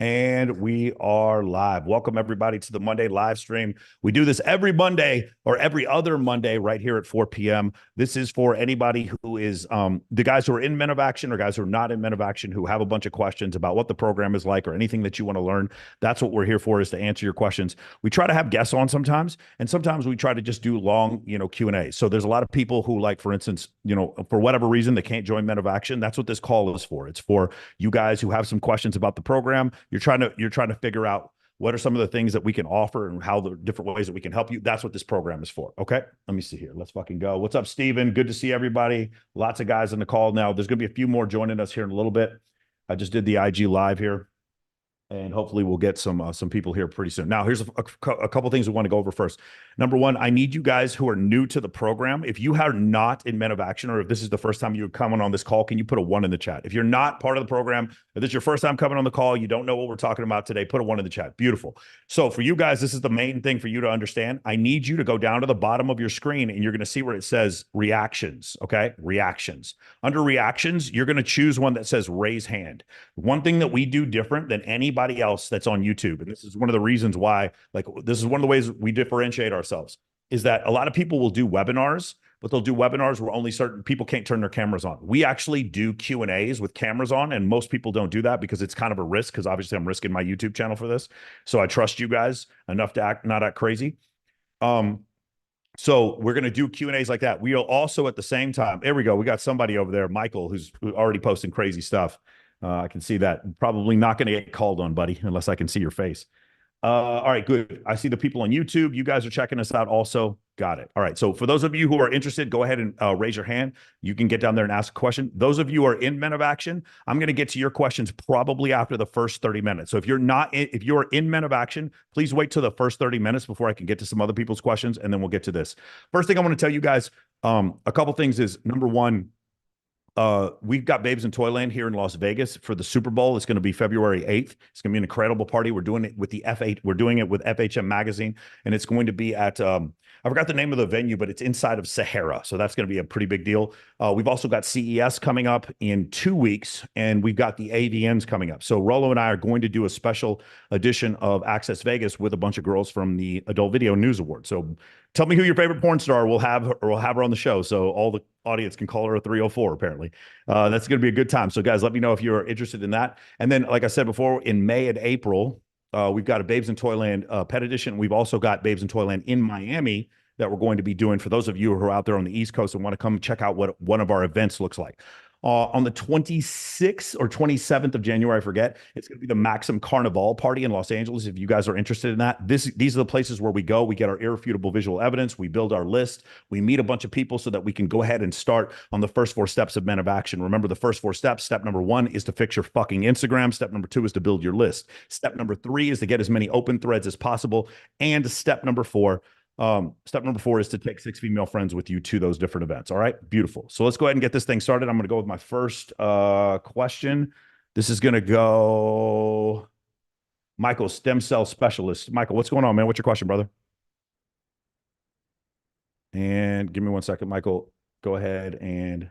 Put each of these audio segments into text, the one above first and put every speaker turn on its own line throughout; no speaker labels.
And we are live. Welcome, everybody, to the Monday live stream. We do this every Monday or every other Monday right here at 4 p.m. This is for anybody who is the guys who are in Men of Action or guys who are not in Men of Action who have a bunch of questions about what the program is like or anything that you want to learn. That's what we're here for, is to answer your questions. We try to have guests on sometimes, and sometimes we try to just do long, Q&A. So there's a lot of people who, like, for instance, for whatever reason, they can't join Men of Action. That's what this call is for. It's for you guys who have some questions about the program. You're trying to figure out what are some of the things that we can offer and how the different ways that we can help you. That's what this program is for. Okay. Let me see here. Let's fucking go. What's up, Steven? Good to see everybody. Lots of guys on the call now. There's going to be a few more joining us here in a little bit. I just did the IG live here, and hopefully we'll get some people here pretty soon. Now, here's a couple things we want to go over first. Number one, I need you guys who are new to the program. If you are not in Men of Action, or if this is the first time you're coming on this call, can you put a 1 in the chat? If you're not part of the program, if this is your first time coming on the call, you don't know what we're talking about today, put a 1 in the chat. Beautiful. So for you guys, this is the main thing for you to understand. I need you to go down to the bottom of your screen, and you're going to see where it says reactions. Okay, reactions. Under reactions, you're going to choose one that says raise hand. One thing that we do different than anybody else that's on YouTube, and this is one of the reasons why, like, this is one of the ways we differentiate ourselves, is that a lot of people will do webinars, but they'll do webinars where only certain people can't turn their cameras on. We actually do Q&As with cameras on, and most people don't do that because it's kind of a risk, because obviously I'm risking my YouTube channel for this. So I trust you guys enough to not act crazy. So we're going to do Q&As like that. We'll also, at the same time, there we go. We got somebody over there, Michael, who's already posting crazy stuff. I can see that. Probably not going to get called on, buddy, unless I can see your face. All right, good. I see the people on YouTube. You guys are checking us out also. Got it. All right. So for those of you who are interested, go ahead and raise your hand. You can get down there and ask a question. Those of you who are in Men of Action, I'm going to get to your questions probably after the first 30 minutes. So if you're in Men of Action, please wait till the first 30 minutes before I can get to some other people's questions, and then we'll get to this. First thing I want to tell you guys, a couple things is, number one, we've got Babes in Toyland here in Las Vegas for the Super Bowl. It's going to be February 8th. It's going to be an incredible party. We're doing it with the F8. We're doing it with FHM Magazine, and it's going to be at, I forgot the name of the venue, but it's inside of Sahara. So that's going to be a pretty big deal. We've also got CES coming up in 2 weeks, and we've got the AVNs coming up. So Rollo and I are going to do a special edition of Access Vegas with a bunch of girls from the Adult Video News Award. So tell me who your favorite porn star. We'll have her on the show, so all the audience can call her a 304, apparently. That's going to be a good time. So guys, let me know if you're interested in that. And then, like I said before, in May and April, we've got a Babes in Toyland pet edition. We've also got Babes in Toyland in Miami that we're going to be doing for those of you who are out there on the East Coast and want to come check out what one of our events looks like. On the 26th or 27th of January, I forget, it's going to be the Maxim Carnival party in Los Angeles. If you guys are interested in that, these are the places where we go. We get our irrefutable visual evidence. We build our list. We meet a bunch of people so that we can go ahead and start on the first 4 steps of Men of Action. Remember the first 4 steps. Step number 1 is to fix your fucking Instagram. Step number 2 is to build your list. Step number 3 is to get as many open threads as possible. And step number 4 is to take 6 female friends with you to those different events. All right, beautiful. So let's go ahead and get this thing started. I'm going to go with my first question. This is going to go Michael, stem cell specialist. Michael, what's going on, man? What's your question, brother? And give me 1 second, Michael. Go ahead and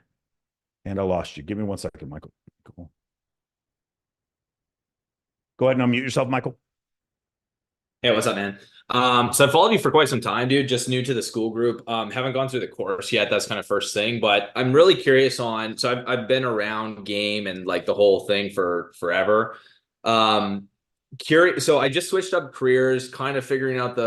I lost you. Give me 1 second, Michael. Cool. Go ahead and unmute yourself, Michael.
Hey, what's up, man? So I've followed you for quite some time, dude. Just new to the school group. Haven't gone through the course yet. That's kind of first thing, but I'm really curious on. So I've been around game and like the whole thing for forever. Curious. So I just switched up careers, kind of figuring out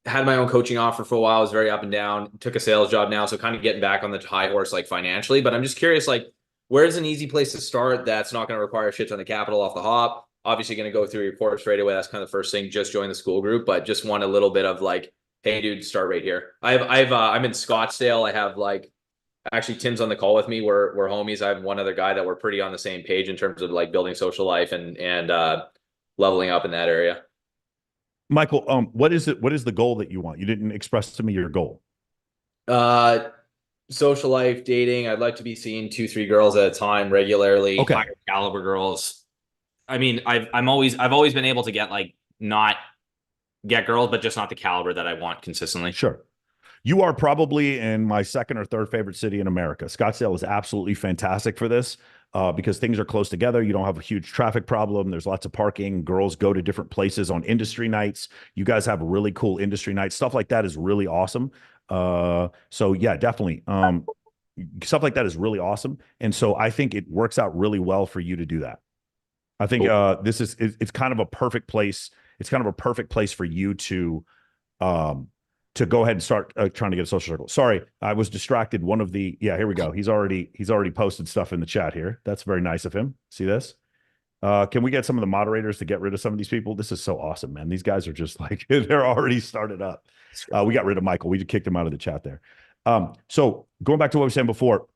had my own coaching offer for a while. I was very up and down. Took a sales job now, so kind of getting back on the high horse, like financially. But I'm just curious, like, where's an easy place to start that's not going to require a shit ton of capital off the hop? Obviously going to go through your course right away. That's kind of the first thing. Just join the school group, but just want a little bit of like, hey, dude, start right here. I'm in Scottsdale. I have like, actually Tim's on the call with me. We're homies. I have one other guy that we're pretty on the same page in terms of like building social life and leveling up in that area.
Michael, what is it? What is the goal that you want? You didn't express to me your goal.
Social life, dating. I'd like to be seeing 2-3 girls at a time regularly.
Okay.
Higher caliber girls. I mean, I've always been able to get not get girls, but just not the caliber that I want consistently.
Sure. You are probably in my second or third favorite city in America. Scottsdale is absolutely fantastic for this. because things are close together. You don't have a huge traffic problem. There's lots of parking. Girls go to different places on industry nights. You guys have really cool industry nights. Stuff like that is really awesome. So yeah, definitely. Stuff like that is really awesome. And so I think it works out really well for you to do that. I think this is it's kind of a perfect place. It's kind of a perfect place for you to go ahead and start trying to get a social circle. Sorry, I was distracted. One of the here we go. He's already posted stuff in the chat here. That's very nice of him. See this? Can we get some of the moderators to get rid of some of these people? This is so awesome, man. These guys are just like they're already started up. We got rid of Michael. We just kicked him out of the chat there. So going back to what we were saying before,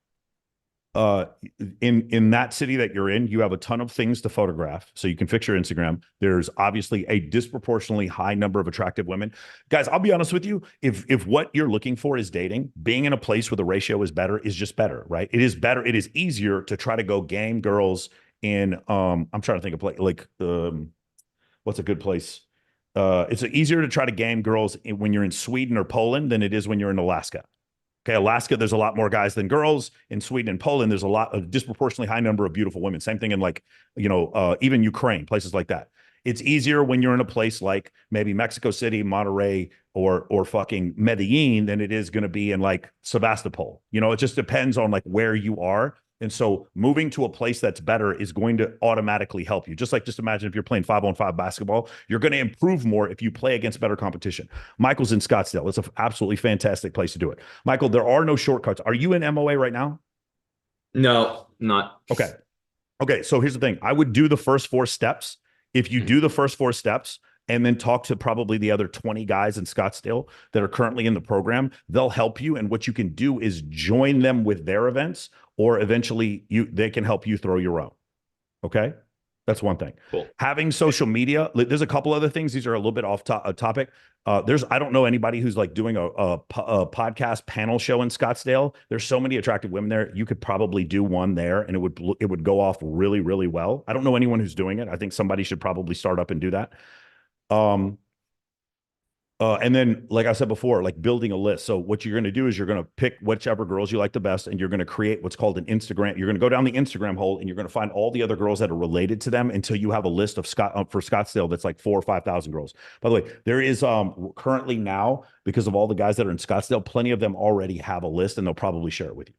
in that city that you're in, you have a ton of things to photograph, so you can fix your Instagram. There's obviously a disproportionately high number of attractive women. Guys, I'll be honest with you, if what you're looking for is dating, being in a place where the ratio is better is just better, right? It is better. It is easier to try to go game girls in I'm trying to think of what's a good place. It's easier to try to game girls when you're in Sweden or Poland than it is when you're in Alaska. Okay, Alaska, there's a lot more guys than girls. In Sweden and Poland, there's a disproportionately high number of beautiful women. Same thing in even Ukraine, places like that. It's easier when you're in a place like maybe Mexico City, Monterrey, or fucking Medellin than it is going to be in like Sebastopol. It just depends on like where you are. And so moving to a place that's better is going to automatically help you. Just imagine if you're playing 5-on-5 basketball, you're going to improve more if you play against better competition. Michael's in Scottsdale. It's an absolutely fantastic place to do it. Michael, there are no shortcuts. Are you in MOA right now?
No, not.
Okay. So here's the thing. I would do the first 4 steps. If you do the first 4 steps, and then talk to probably the other 20 guys in Scottsdale that are currently in the program, they'll help you. And what you can do is join them with their events, or eventually they can help you throw your own. Okay. That's one thing.
Cool.
Having social media, there's a couple other things. These are a little bit off topic. I don't know anybody who's like doing a podcast panel show in Scottsdale. There's so many attractive women there. You could probably do one there and it would go off really, really well. I don't know anyone who's doing it. I think somebody should probably start up and do that. And then, like I said before, like building a list. So what you're going to do is you're going to pick whichever girls you like the best, and you're going to create what's called an Instagram. You're going to go down the Instagram hole, and you're going to find all the other girls that are related to them until you have a list of for Scottsdale that's like 4,000 or 5,000 girls. By the way, there is currently now, because of all the guys that are in Scottsdale, plenty of them already have a list, and they'll probably share it with you.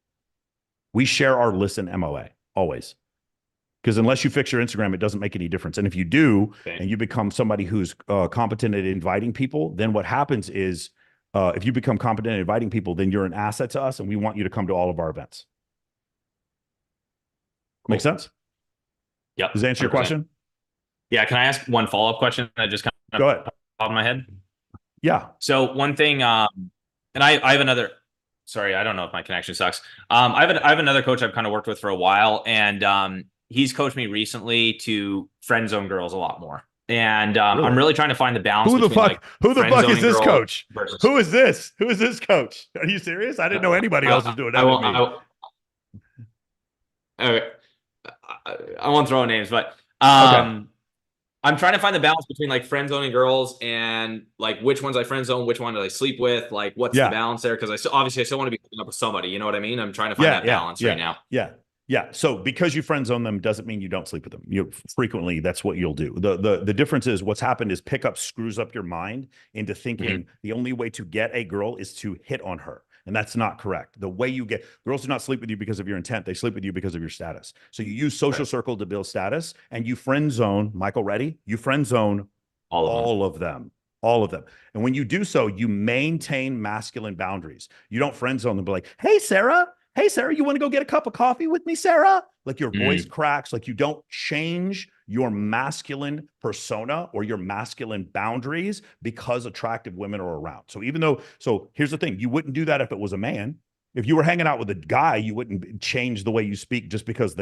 We share our list in MOA always. Because unless you fix your Instagram, it doesn't make any difference. And if you do, and you become somebody who's competent at inviting people, then what happens is if you become competent at inviting people, then you're an asset to us, and we want you to come to all of our events. Cool. Make sense?
Yep.
Does that answer 100%. Your question?
Yeah. Can I ask one follow-up question that just kind of
go ahead.
Popped in my head?
Yeah.
So one thing, and I have another. Sorry, I don't know if my connection sucks. I have another coach I've kind of worked with for a while, and he's coached me recently to friend zone girls a lot more. And really? I'm really trying to find the balance.
Who the fuck is this coach? Who is this? Who is this coach? Are you serious? I didn't know anybody else was doing that.
I won't throw names, but okay. I'm trying to find the balance between like friend zoning girls and like which ones I friend zone, which one do I sleep with, like what's the balance there? Because I still want to be hooking up with somebody. You know what I mean? I'm trying to find that balance right now.
Yeah. So because you friend zone them doesn't mean you don't sleep with them. You frequently, that's what you'll do. The difference is what's happened is pickup screws up your mind into thinking the only way to get a girl is to hit on her. And that's not correct. The way you get girls do not sleep with you because of your intent. They sleep with you because of your status. So you use social circle to build status, and you friend zone, Michael, ready? You friend zone all of them. All of them. And when you do so, you maintain masculine boundaries. You don't friend zone them, be like, hey, Sarah, you want to go get a cup of coffee with me, Sarah? Like your voice cracks. Like you don't change your masculine persona or your masculine boundaries because attractive women are around. So here's the thing. You wouldn't do that if it was a man. If you were hanging out with a guy, you wouldn't change the way you speak just because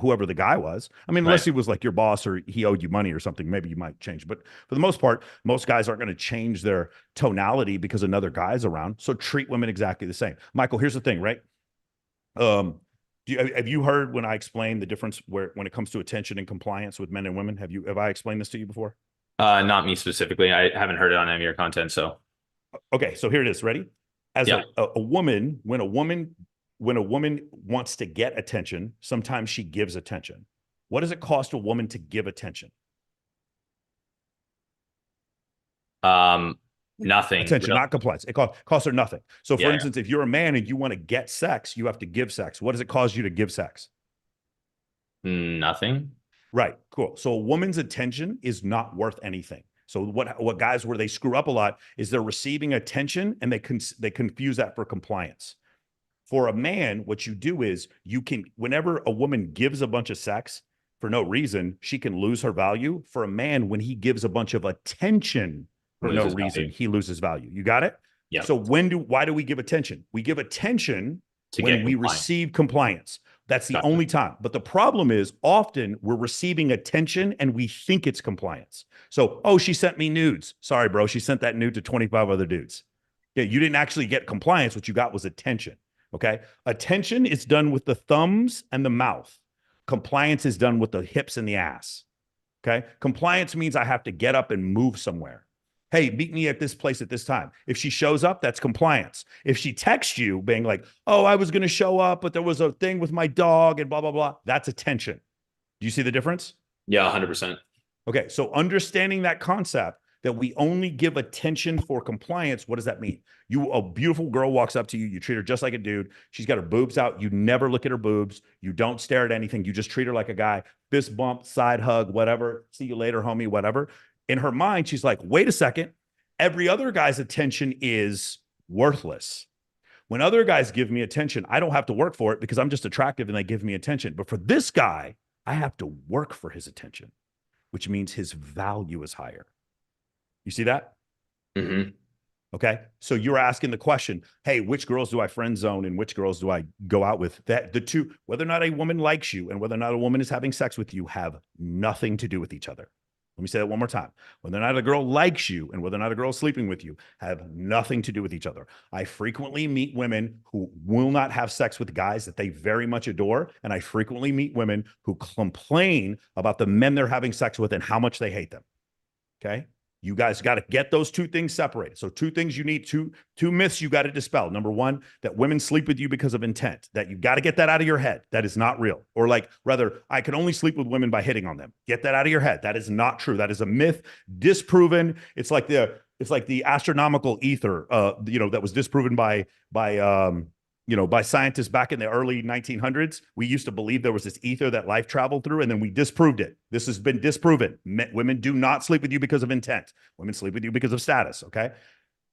whoever the guy was. I mean, unless he was like your boss or he owed you money or something, maybe you might change. But for the most part, most guys aren't going to change their tonality because another guy's around. So treat women exactly the same. Michael, here's the thing, right? Have you heard when I explained the difference when it comes to attention and compliance with men and women? Have I explained this to you before?
Not me specifically. I haven't heard it on any of your content. So,
okay. So here it is. Ready? As a woman, when a woman when a woman wants to get attention, sometimes she gives attention. What does it cost a woman to give attention?
Nothing.
Attention,
Really.
not compliance. It costs her nothing. So, for
Yeah.
instance, if you're a man and you want to get sex, you have to give sex. What does it cost you to give sex?
Nothing.
Right. Cool. So a woman's attention is not worth anything. So what guys where they screw up a lot is they're receiving attention and they confuse that for compliance. For a man, what you do is you can, whenever a woman gives a bunch of sex for no reason, she can lose her value. For a man, when he gives a bunch of attention for no reason, he loses value. You got it?
Yeah.
So why do we give attention? We give attention when we receive compliance. That's the only time. But the problem is often we're receiving attention and we think it's compliance. So, oh, she sent me nudes. Sorry, bro. She sent that nude to 25 other dudes. Yeah, you didn't actually get compliance. What you got was attention. Okay. Attention is done with the thumbs and the mouth. Compliance is done with the hips and the ass. Okay. Compliance means I have to get up and move somewhere. Hey, meet me at this place at this time. If she shows up, that's compliance. If she texts you being like, oh, I was going to show up, but there was a thing with my dog and blah, blah, blah, that's attention. Do you see the difference?
Yeah, 100%.
Okay. So understanding that concept that we only give attention for compliance, what does that mean? A beautiful girl walks up to you, you treat her just like a dude. She's got her boobs out. You never look at her boobs. You don't stare at anything. You just treat her like a guy, fist bump, side hug, whatever. See you later, homie, whatever. In her mind, she's like, wait a second. Every other guy's attention is worthless. When other guys give me attention, I don't have to work for it because I'm just attractive and they give me attention. But for this guy, I have to work for his attention, which means his value is higher. You see that?
Mm-hmm.
Okay. So you're asking the question, hey, which girls do I friend zone and which girls do I go out with? That the two, whether or not a woman likes you and whether or not a woman is having sex with you, have nothing to do with each other. Let me say that one more time. Whether or not a girl likes you and whether or not a girl is sleeping with you have nothing to do with each other. I frequently meet women who will not have sex with guys that they very much adore. And I frequently meet women who complain about the men they're having sex with and how much they hate them. Okay. You guys got to get those two things separated. So two things you need, two myths you got to dispel. Number one, that women sleep with you because of intent, that you got to get that out of your head. That is not real. Or like, rather, I can only sleep with women by hitting on them. Get that out of your head. That is not true. That is a myth, disproven. It's like the astronomical ether, that was disproven by scientists back in the early 1900s. We used to believe there was this ether that life traveled through, and then we disproved it. This has been disproven. Women do not sleep with you because of intent. Women sleep with you because of status, okay?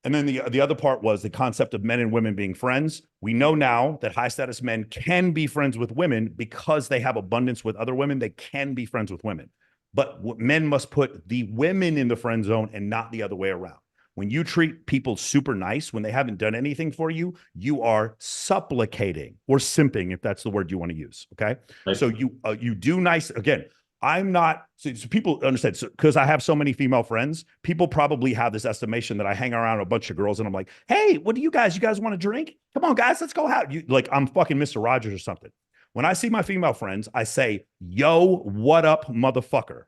And then the other part was the concept of men and women being friends. We know now that high status men can be friends with women because they have abundance with other women. They can be friends with women. But men must put the women in the friend zone and not the other way around. When you treat people super nice, when they haven't done anything for you, you are supplicating or simping, if that's the word you want to use. Okay. Right. So you do nice. Again, I'm not, so people understand. So, because I have so many female friends, people probably have this estimation that I hang around a bunch of girls and I'm like, hey, what do you guys want to drink? Come on, guys, let's go out. Like I'm fucking Mr. Rogers or something. When I see my female friends, I say, yo, what up, motherfucker?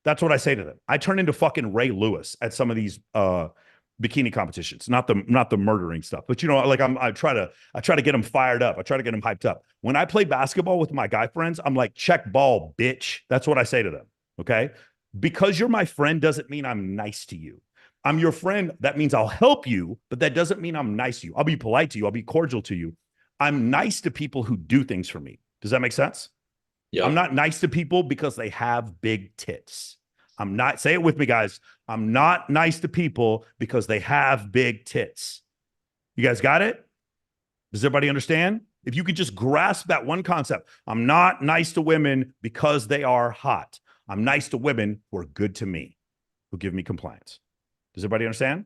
That's what I say to them. I turn into fucking Ray Lewis at some of these bikini competitions, not the murdering stuff, but I try to get them fired up. I try to get them hyped up. When I play basketball with my guy friends, I'm like, check ball, bitch. That's what I say to them. Okay. Because you're my friend doesn't mean I'm nice to you. I'm your friend. That means I'll help you, but that doesn't mean I'm nice to you. I'll be polite to you. I'll be cordial to you. I'm nice to people who do things for me. Does that make sense? Yeah. I'm not nice to people because they have big tits. I'm not, say it with me, guys. I'm not nice to people because they have big tits. You guys got it? Does everybody understand? If you could just grasp that one concept, I'm not nice to women because they are hot. I'm nice to women who are good to me, who give me compliance. Does everybody understand?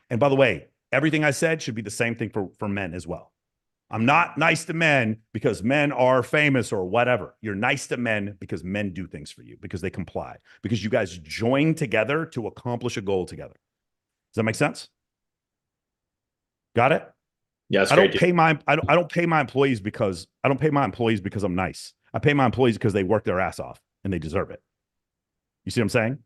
And by the way, everything I said should be the same thing for men as well. I'm not nice to men because men are famous or whatever. You're nice to men because men do things for you, because they comply, because you guys join together to accomplish a goal together. Does that make sense? Got it?
Yeah,
I don't pay my employees because I'm nice. I pay my employees because they work their ass off and they deserve it. You see what I'm saying?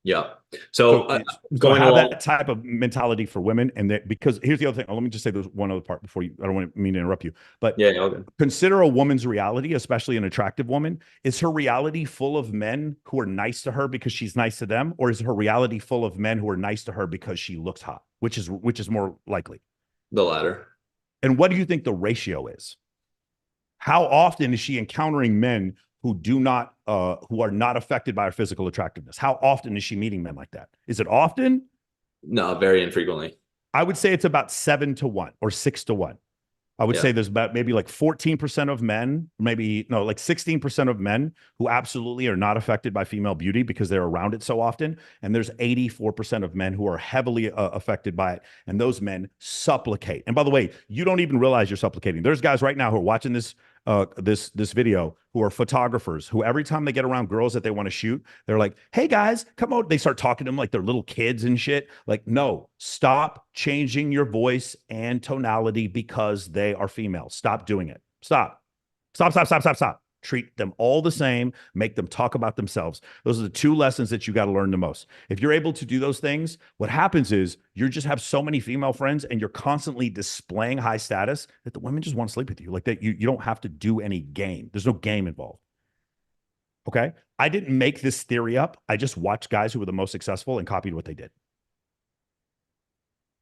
Yeah.
So,
So
so
going
have
along.
that type of mentality for women, and that, because here's the other thing. Let me just say there's one other part before you. I don't want to mean to interrupt you, but
Yeah. Okay.
consider a woman's reality, especially an attractive woman. Is her reality full of men who are nice to her because she's nice to them, or is her reality full of men who are nice to her because she looks hot? Which is more likely?
The latter.
And what do you think the ratio is? How often is she encountering men who are not affected by her physical attractiveness? How often is she meeting men like that? Is it often?
No, very infrequently.
I would say it's about 7-1 or 6-1. I would
Yeah.
say there's about maybe like 14% of men, maybe no, like 16% of men who absolutely are not affected by female beauty because they're around it so often. And there's 84% of men who are heavily affected by it. And those men supplicate. And by the way, you don't even realize you're supplicating. There's guys right now who are watching this video who are photographers who every time they get around girls that they want to shoot, they're like, hey guys, come on. They start talking to them like they're little kids and shit. Like, no, stop changing your voice and tonality because they are female. Stop doing it. Stop. Stop, stop, stop, stop, stop. Treat them all the same. Make them talk about themselves. Those are the two lessons that you got to learn the most. If you're able to do those things, what happens is you just have so many female friends and you're constantly displaying high status that the women just want to sleep with you. Like that, you don't have to do any game. There's no game involved. Okay. I didn't make this theory up. I just watched guys who were the most successful and copied what they did.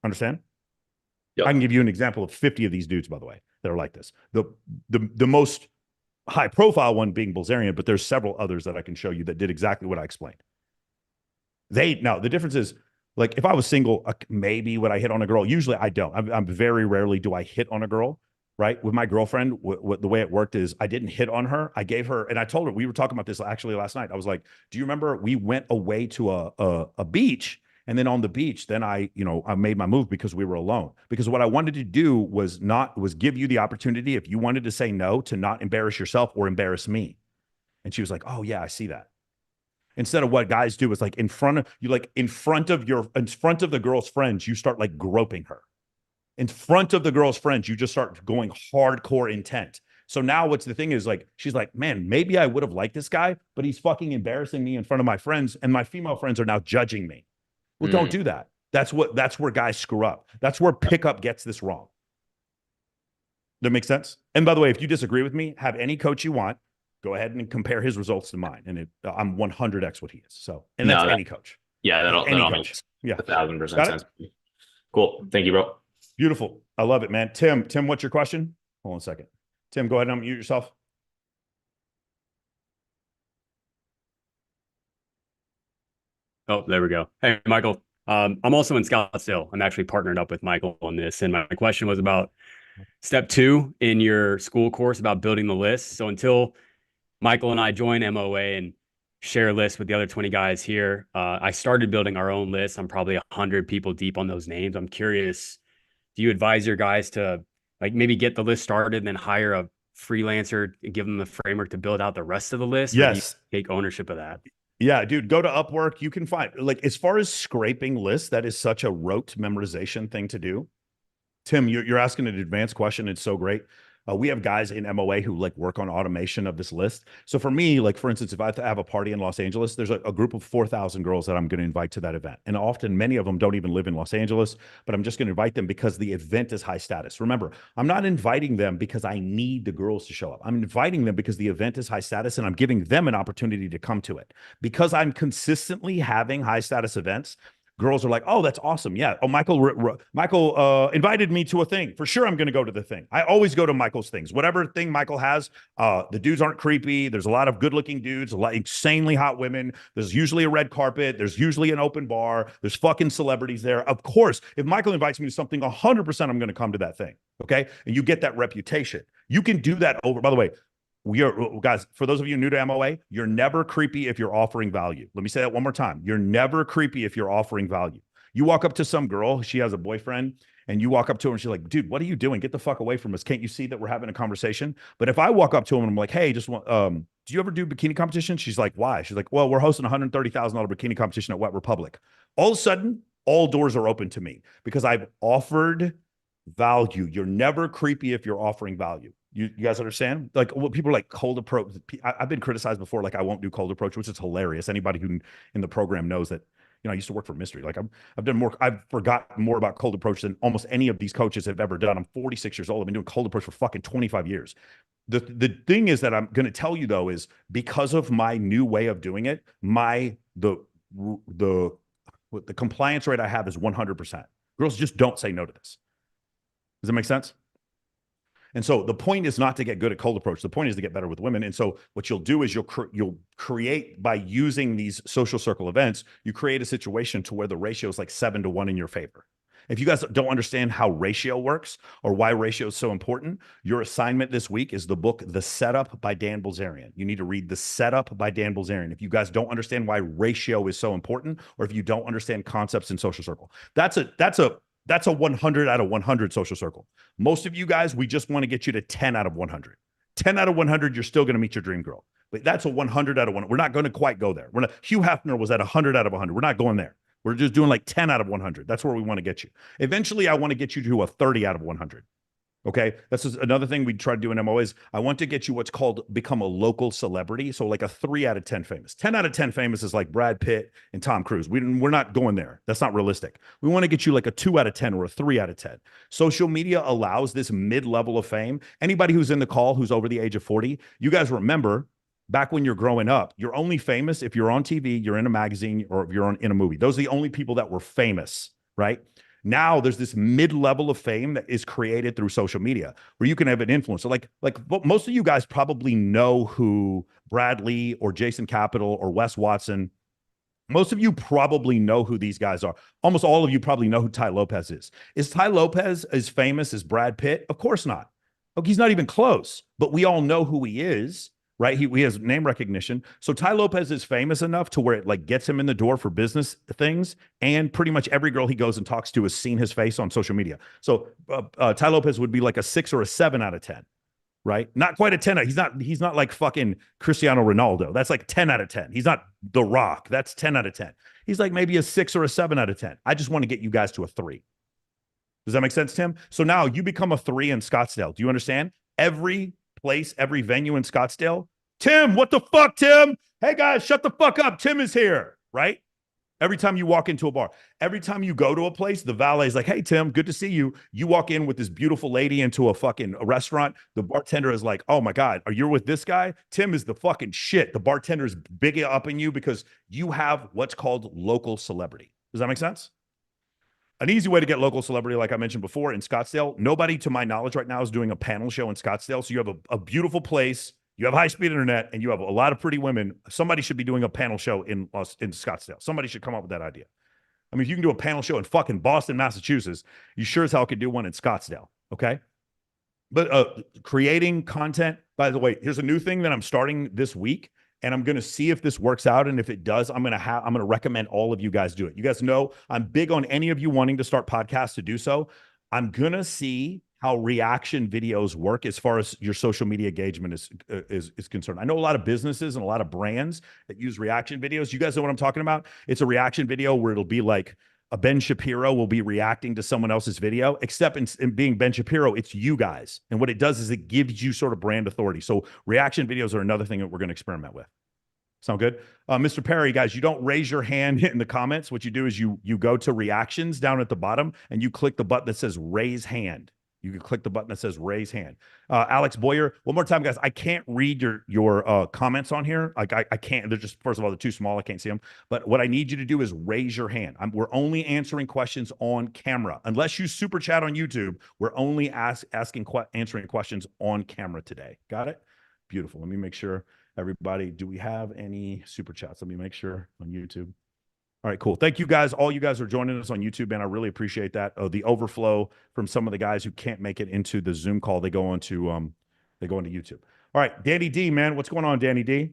Understand?
Yep.
I can give you an example of 50 of these dudes, by the way, that are like this. The most high profile one being Bilzerian, but there's several others that I can show you that did exactly what I explained. Now the difference is, like, if I was single, maybe would I hit on a girl? Usually I don't. I'm very rarely do I hit on a girl, right? With my girlfriend, the way it worked is I didn't hit on her. I gave her, and I told her, we were talking about this actually last night. I was like, do you remember we went away to a beach? And then on the beach, then I made my move because we were alone. Because what I wanted to do was give you the opportunity, if you wanted to say no, to not embarrass yourself or embarrass me. And she was like, oh yeah, I see that. Instead of what guys do is like in front of the girl's friends, you start like groping her. In front of the girl's friends, you just start going hardcore intent. So now what's the thing is, like, she's like, man, maybe I would have liked this guy, but he's fucking embarrassing me in front of my friends, and my female friends are now judging me. Well, don't do that. That's where guys screw up. That's where pickup gets this wrong. That makes sense? And by the way, if you disagree with me, have any coach you want. Go ahead and compare his results to mine. And I'm 100x what he is. So, and that's any coach.
Yeah, that all
coach.
makes
yeah.
1,000% sense. Cool. Thank you, bro.
Beautiful. I love it, man. Tim, what's your question? Hold on a second. Tim, go ahead and unmute yourself.
Oh, there we go. Hey, Michael. I'm also in Scottsdale. I'm actually partnered up with Michael on this. And my question was about step 2 in your school course about building the list. So until Michael and I join MOA and share a list with the other 20 guys here, I started building our own list. I'm probably 100 people deep on those names. I'm curious, do you advise your guys to like maybe get the list started and then hire a freelancer and give them the framework to build out the rest of the list?
Yes.
Or do you take ownership of that?
Yeah, dude, go to Upwork. You can find, like, as far as scraping lists, that is such a rote memorization thing to do. Tim, you're asking an advanced question. It's so great. We have guys in MOA who like work on automation of this list. So for me, like, for instance, if I have a party in Los Angeles, there's a group of 4,000 girls that I'm going to invite to that event. And often many of them don't even live in Los Angeles, but I'm just going to invite them because the event is high status. Remember, I'm not inviting them because I need the girls to show up. I'm inviting them because the event is high status and I'm giving them an opportunity to come to it. Because I'm consistently having high status events, girls are like, oh, that's awesome. Yeah. Oh, Michael invited me to a thing. For sure, I'm going to go to the thing. I always go to Michael's things. Whatever thing Michael has, the dudes aren't creepy. There's a lot of good-looking dudes, a lot insanely hot women. There's usually a red carpet. There's usually an open bar. There's fucking celebrities there. Of course, if Michael invites me to something, 100% I'm going to come to that thing. Okay? And you get that reputation. You can do that over, by the way, guys, for those of you new to MOA, you're never creepy if you're offering value. Let me say that one more time. You're never creepy if you're offering value. You walk up to some girl, she has a boyfriend, and you walk up to her and she's like, dude, what are you doing? Get the fuck away from us. Can't you see that we're having a conversation? But if I walk up to him and I'm like, hey, do you ever do bikini competition? She's like, why? She's like, well, we're hosting a $130,000 bikini competition at Wet Republic. All of a sudden, all doors are open to me because I've offered value. You're never creepy if you're offering value. You guys understand? Like what people are like cold approach. I've been criticized before, like I won't do cold approach, which is hilarious. Anybody who in the program knows that, I used to work for Mystery. Like I've done more, I've forgotten more about cold approach than almost any of these coaches have ever done. I'm 46 years old. I've been doing cold approach for fucking 25 years. The thing is that I'm going to tell you though, is because of my new way of doing it, the compliance rate I have is 100%. Girls just don't say no to this. Does that make sense? And so the point is not to get good at cold approach. The point is to get better with women. And so what you'll do is you'll create, by using these social circle events, you create a situation to where the ratio is like 7-1 in your favor. If you guys don't understand how ratio works or why ratio is so important, your assignment this week is the book, The Setup by Dan Bilzerian. You need to read The Setup by Dan Bilzerian. If you guys don't understand why ratio is so important, or if you don't understand concepts in social circle, that's a 100 out of 100 social circle. Most of you guys, we just want to get you to 10 out of 100. 10 out of 100, you're still going to meet your dream girl. But that's a 100 out of 100. We're not going to quite go there. Hugh Hefner was at 100 out of 100. We're not going there. We're just doing like 10 out of 100. That's where we want to get you. Eventually, I want to get you to a 30 out of 100. Okay. This is another thing we try to do in MOA is I want to get you what's called become a local celebrity. So like a 3 out of 10 famous. 10 out of 10 famous is like Brad Pitt and Tom Cruise. We're not going there. That's not realistic. We want to get you like a 2 out of 10 or a 3 out of 10. Social media allows this mid-level of fame. Anybody who's in the call who's over the age of 40, you guys remember back when you're growing up, you're only famous if you're on TV, you're in a magazine, or if you're in a movie. Those are the only people that were famous, right? Now there's this mid-level of fame that is created through social media where you can have an influence. So like most of you guys probably know who Bradley or Jason Capital or Wes Watson. Most of you probably know who these guys are. Almost all of you probably know who Tai Lopez is. Is Tai Lopez as famous as Brad Pitt? Of course not. Okay, he's not even close, but we all know who he is. Right. He has name recognition. So Tai Lopez is famous enough to where it like gets him in the door for business things. And pretty much every girl he goes and talks to has seen his face on social media. So Tai Lopez would be like a 6 or a 7 out of 10. Right. Not quite a 10. He's not like fucking Cristiano Ronaldo. That's like 10 out of 10. He's not The Rock. That's 10 out of 10. He's like maybe a 6 or a 7 out of 10. I just want to get you guys to a 3. Does that make sense, Tim? So now you become a 3 in Scottsdale. Do you understand? Every place, every venue in Scottsdale. Tim, what the fuck, Tim? Hey guys, shut the fuck up. Tim is here, right? Every time you walk into a bar, every time you go to a place, the valet is like, hey, Tim, good to see you. You walk in with this beautiful lady into a restaurant. The bartender is like, oh my God, are you with this guy? Tim is the fucking shit. The bartender is big up in you because you have what's called local celebrity. Does that make sense? An easy way to get local celebrity, like I mentioned before, in Scottsdale, nobody to my knowledge right now is doing a panel show in Scottsdale. So you have a beautiful place, you have high-speed internet, and you have a lot of pretty women. Somebody should be doing a panel show in Scottsdale. Somebody should come up with that idea. I mean, if you can do a panel show in fucking Boston, Massachusetts, you sure as hell could do one in Scottsdale, okay? But creating content, by the way, here's a new thing that I'm starting this week. And I'm going to see if this works out. And if it does, I'm going to recommend all of you guys do it. You guys know I'm big on any of you wanting to start podcasts to do so. I'm going to see how reaction videos work as far as your social media engagement is concerned. I know a lot of businesses and a lot of brands that use reaction videos. You guys know what I'm talking about? It's a reaction video where it'll be like a Ben Shapiro will be reacting to someone else's video, except in being Ben Shapiro, it's you guys. And what it does is it gives you sort of brand authority. So reaction videos are another thing that we're going to experiment with. Sound good? Mr. Perry, guys, you don't raise your hand in the comments. What you do is you go to reactions down at the bottom and you click the button that says raise hand. You can click the button that says raise hand. Alex Boyer, one more time, guys. I can't read your comments on here. Like I can't. They're just, first of all, they're too small. I can't see them. But what I need you to do is raise your hand. We're only answering questions on camera. Unless you super chat on YouTube, we're only answering questions on camera today. Got it? Beautiful. Let me make sure, everybody. Do we have any super chats? Let me make sure on YouTube. All right, cool. Thank you guys. All you guys are joining us on YouTube, man. I really appreciate that. The overflow from some of the guys who can't make it into the Zoom call, they go into YouTube. All right, Danny D, man, what's going on, Danny D?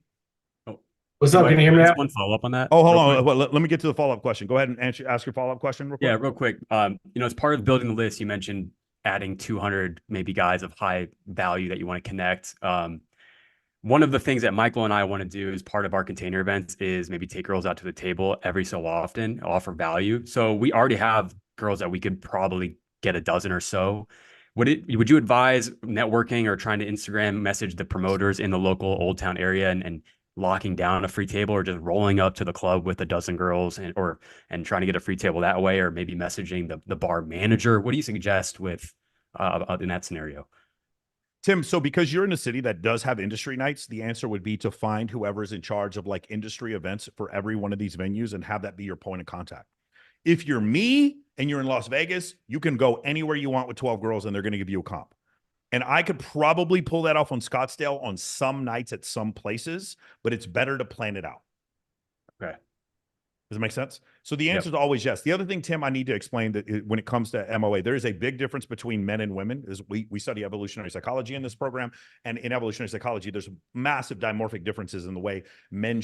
Oh,
what's up? Can you hear me?
One follow up on that.
Oh, hold on. Well, let me get to the follow up question. Go ahead and ask your follow up question. Real quick.
Yeah, real quick. As part of building the list, you mentioned adding 200 maybe guys of high value that you want to connect. One of the things that Michael and I want to do as part of our container events is maybe take girls out to the table every so often, offer value. So we already have girls that we could probably get a dozen or so. Would you advise networking or trying to Instagram message the promoters in the local Old Town area and locking down a free table, or just rolling up to the club with a dozen girls and trying to get a free table that way, or maybe messaging the bar manager? What do you suggest with in that scenario?
Tim, so because you're in a city that does have industry nights, the answer would be to find whoever's in charge of like industry events for every one of these venues and have that be your point of contact. If you're me and you're in Las Vegas, you can go anywhere you want with 12 girls and they're going to give you a comp. And I could probably pull that off on Scottsdale on some nights at some places, but it's better to plan it out.
Okay.
Does it make sense? So the answer is always yes. The other thing, Tim, I need to explain that when it comes to MOA, there is a big difference between men and women. We study evolutionary psychology in this program, and in evolutionary psychology, there's massive dimorphic differences in the way men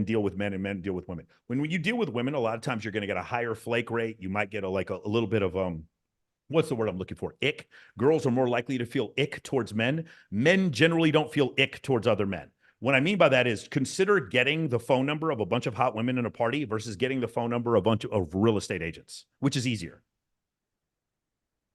deal with men and men deal with women. When you deal with women, a lot of times you're going to get a higher flake rate. You might get a little bit of what's the word I'm looking for? Ick. Girls are more likely to feel ick towards men. Men generally don't feel ick towards other men. What I mean by that is consider getting the phone number of a bunch of hot women in a party versus getting the phone number of a bunch of real estate agents, which is easier.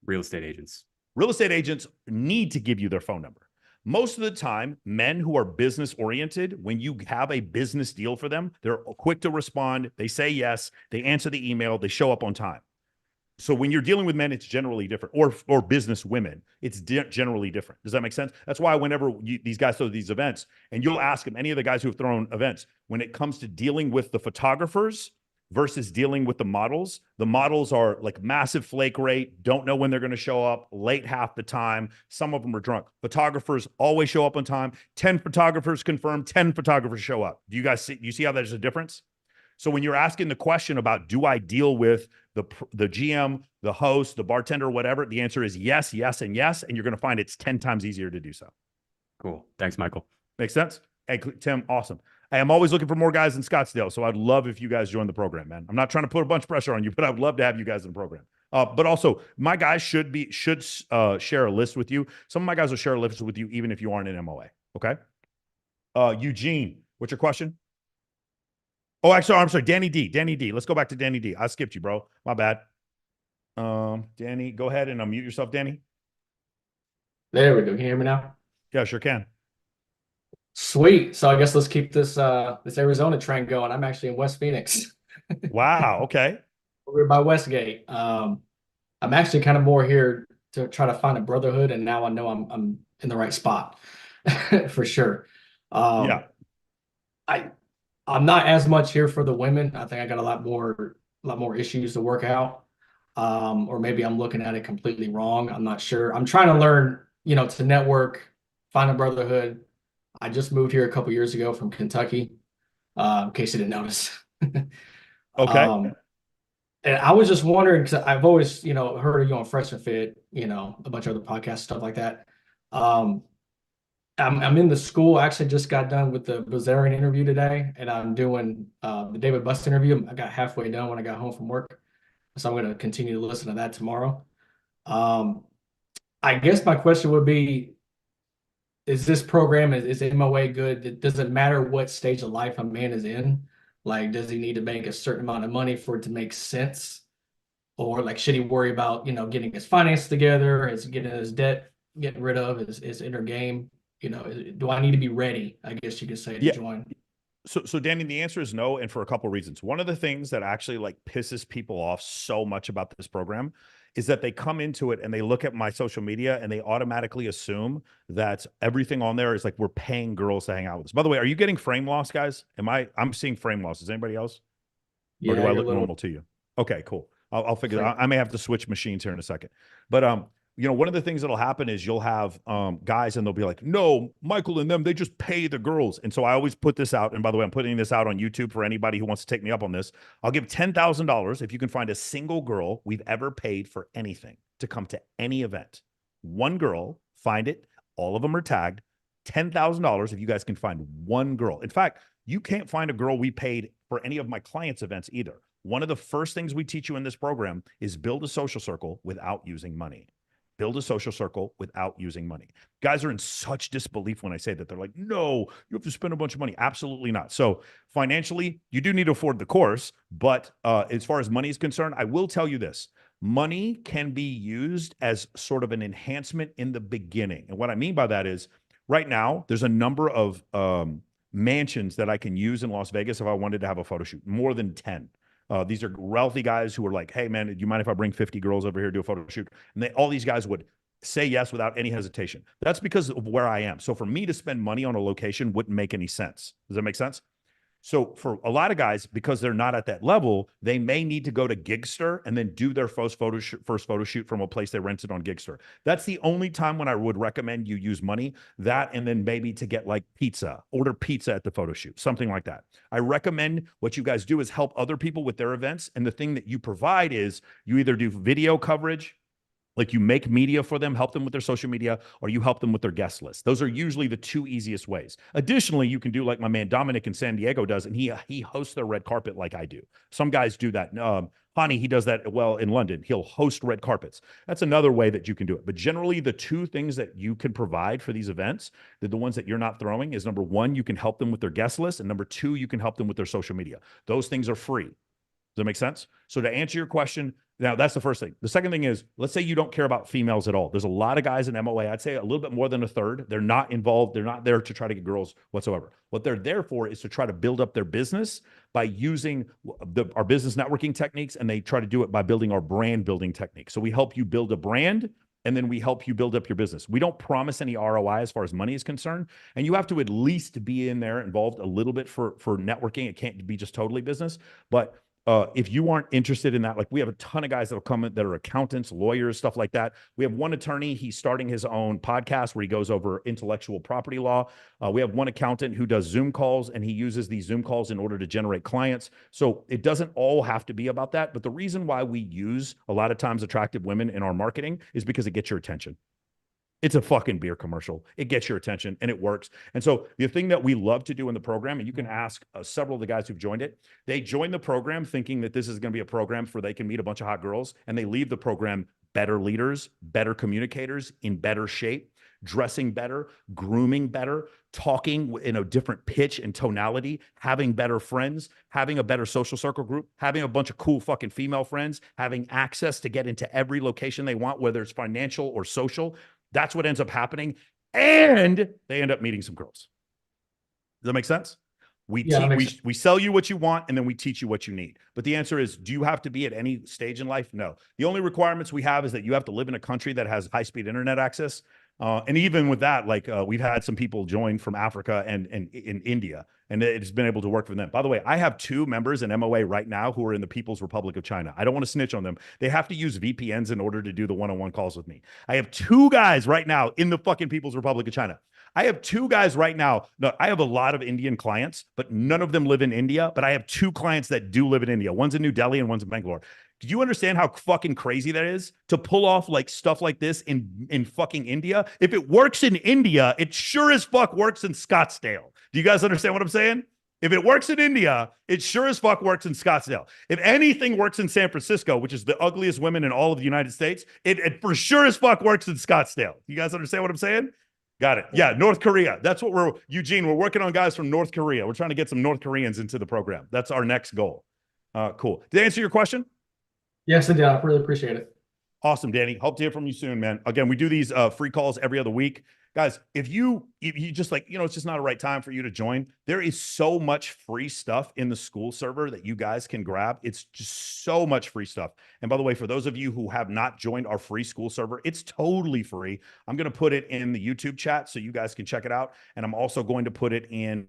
Real estate agents.
Real estate agents need to give you their phone number. Most of the time, men who are business oriented, when you have a business deal for them, they're quick to respond. They say yes. They answer the email. They show up on time. So when you're dealing with men, it's generally different, or business women, it's generally different. Does that make sense? That's why whenever these guys throw these events, and you'll ask them, any of the guys who have thrown events, when it comes to dealing with the photographers versus dealing with the models are like massive flake rate, don't know when they're going to show up, late half the time. Some of them are drunk. Photographers always show up on time. 10 photographers confirm, 10 photographers show up. Do you see how there's a difference? So when you're asking the question about, do I deal with the GM, the host, the bartender, whatever, the answer is yes, yes, and yes. And you're going to find it's 10 times easier to do so.
Cool. Thanks, Michael.
Makes sense? Hey, Tim, awesome. I am always looking for more guys in Scottsdale. So I'd love if you guys join the program, man. I'm not trying to put a bunch of pressure on you, but I'd love to have you guys in the program. But also my guys should share a list with you. Some of my guys will share a list with you, even if you aren't in MOA. Okay. Eugene, what's your question? Oh, actually, I'm sorry. Danny D. Let's go back to Danny D. I skipped you, bro. My bad. Danny, go ahead and unmute yourself, Danny.
There we go. Can you hear me now?
Yeah, sure can.
Sweet. So I guess let's keep this Arizona train going. I'm actually in West Phoenix.
Wow. Okay.
We're by Westgate. I'm actually kind of more here to try to find a brotherhood, and now I know I'm in the right spot for sure.
Yeah.
I'm not as much here for the women. I think I got a lot more issues to work out. Or maybe I'm looking at it completely wrong. I'm not sure. I'm trying to learn, to network, find a brotherhood. I just moved here a couple years ago from Kentucky, in case you didn't notice.
Okay.
And I was just wondering, because I've always, heard of you on Fresh and Fit, a bunch of other podcasts, stuff like that. I'm in the school. I actually just got done with the Bazarian interview today, and I'm doing the David Bust interview. I got halfway done when I got home from work, so I'm going to continue to listen to that tomorrow. I guess my question would be, is this program, is MOA good? Does it matter what stage of life a man is in? Like, does he need to make a certain amount of money for it to make sense? Or like, should he worry about, getting his finances together, is getting his debt, getting rid of his inner game? Do I need to be ready, I guess you could say, to join?
So Danny, the answer is no, and for a couple of reasons. One of the things that actually like pisses people off so much about this program is that they come into it and they look at my social media and they automatically assume that everything on there is like we're paying girls to hang out with us. By the way, are you getting frame loss, guys? I'm seeing frame loss. Is anybody else? Or do I look normal to you? Okay, cool. I'll figure it out. I may have to switch machines here in a second. But one of the things that'll happen is you'll have guys and they'll be like, no, Michael and them, they just pay the girls. And so I always put this out. And by the way, I'm putting this out on YouTube for anybody who wants to take me up on this. I'll give $10,000 if you can find a single girl we've ever paid for anything to come to any event. One girl, find it. All of them are tagged. $10,000 if you guys can find one girl. In fact, you can't find a girl we paid for any of my clients' events either. One of the first things we teach you in this program is build a social circle without using money. Build a social circle without using money. Guys are in such disbelief when I say that. They're like, no, you have to spend a bunch of money. Absolutely not. So financially, you do need to afford the course. But as far as money is concerned, I will tell you this. money can be used as sort of an enhancement in the beginning. And what I mean by that is right now, there's a number of mansions that I can use in Las Vegas if I wanted to have a photo shoot, more than 10. These are wealthy guys who are like, hey, man, do you mind if I bring 50 girls over here to do a photo shoot? And all these guys would say yes without any hesitation. That's because of where I am. So for me to spend money on a location wouldn't make any sense. Does that make sense? So for a lot of guys, because they're not at that level, they may need to go to Gigster and then do their first photo shoot from a place they rented on Gigster. That's the only time when I would recommend you use money. That, and then maybe to get like pizza, order pizza at the photo shoot, something like that. I recommend what you guys do is help other people with their events. And the thing that you provide is you either do video coverage, like you make media for them, help them with their social media, or you help them with their guest list. Those are usually the two easiest ways. Additionally, you can do like my man Dominic in San Diego does, and he hosts their red carpet like I do. Some guys do that. Hani, he does that well in London. He'll host red carpets. That's another way that you can do it. But generally, the two things that you can provide for these events, the ones that you're not throwing, is number one, you can help them with their guest list, and number two, you can help them with their social media. Those things are free. Does that make sense? So to answer your question, now that's the first thing. The second thing is, let's say you don't care about females at all. There's a lot of guys in MOA. I'd say a little bit more than a third. They're not involved. They're not there to try to get girls whatsoever. What they're there for is to try to build up their business by using our business networking techniques, and they try to do it by building our brand building techniques. So we help you build a brand, and then we help you build up your business. We don't promise any ROI as far as money is concerned. And you have to at least be in there involved a little bit for networking. It can't be just totally business. But if you aren't interested in that, like we have a ton of guys that'll come in that are accountants, lawyers, stuff like that. We have one attorney, he's starting his own podcast where he goes over intellectual property law. We have one accountant who does Zoom calls, and he uses these Zoom calls in order to generate clients. So it doesn't all have to be about that. But the reason why we use a lot of times attractive women in our marketing is because it gets your attention. It's a fucking beer commercial. It gets your attention and it works. And so the thing that we love to do in the program, and you can ask several of the guys who've joined it, they join the program thinking that this is going to be a program where they can meet a bunch of hot girls, and they leave the program better leaders, better communicators, in better shape, dressing better, grooming better, talking in a different pitch and tonality, having better friends, having a better social circle group, having a bunch of cool fucking female friends, having access to get into every location they want, whether it's financial or social. That's what ends up happening. And they end up meeting some girls. Does that make sense? We sell you what you want, and then we teach you what you need. But the answer is, do you have to be at any stage in life? No. The only requirements we have is that you have to live in a country that has high-speed internet access. And even with that, like we've had some people join from Africa and in India, and it's been able to work for them. By the way, I have 2 members in MOA right now who are in the People's Republic of China. I don't want to snitch on them. They have to use VPNs in order to do the one-on-one calls with me. I have 2 guys right now in the fucking People's Republic of China. I have 2 guys right now. No, I have a lot of Indian clients, but none of them live in India. But I have 2 clients that do live in India. One's in New Delhi and one's in Bangalore. Do you understand how fucking crazy that is to pull off like stuff like this in fucking India? If it works in India, it sure as fuck works in Scottsdale. Do you guys understand what I'm saying? If it works in India, it sure as fuck works in Scottsdale. If anything works in San Francisco, which is the ugliest women in all of the United States, it for sure as fuck works in Scottsdale. You guys understand what I'm saying? Got it. Yeah, North Korea. That's what Eugene, we're working on guys from North Korea. We're trying to get some North Koreans into the program. That's our next goal. Cool. Did I answer your question?
Yes, I did. I really appreciate it.
Awesome, Danny. Hope to hear from you soon, man. Again, we do these free calls every other week. Guys, if you just like, it's just not a right time for you to join. There is so much free stuff in the school server that you guys can grab. It's just so much free stuff. And by the way, for those of you who have not joined our free school server, it's totally free. I'm going to put it in the YouTube chat so you guys can check it out. And I'm also going to put it in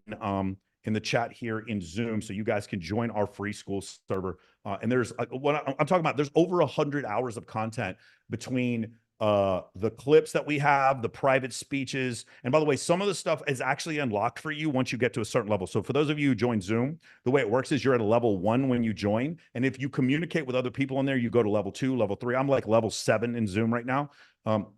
the chat here in Zoom so you guys can join our free school server. And there's what I'm talking about. There's over 100 hours of content between the clips that we have, the private speeches. And by the way, some of the stuff is actually unlocked for you once you get to a certain level. So for those of you who join Zoom, the way it works is you're at a level 1 when you join. And if you communicate with other people in there, you go to level 2, level 3. I'm like level 7 in Zoom right now.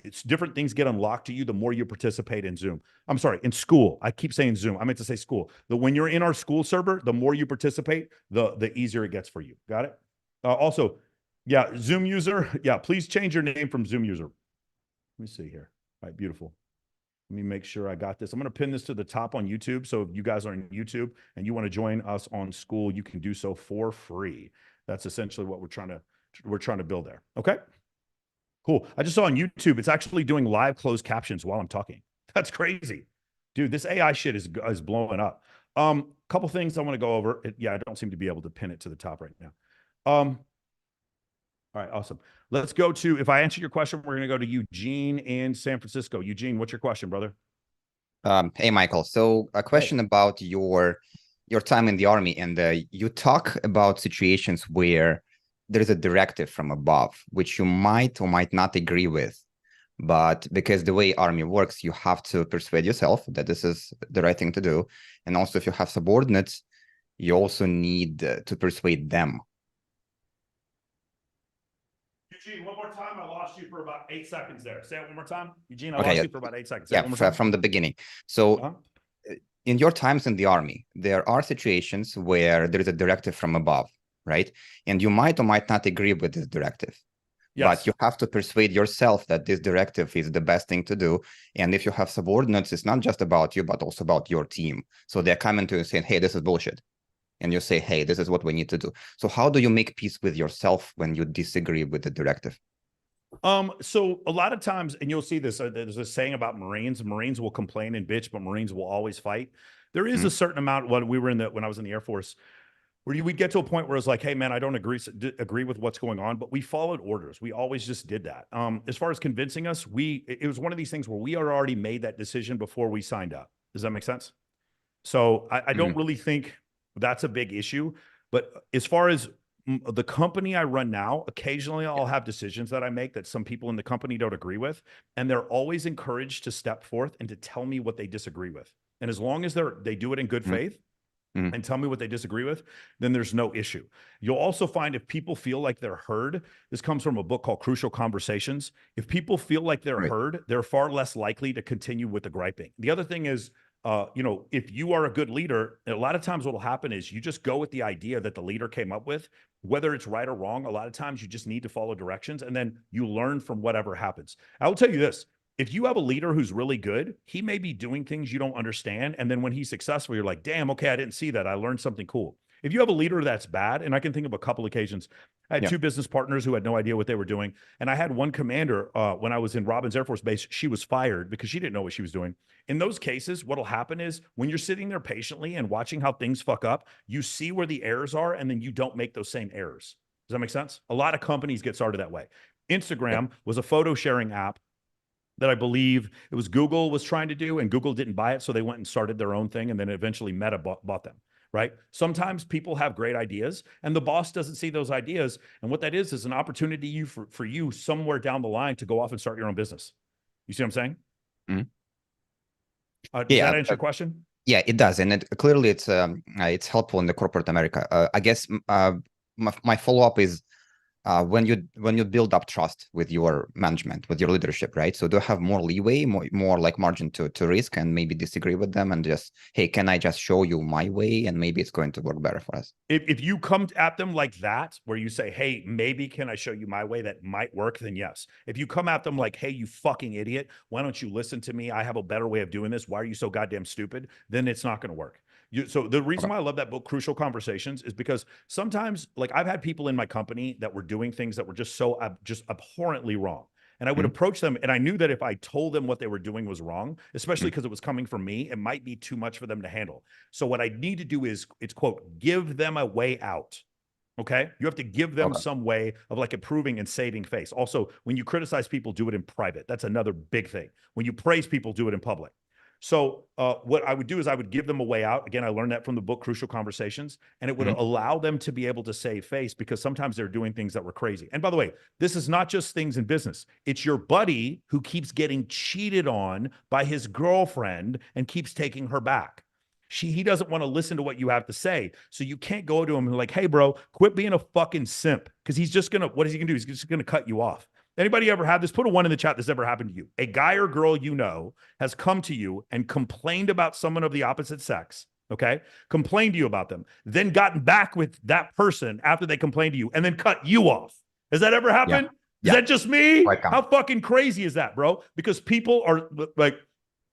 It's different things get unlocked to you the more you participate in Zoom. I'm sorry, in school. I keep saying Zoom. I meant to say school. When you're in our school server, the more you participate, the easier it gets for you. Got it? Also, yeah, Zoom user. Yeah, please change your name from Zoom user. Let me see here. All right, beautiful. Let me make sure I got this. I'm going to pin this to the top on YouTube. So if you guys are on YouTube and you want to join us on school, you can do so for free. That's essentially what we're trying we're trying to build there. Okay, cool. I just saw on YouTube, it's actually doing live closed captions while I'm talking. That's crazy, dude. This AI shit is blowing up. Couple things I want to go over. Yeah, I don't seem to be able to pin it to the top right now. All right, awesome. Let's go to, if I answer your question, we're going to go to Eugene in San Francisco. Eugene, what's your question, brother?
Hey, Michael. So a question about your time in the army, and you talk about situations where there is a directive from above, which you might or might not agree with. But because the way army works, you have to persuade yourself that this is the right thing to do. And also, if you have subordinates, you also need to persuade them.
Eugene, one more time. I lost you for about 8 seconds there. Say it one more time. Eugene, I
Okay,
lost you for about 8 seconds. Say it one more
Yeah,
time.
from the beginning. So in your times in the army, there are situations where there is a directive from above, right? And you might or might not agree with this directive.
Yes.
But you have to persuade yourself that this directive is the best thing to do. And if you have subordinates, it's not just about you, but also about your team. So they're coming to you and saying, hey, this is bullshit. And you say, hey, this is what we need to do. So how do you make peace with yourself when you disagree with the directive?
So a lot of times, and you'll see this, there's a saying about Marines will complain and bitch, but Marines will always fight. There is a certain amount when I was in the Air Force, where we'd get to a point where it's like, hey man, I don't agree with what's going on, but we followed orders. We always just did that. As far as convincing us, it was one of these things where we had already made that decision before we signed up. Does that make sense? So I don't really think that's a big issue. But as far as the company I run now, occasionally I'll have decisions that I make that some people in the company don't agree with, and they're always encouraged to step forth and to tell me what they disagree with. And as long as they do it in good faith, and tell me what they disagree with, then there's no issue. You'll also find if people feel like they're heard, this comes from a book called Crucial Conversations. If people feel like they're heard, they're far less likely to continue with the griping. The other thing is, if you are a good leader, a lot of times what will happen is you just go with the idea that the leader came up with, whether it's right or wrong. A lot of times you just need to follow directions, and then you learn from whatever happens. I will tell you this. If you have a leader who's really good, he may be doing things you don't understand. And then when he's successful, you're like, damn, okay, I didn't see that. I learned something cool. If you have a leader that's bad, and I can think of a couple occasions, I had two business partners who had no idea what they were doing. And I had one commander, when I was in Robbins Air Force Base, she was fired because she didn't know what she was doing. In those cases, what'll happen is when you're sitting there patiently and watching how things fuck up, you see where the errors are, and then you don't make those same errors. Does that make sense? A lot of companies get started that way. Instagram was a photo sharing app that I believe it was Google was trying to do, and Google didn't buy it. So they went and started their own thing. And then eventually Meta bought them, right? Sometimes people have great ideas and the boss doesn't see those ideas. And what that is an opportunity for you somewhere down the line to go off and start your own business. You see what I'm saying? Does that answer your question?
Yeah, it does. And clearly it's helpful in the corporate America. I guess my follow-up is, when you build up trust with your management, with your leadership, right? So do you have more leeway, more like margin to risk, and maybe disagree with them and just, hey, can I just show you my way, and maybe it's going to work better for us?
If you come at them like that, where you say, hey, maybe can I show you my way that might work, then yes. If you come at them like, hey, you fucking idiot, why don't you listen to me? I have a better way of doing this. Why are you so goddamn stupid? Then it's not going to work. So the reason why I love that book, Crucial Conversations, is because sometimes, like, I've had people in my company that were doing things that were just so just abhorrently wrong. And I would approach them, and I knew that if I told them what they were doing was wrong, especially because it was coming from me, it might be too much for them to handle. So what I need to do is, it's quote, give them a way out. Okay. You have to give them some way of like improving and saving face. Also, when you criticize people, do it in private. That's another big thing. When you praise people, do it in public. So what I would do is I would give them a way out. Again, I learned that from the book, Crucial Conversations, and it would allow them to be able to save face, because sometimes they're doing things that were crazy. And by the way, this is not just things in business. It's your buddy who keeps getting cheated on by his girlfriend and keeps taking her back. He doesn't want to listen to what you have to say. So you can't go to him and like, hey, bro, quit being a fucking simp. Because he's just going to, what is he going to do? He's just going to cut you off. Anybody ever had this? Put a 1 in the chat. This ever happened to you? A guy or girl you know has come to you and complained about someone of the opposite sex, okay? Complained to you about them, then gotten back with that person after they complained to you, and then cut you off. Has that ever happened? Is that just me? How fucking crazy is that, bro? Because people are like,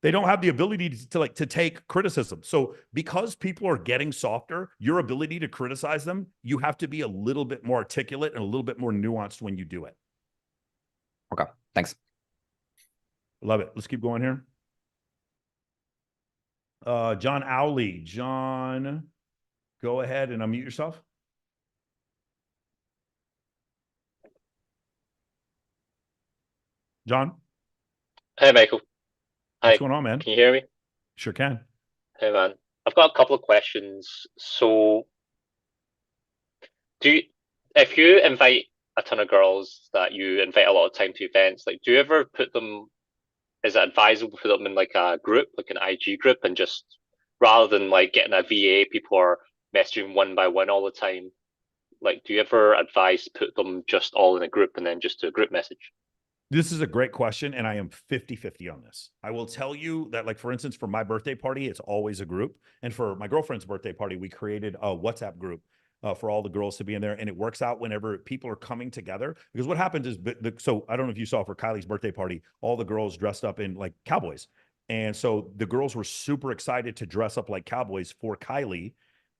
They don't have the ability to take criticism. So because people are getting softer, your ability to criticize them, you have to be a little bit more articulate and a little bit more nuanced when you do it.
Okay, thanks.
Love it. Let's keep going here. John Owley. John, go ahead and unmute yourself. John?
Hey, Michael. Hi.
What's going on, man?
Can you hear me?
Sure can.
Hey, man. I've got a couple of questions. So, if you invite a ton of girls that you invite a lot of time to events, like, do you ever put them, is it advisable to put them in like a group, like an IG group, and just rather than like getting a VA, people are messaging one by one all the time? Like, do you ever advise put them just all in a group and then just do a group message?
This is a great question, and I am 50-50 on this. I will tell you that, like, for instance, for my birthday party, it's always a group. And for my girlfriend's birthday party, we created a WhatsApp group for all the girls to be in there. And it works out whenever people are coming together. Because what happens is, so I don't know if you saw for Kylie's birthday party, all the girls dressed up in like cowboys. And so the girls were super excited to dress up like cowboys for Kylie.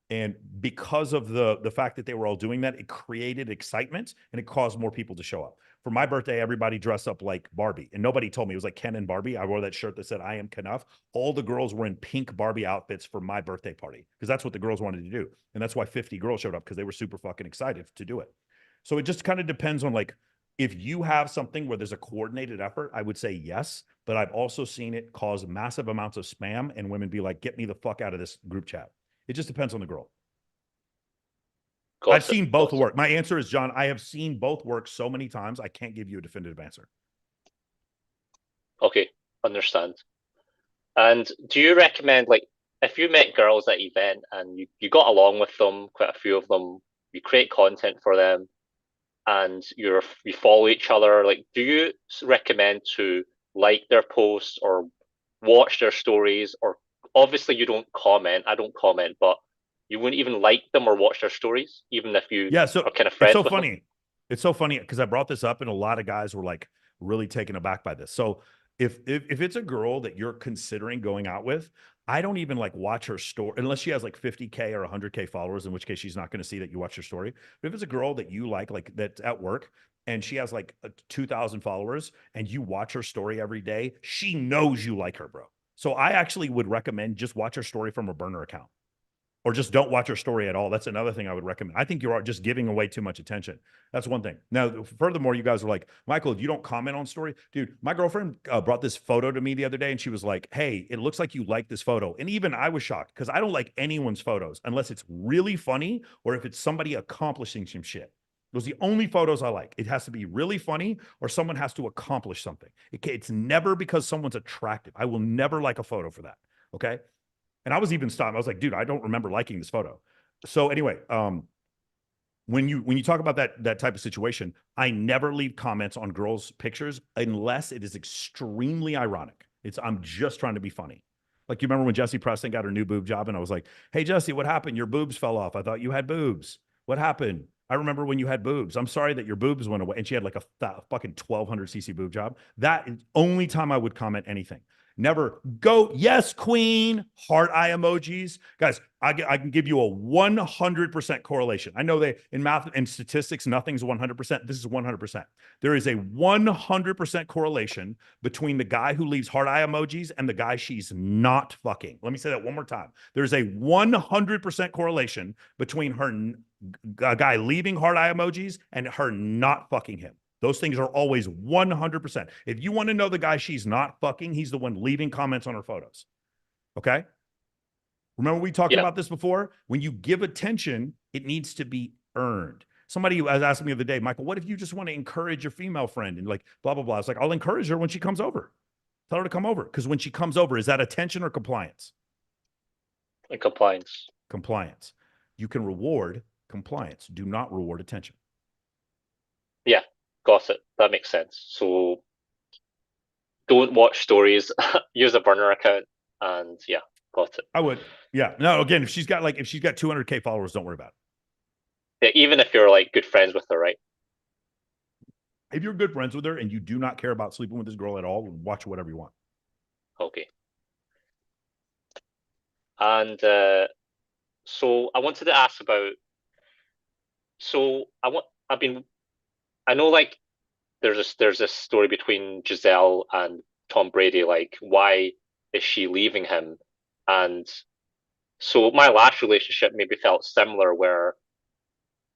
And because of the fact that they were all doing that, it created excitement and it caused more people to show up. For my birthday, everybody dressed up like Barbie. And nobody told me. It was like Ken and Barbie. I wore that shirt that said, I am Knuff. All the girls were in pink Barbie outfits for my birthday party because that's what the girls wanted to do. And that's why 50 girls showed up because they were super fucking excited to do it. So it just kind of depends on, like, if you have something where there's a coordinated effort, I would say yes. But I've also seen it cause massive amounts of spam and women be like, get me the fuck out of this group chat. It just depends on the girl. I've seen both work. My answer is, John, I have seen both work so many times, I can't give you a definitive answer.
Okay, understand. And do you recommend, like, if you met girls at an event and you got along with them, quite a few of them, you create content for them, and you follow each other, like, do you recommend to like their posts or watch their stories? Or obviously you don't comment, I don't comment, but you wouldn't even like them or watch their stories, even if you are kind of friends with them?
It's so funny because I brought this up and a lot of guys were like really taken aback by this. So if it's a girl that you're considering going out with, I don't even like watch her story unless she has like 50K or 100K followers, in which case she's not going to see that you watch her story. But if it's a girl that you like that's at work and she has like 2,000 followers and you watch her story every day, she knows you like her, bro. So I actually would recommend just watch her story from a burner account. Or just don't watch her story at all. That's another thing I would recommend. I think you're just giving away too much attention. That's one thing. Now, furthermore, you guys are like, Michael, you don't comment on story. Dude, my girlfriend brought this photo to me the other day and she was like, hey, it looks like you like this photo. And even I was shocked because I don't like anyone's photos unless it's really funny or if it's somebody accomplishing some shit. Those are the only photos I like. It has to be really funny or someone has to accomplish something. It's never because someone's attractive. I will never like a photo for that. Okay. And I was even stopped. I was like, dude, I don't remember liking this photo. So anyway, when you talk about that type of situation, I never leave comments on girls' pictures unless it is extremely ironic. I'm just trying to be funny. Like, you remember when Jessie Preston got her new boob job and I was like, hey, Jessie, what happened? Your boobs fell off. I thought you had boobs. What happened? I remember when you had boobs. I'm sorry that your boobs went away. And she had like a fucking 1,200cc boob job. That is only time I would comment anything. Never go, yes, queen, heart eye emojis. Guys, I can give you a 100% correlation. I know they in math and statistics, nothing's 100%. This is 100%. There is a 100% correlation between the guy who leaves heart eye emojis and the guy she's not fucking. Let me say that one more time. There's a 100% correlation between a guy leaving heart eye emojis and her not fucking him. Those things are always 100%. If you want to know the guy she's not fucking, he's the one leaving comments on her photos. Okay? Remember we talked about this before? When you give attention, it needs to be earned. Somebody was asking me the other day, Michael, what if you just want to encourage your female friend and like blah, blah, blah. It's like, I'll encourage her when she comes over. Tell her to come over. Because when she comes over, is that attention or compliance?
Compliance.
Compliance. You can reward compliance. Do not reward attention.
Yeah. Got it. That makes sense. So don't watch stories, use a burner account, and yeah, got it.
I would. Yeah. No, again, if she's got 200K followers, don't worry about
it. Yeah, even if you're like good friends with her, right?
If you're good friends with her and you do not care about sleeping with this girl at all, watch whatever you want.
Okay. And so I wanted to ask about. So I know like there's this story between Giselle and Tom Brady. Like, why is she leaving him? And so my last relationship maybe felt similar, where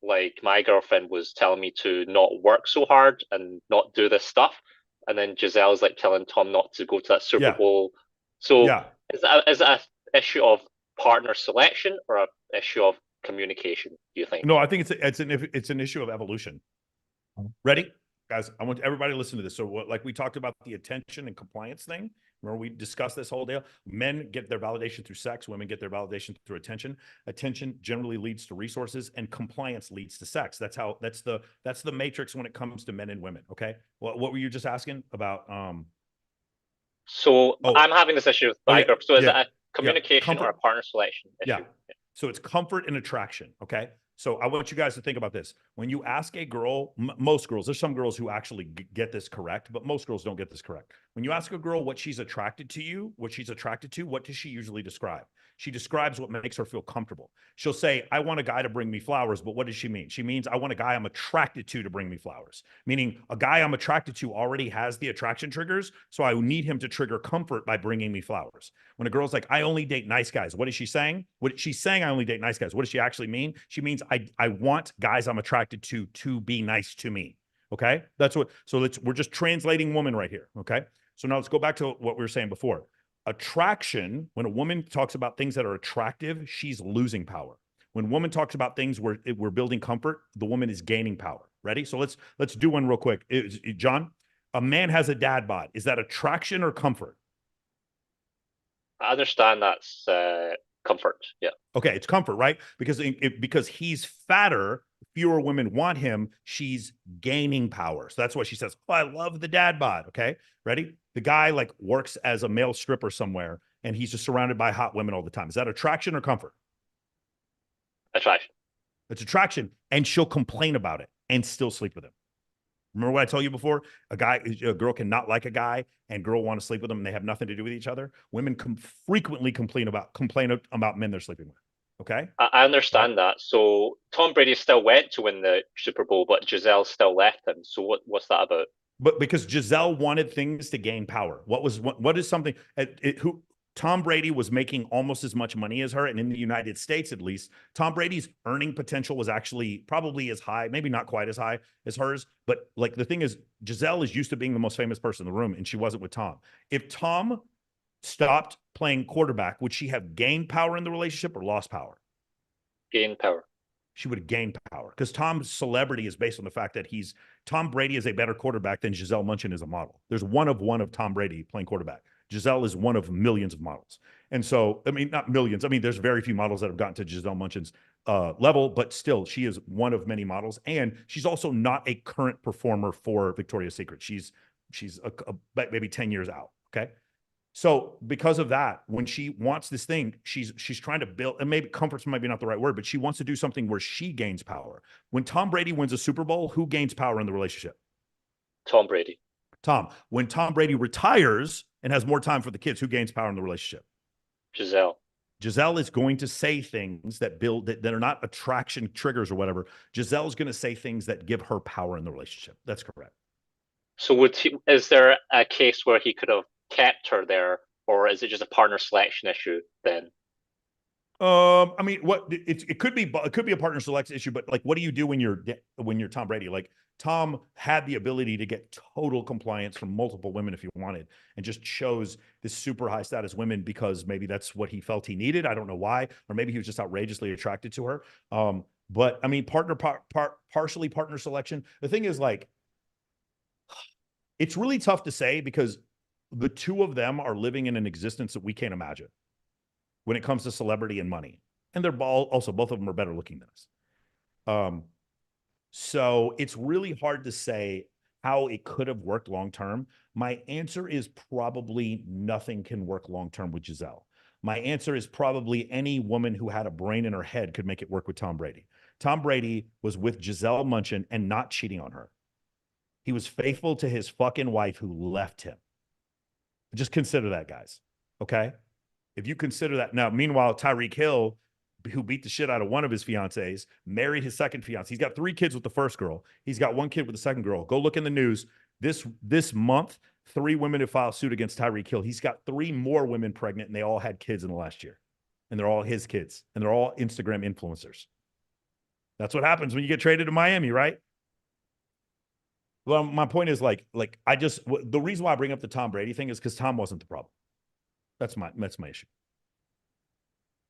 like my girlfriend was telling me to not work so hard and not do this stuff, and then Giselle's like telling Tom not to go to that Super
Yeah.
Bowl. So
Yeah.
is that a issue of partner selection or a issue of communication, do you think?
No, I think it's an issue of evolution. Ready? Guys, I want everybody to listen to this. So like we talked about the attention and compliance thing. Remember we discussed this whole deal? Men get their validation through sex. Women get their validation through attention. Attention generally leads to resources, and compliance leads to sex. That's the matrix when it comes to men and women. Okay. What were you just asking about?
So
Oh,
I'm having this issue with my girl. So is it a
yeah.
communication or a partner selection issue?
Yeah. So it's comfort and attraction. Okay. So I want you guys to think about this. When you ask a girl, most girls, there's some girls who actually get this correct, but most girls don't get this correct. When you ask a girl what she's attracted to, what does she usually describe? She describes what makes her feel comfortable. She'll say, I want a guy to bring me flowers, but what does she mean? She means I want a guy I'm attracted to bring me flowers, meaning a guy I'm attracted to already has the attraction triggers. So I need him to trigger comfort by bringing me flowers. When a girl's like, I only date nice guys, what is she saying? What she's saying, I only date nice guys. What does she actually mean? She means I want guys I'm attracted to be nice to me. Okay. We're just translating woman right here. Okay. So now let's go back to what we were saying before. Attraction, when a woman talks about things that are attractive, she's losing power. When a woman talks about things where we're building comfort, the woman is gaining power. Ready? So let's do one real quick. John, a man has a dad bod. Is that attraction or comfort?
I understand that's comfort. Yeah.
Okay, it's comfort, right? Because he's fatter, fewer women want him. She's gaining power. So that's why she says, "Oh, I love the dad bod." Okay, ready? The guy like works as a male stripper somewhere, and he's just surrounded by hot women all the time. Is that attraction or comfort?
Attraction.
It's attraction, and she'll complain about it and still sleep with him. Remember what I told you before? A girl cannot like a guy, and girl want to sleep with him, and they have nothing to do with each other. Women frequently complain about men they're sleeping with. Okay,
I understand that. So Tom Brady still went to win the Super Bowl, but Giselle still left him. So what's that about?
But because Giselle wanted things to gain power. What is something who Tom Brady was making almost as much money as her, and in the United States at least, Tom Brady's earning potential was actually probably as high, maybe not quite as high as hers. But like the thing is, Giselle is used to being the most famous person in the room, and she wasn't with Tom. If Tom stopped playing quarterback, would she have gained power in the relationship or lost power?
Gain power.
She would gain power because Tom's celebrity is based on the fact that Tom Brady is a better quarterback than Giselle Bundchen is a model. There's one of Tom Brady playing quarterback. Giselle is one of millions of models. And so, I mean, not millions. I mean, there's very few models that have gotten to Giselle Bundchen's level, but still, she is one of many models. And she's also not a current performer for Victoria's Secret. She's maybe 10 years out. Okay. So because of that, when she wants this thing, she's trying to build, and maybe comfort's maybe not the right word, but she wants to do something where she gains power. When Tom Brady wins a Super Bowl, who gains power in the relationship?
Tom Brady.
Tom. When Tom Brady retires and has more time for the kids, who gains power in the relationship?
Giselle.
Giselle is going to say things that are not attraction triggers or whatever. Giselle is going to say things that give her power in the relationship. That's correct.
So is there a case where he could have kept her there, or is it just a partner selection issue then?
I mean, it could be a partner selection issue, but like, what do you do when you're Tom Brady? Like, Tom had the ability to get total compliance from multiple women if he wanted, and just chose this super high status women because maybe that's what he felt he needed. I don't know why, or maybe he was just outrageously attracted to her. But I mean, partially partner selection. The thing is, like, it's really tough to say because the two of them are living in an existence that we can't imagine when it comes to celebrity and money. And they're also, both of them are better looking than us. So it's really hard to say how it could have worked long-term. My answer is probably nothing can work long-term with Giselle. My answer is probably any woman who had a brain in her head could make it work with Tom Brady. Tom Brady was with Giselle Bundchen and not cheating on her. He was faithful to his fucking wife who left him. Just consider that, guys. Okay? If you consider that now, meanwhile, Tyreek Hill, who beat the shit out of one of his fiancées, married his second fiance. He's got 3 kids with the first girl. He's got 1 kid with the second girl. Go look in the news. This month, 3 women have filed suit against Tyreek Hill. He's got 3 more women pregnant, and they all had kids in the last year. And they're all his kids. And they're all Instagram influencers. That's what happens when you get traded to Miami, right? Well, my point is the reason why I bring up the Tom Brady thing is because Tom wasn't the problem. That's my issue.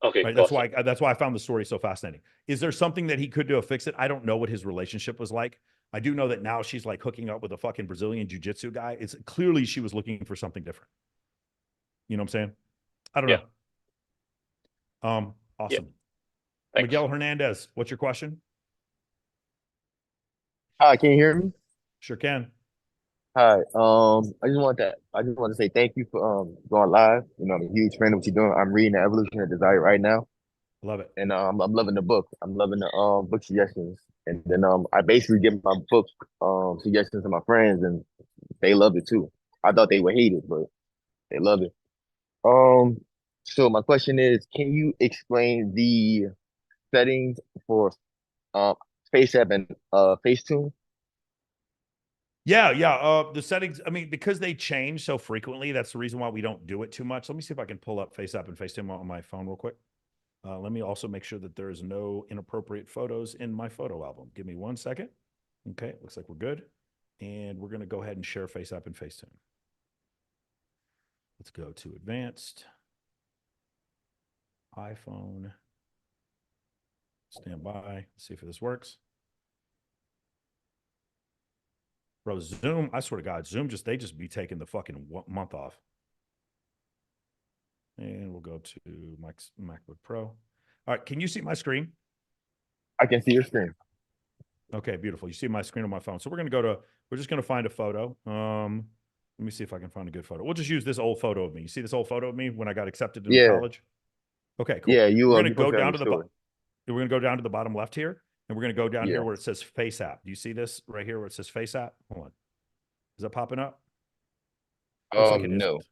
Okay,
Right?
awesome.
That's why I found the story so fascinating. Is there something that he could do to fix it? I don't know what his relationship was like. I do know that now she's like hooking up with a fucking Brazilian jiu-jitsu guy. It's clearly she was looking for something different. You know what I'm saying? I don't know. Awesome.
Yeah. Thanks.
Miguel Hernandez, what's your question?
Hi, can you hear me?
Sure can.
Hi. I just want to say thank you for going live. You know, I'm a huge fan of what you're doing. I'm reading the Evolutionary Desire right now,
Love it.
and I'm loving the book. I'm loving the book suggestions, and then I basically give my book suggestions to my friends, and they love it too. I thought they would hate it, but they love it. So my question is, can you explain the settings for FaceApp and Facetune?
Yeah. The settings, I mean, because they change so frequently, that's the reason why we don't do it too much. Let me see if I can pull up FaceApp and FaceTime on my phone real quick. Let me also make sure that there's no inappropriate photos in my photo album. Give me 1 second. Okay, looks like we're good. And we're going to go ahead and share FaceApp and FaceTime. Let's go to advanced. iPhone. Stand by. Let's see if this works. Bro, Zoom, I swear to God, Zoom they just be taking the fucking month off. And we'll go to MacBook Pro. All right, can you see my screen?
I can see your screen.
Okay, beautiful. You see my screen on my phone. So we're just gonna find a photo. Let me see if I can find a good photo. We'll just use this old photo of me. You see this old photo of me when I got accepted into college? Okay, cool.
Yeah,
we're gonna
you
go
posted on
down
your
to
story.
we're gonna go down to the bottom left here, and we're gonna go down
Yeah.
here where it says Face App. Do you see this right here where it says Face App? Hold on. Is that popping up? Looks like it
No.
isn't.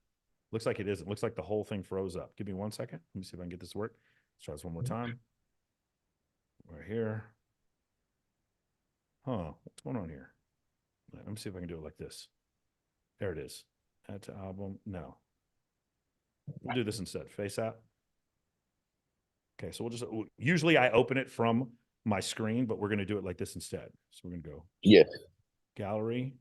Looks like it isn't. Looks like the whole thing froze up. Give me 1 second. Let me see if I can get this to work. Let's try this one more time. Right here. Huh. What's going on here? Let me see if I can do it like this. There it is. Add to album. No. We'll do this instead. Face app. Okay, so usually I open it from my screen, but we're going to do it like this instead. So we're going to go
Yes.
gallery,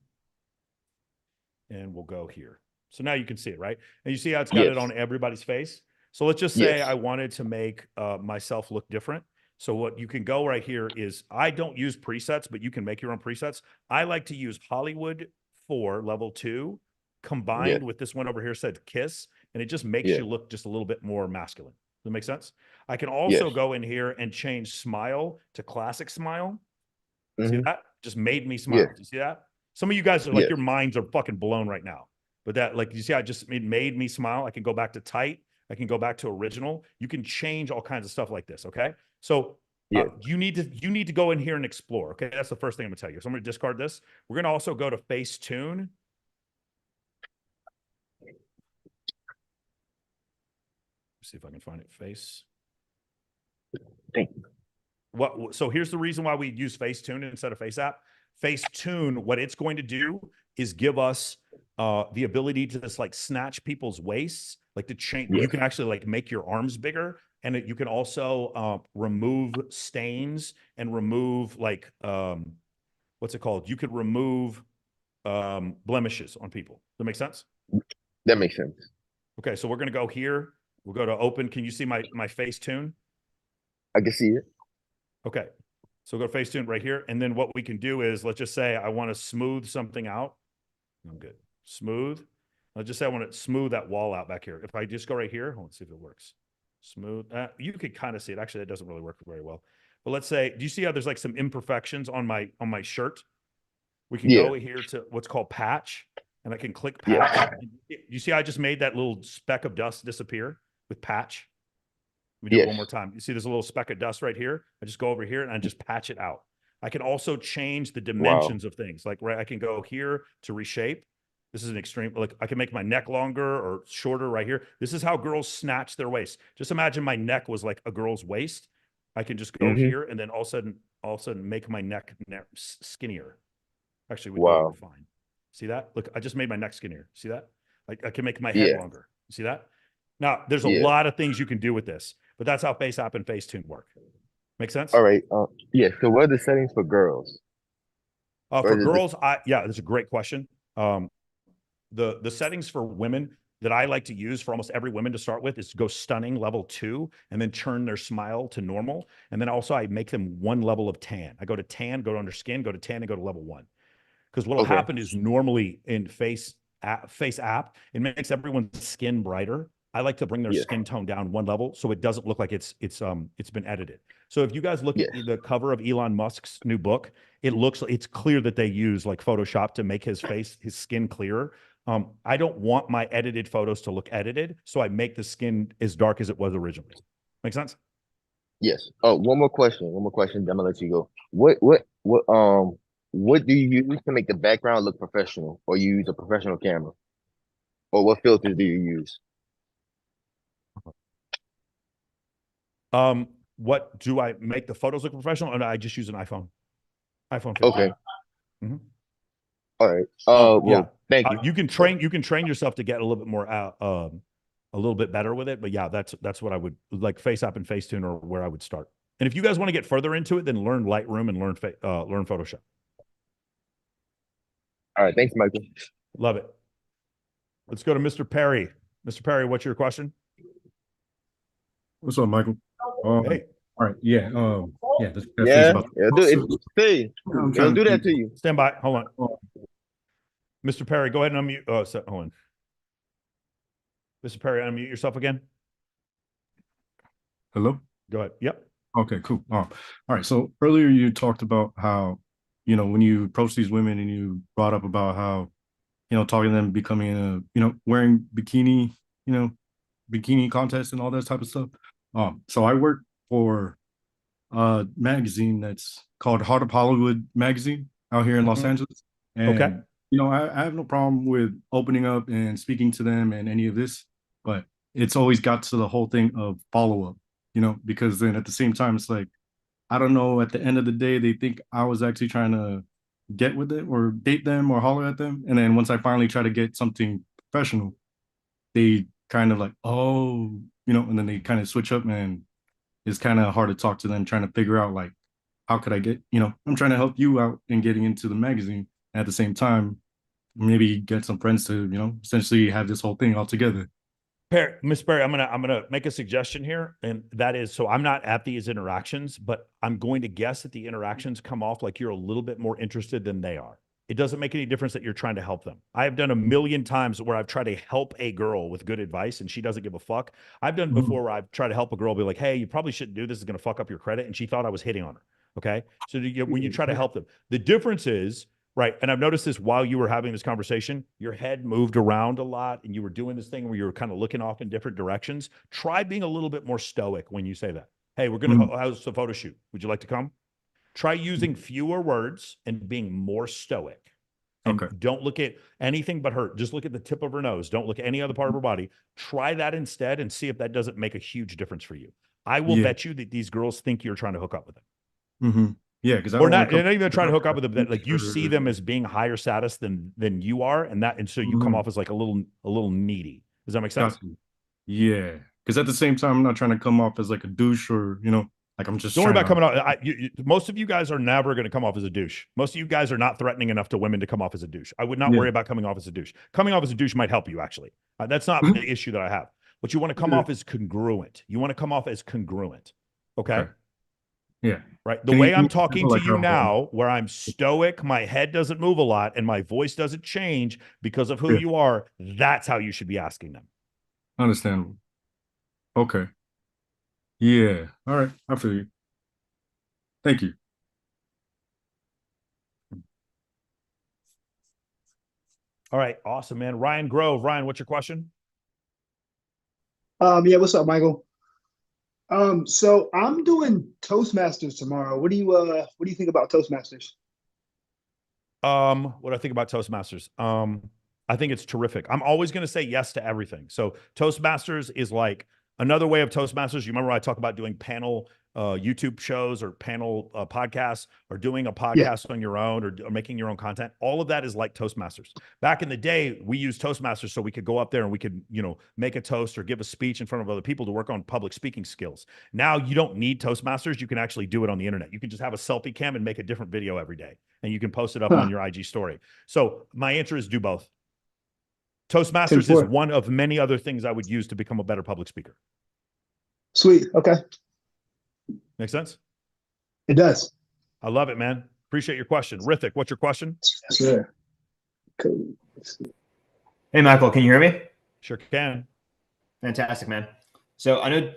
and we'll go here. So now you can see it, right? And you see how it's got it on everybody's face? So let's just say I wanted to make myself look different. So what you can go right here is, I don't use presets, but you can make your own presets. I like to use Hollywood 4 level 2 combined with this one over here said Kiss, and it just makes you look just a little bit more masculine. Does that make sense? I can also go in here and change smile to classic smile. See that? Just made me smile. Do you see that? Some of you guys are like, your minds are fucking blown right now. But that, like, you see, it made me smile. I can go back to tight. I can go back to original. You can change all kinds of stuff like this. Okay. So you need to go in here and explore. Okay. That's the first thing I'm gonna tell you. So I'm gonna discard this. We're gonna also go to Facetune. See if I can find it. Face.
Thank you.
So here's the reason why we use Facetune instead of FaceApp. Facetune, what it's going to do is give us the ability to just like snatch people's waists, like to change. You can actually like make your arms bigger, and you can also remove stains and remove like what's it called? You could remove blemishes on people. Does that make sense?
That makes sense.
Okay, so we're gonna go here. We'll go to open. Can you see my Facetune?
I can see it.
Okay, so go to Facetune right here, and then what we can do is, let's just say I want to smooth something out. I'm good. Smooth. Let's just say I want to smooth that wall out back here. If I just go right here, let's see if it works. Smooth. You could kind of see it. Actually, that doesn't really work very well. But let's say, do you see how there's like some imperfections on my shirt? We can go here to what's called patch, and I can click patch. You see, I just made that little speck of dust disappear with patch. Let me do it one more time. You see there's a little speck of dust right here. I just go over here and I just patch it out. I can also change the dimensions of things. Like, right, I can go here to reshape. This is an extreme, like I can make my neck longer or shorter right here. This is how girls snatch their waist. Just imagine my neck was like a girl's waist. I can just go here and then all of a sudden make my neck skinnier. Actually, we go
Wow.
fine. See that? Look, I just made my neck skinnier. See that? Like I can make my head
Yeah.
longer. See that? Now, there's a
Yeah.
lot of things you can do with this, but that's how FaceApp and Facetune work. Make sense?
All right. Yeah. So what are the settings for girls?
For
is it
girls, yeah, that's a great question. The settings for women that I like to use for almost every woman to start with is to go stunning level 2 and then turn their smile to normal. And then also I make them one level of tan. I go to tan, go to under skin, go to tan, and go to level 1. Because what will happen is normally in face app, it makes everyone's skin brighter. I like to bring their skin tone down one level so it doesn't look like it's been edited. So if you guys look at the cover of Elon Musk's new book, it's clear that they use like Photoshop to make his skin clearer. I don't want my edited photos to look edited, so I make the skin as dark as it was originally. Make sense?
Yes. Oh, one more question. Then I'm gonna let you go. What do you use to make the background look professional, or you use a professional camera, or what filters do you use?
What do I make the photos look professional, or no, I just use an iPhone 15.
Okay.
Mm-hmm.
All right.
Yeah.
Thank you.
You can train yourself to get a little bit more a little bit better with it. But yeah, that's what I would like. FaceApp and Facetune are where I would start. And if you guys want to get further into it, then learn Lightroom and learn Photoshop.
All right. Thanks, Michael.
Love it. Let's go to Mr. Perry. Mr. Perry, what's your question?
What's up, Michael?
Hey.
All right. Yeah. Yeah.
It'll do that to you.
Stand by. Hold on. Mr. Perry, go ahead and unmute. Hold on. Mr. Perry, unmute yourself again.
Hello?
Go ahead. Yep.
Okay, cool. All right. So earlier you talked about how, when you approach these women and you brought up about how, talking to them becoming wearing bikini, bikini contests and all that type of stuff. So I work for a magazine that's called Heart of Hollywood magazine out here in Los Angeles. And,
okay.
I have no problem with opening up and speaking to them and any of this, but it's always got to the whole thing of follow-up, because then at the same time, it's like, I don't know, at the end of the day, they think I was actually trying to get with it or date them or holler at them. And then once I finally try to get something professional, they kind of like, oh, and then they kind of switch up, and it's kind of hard to talk to them, trying to figure out like, how could I get, I'm trying to help you out in getting into the magazine. And at the same time, maybe get some friends to, essentially have this whole thing all together.
Miss Perry, I'm gonna make a suggestion here, and that is, so I'm not at these interactions, but I'm going to guess that the interactions come off like you're a little bit more interested than they are. It doesn't make any difference that you're trying to help them. I have done a million times where I've tried to help a girl with good advice and she doesn't give a fuck. I've done before where I've tried to help a girl, be like, hey, you probably shouldn't do this, it's gonna fuck up your credit, and she thought I was hitting on her. Okay, so when you try to help them, the difference is, right, and I've noticed this while you were having this conversation, your head moved around a lot and you were doing this thing where you were kind of looking off in different directions. Try being a little bit more stoic when you say that. Hey, we're going to host a photo shoot. Would you like to come? Try using fewer words and being more stoic. And don't look at anything but her. Just look at the tip of her nose. Don't look at any other part of her body. Try that instead and see if that doesn't make a huge difference for you. I will bet you that these girls think you're trying to hook up with them.
Yeah, because
they're not even trying to hook up with them. That like you see them as being higher status than you are, and so you come off as like a little needy. Does that make sense?
Yeah, because at the same time, I'm not trying to come off as like a douche or like I'm just.
Don't worry about coming off. Most of you guys are never going to come off as a douche. Most of you guys are not threatening enough to women to come off as a douche. I would not worry about coming off as a douche. Coming off as a douche might help you actually. That's not the issue that I have. But you want to come off as congruent. You want to come off as congruent. Okay.
Yeah.
Right. The way I'm talking to you now, where I'm stoic, my head doesn't move a lot, and my voice doesn't change because of who you are, that's how you should be asking them.
Understandable. Okay. Yeah. All right. I feel you. Thank you.
All right. Awesome, man. Ryan Grove. Ryan, what's your question?
Yeah, what's up, Michael? So I'm doing Toastmasters tomorrow. What do you think about Toastmasters?
What do I think about Toastmasters? I think it's terrific. I'm always going to say yes to everything. So Toastmasters is like another way of Toastmasters. You remember when I talk about doing panel YouTube shows or panel podcasts or doing a
Yeah.
podcast on your own or making your own content? All of that is like Toastmasters. Back in the day, we used Toastmasters so we could go up there and we could, make a toast or give a speech in front of other people to work on public speaking skills. Now you don't need Toastmasters. You can actually do it on the internet. You can just have a selfie cam and make a different video every day, and you can post it up on your IG story. So my answer is do both. Toastmasters is one of many other things I would use to become a better public speaker.
Sweet. Okay.
Make sense?
It does.
I love it, man. Appreciate your question. Rithik, what's your question?
Sure. Cool.
Hey, Michael, can you hear me?
Sure can.
Fantastic, man. So I know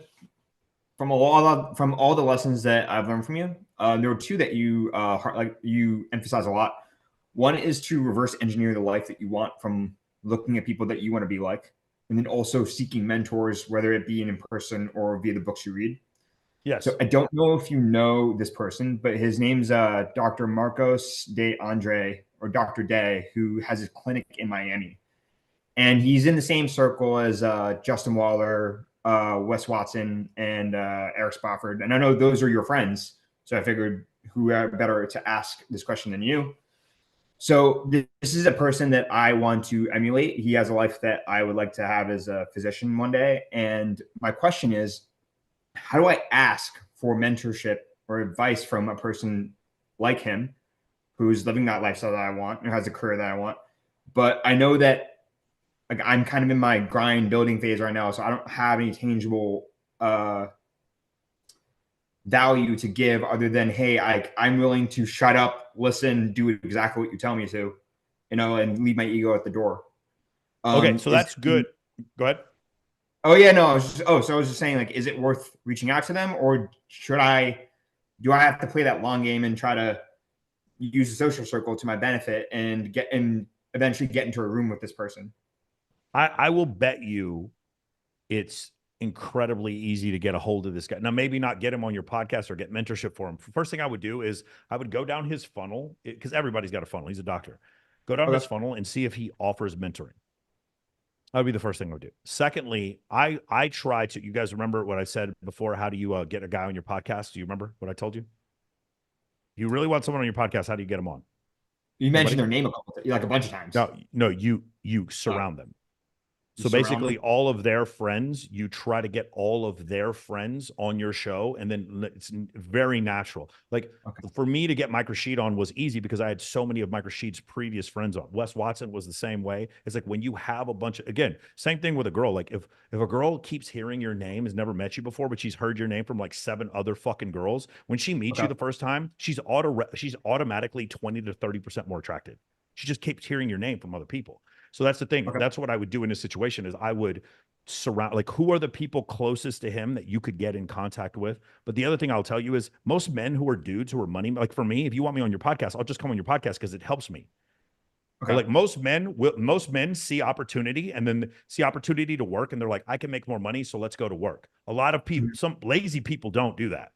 from all the lessons that I've learned from you, there were two that you emphasize a lot. One is to reverse engineer the life that you want from looking at people that you want to be like, and then also seeking mentors, whether it be in person or via the books you read.
Yes.
So I don't know if you know this person, but his name's Dr. Marcos de Andre, or Dr. Day, who has his clinic in Miami. And he's in the same circle as Justin Waller, Wes Watson, and Eric Spofford. And I know those are your friends. So I figured who better to ask this question than you. So this is a person that I want to emulate. He has a life that I would like to have as a physician one day. And my question is, how do I ask for mentorship or advice from a person like him who's living that lifestyle that I want and has a career that I want? But I know that I'm kind of in my grind building phase right now, so I don't have any tangible value to give other than, hey, I'm willing to shut up, listen, do exactly what you tell me to, and leave my ego at the door.
Okay, so that's good. Go ahead.
Oh yeah, no. I was just saying, is it worth reaching out to them, or do I have to play that long game and try to use the social circle to my benefit and eventually get into a room with this person?
I will bet you it's incredibly easy to get a hold of this guy. Now, maybe not get him on your podcast or get mentorship for him. First thing I would do is I would go down his funnel, because everybody's got a funnel. He's a doctor. Go down his funnel and see if he offers mentoring. That would be the first thing I would do. Secondly, I try to, you guys remember what I said before? How do you get a guy on your podcast? Do you remember what I told you? You really want someone on your podcast, how do you get them on?
You mentioned their name a bunch of times.
No, you surround them. So basically all of their friends, you try to get all of their friends on your show, and then it's very natural. For me to get Mike Rashid on was easy because I had so many of Mike Rashid's previous friends on. Wes Watson was the same way. It's like when you have a bunch of, again, same thing with a girl. Like if a girl keeps hearing your name, has never met you before, but she's heard your name from like 7 other fucking girls, when she meets you the first time, she's automatically 20 to 30% more attracted. She just keeps hearing your name from other people. So that's the thing. That's what I would do in this situation is I would surround, who are the people closest to him that you could get in contact with. But the other thing I'll tell you is most men who are dudes who are money, like for me, if you want me on your podcast, I'll just come on your podcast because it helps me. Like most men see opportunity and then see opportunity to work, and they're like, I can make more money, so let's go to work. A lot of people, some lazy people don't do that.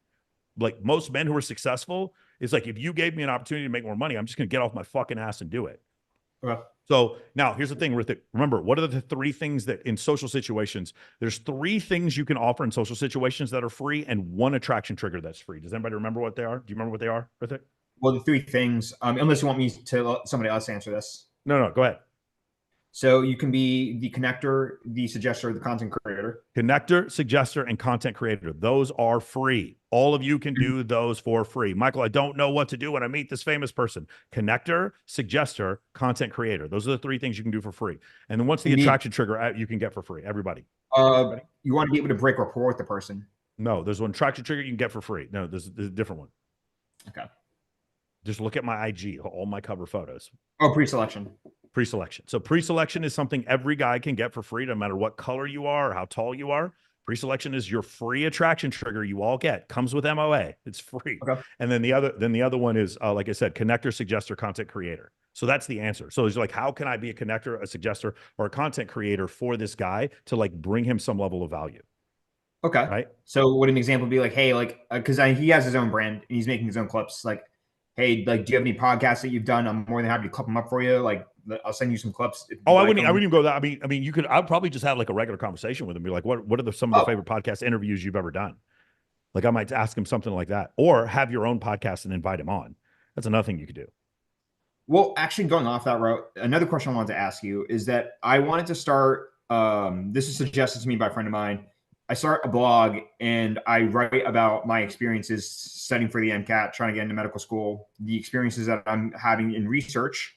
Like most men who are successful is like, if you gave me an opportunity to make more money, I'm just going to get off my fucking ass and do it. So now here's the thing, Rithik. Remember, what are the 3 things that in social situations, there's 3 things you can offer in social situations that are free and 1 attraction trigger that's free. Does anybody remember what they are? Do you remember what they are, Rithik?
Well, the 3 things, unless you want me to somebody else answer this.
No, go ahead.
So you can be the connector, the suggester, the content creator.
Connector, suggester, and content creator. Those are free. All of you can do those for free. Michael, I don't know what to do when I meet this famous person. Connector, suggester, content creator. Those are the 3 things you can do for free. And then once the attraction trigger, you can get for free. Everybody.
You want to be able to break rapport with the person.
No, there's one attraction trigger you can get for free. No, there's a different one.
Okay.
Just look at my IG, all my cover photos.
Oh, pre-selection.
Pre-selection. So pre-selection is something every guy can get for free, no matter what color you are or how tall you are. Pre-selection is your free attraction trigger you all get. Comes with MOA. It's free. And then the other one is, like I said, connector, suggester, content creator. So that's the answer. So it's like, how can I be a connector, a suggester, or a content creator for this guy to bring him some level of value?
Okay.
Right.
So would an example be like, hey, because he has his own brand and he's making his own clips. Like, hey, do you have any podcasts that you've done? I'm more than happy to clip them up for you. I'll send you some clips.
Oh, I wouldn't even go that. I mean, you could. I'd probably just have like a regular conversation with him. Be like, what are some of the favorite podcast interviews you've ever done? Like, I might ask him something like that, or have your own podcast and invite him on. That's another thing you could do.
Well, actually, going off that route, another question I wanted to ask you is that I wanted to start. This is suggested to me by a friend of mine. I start a blog and I write about my experiences studying for the MCAT, trying to get into medical school, the experiences that I'm having in research,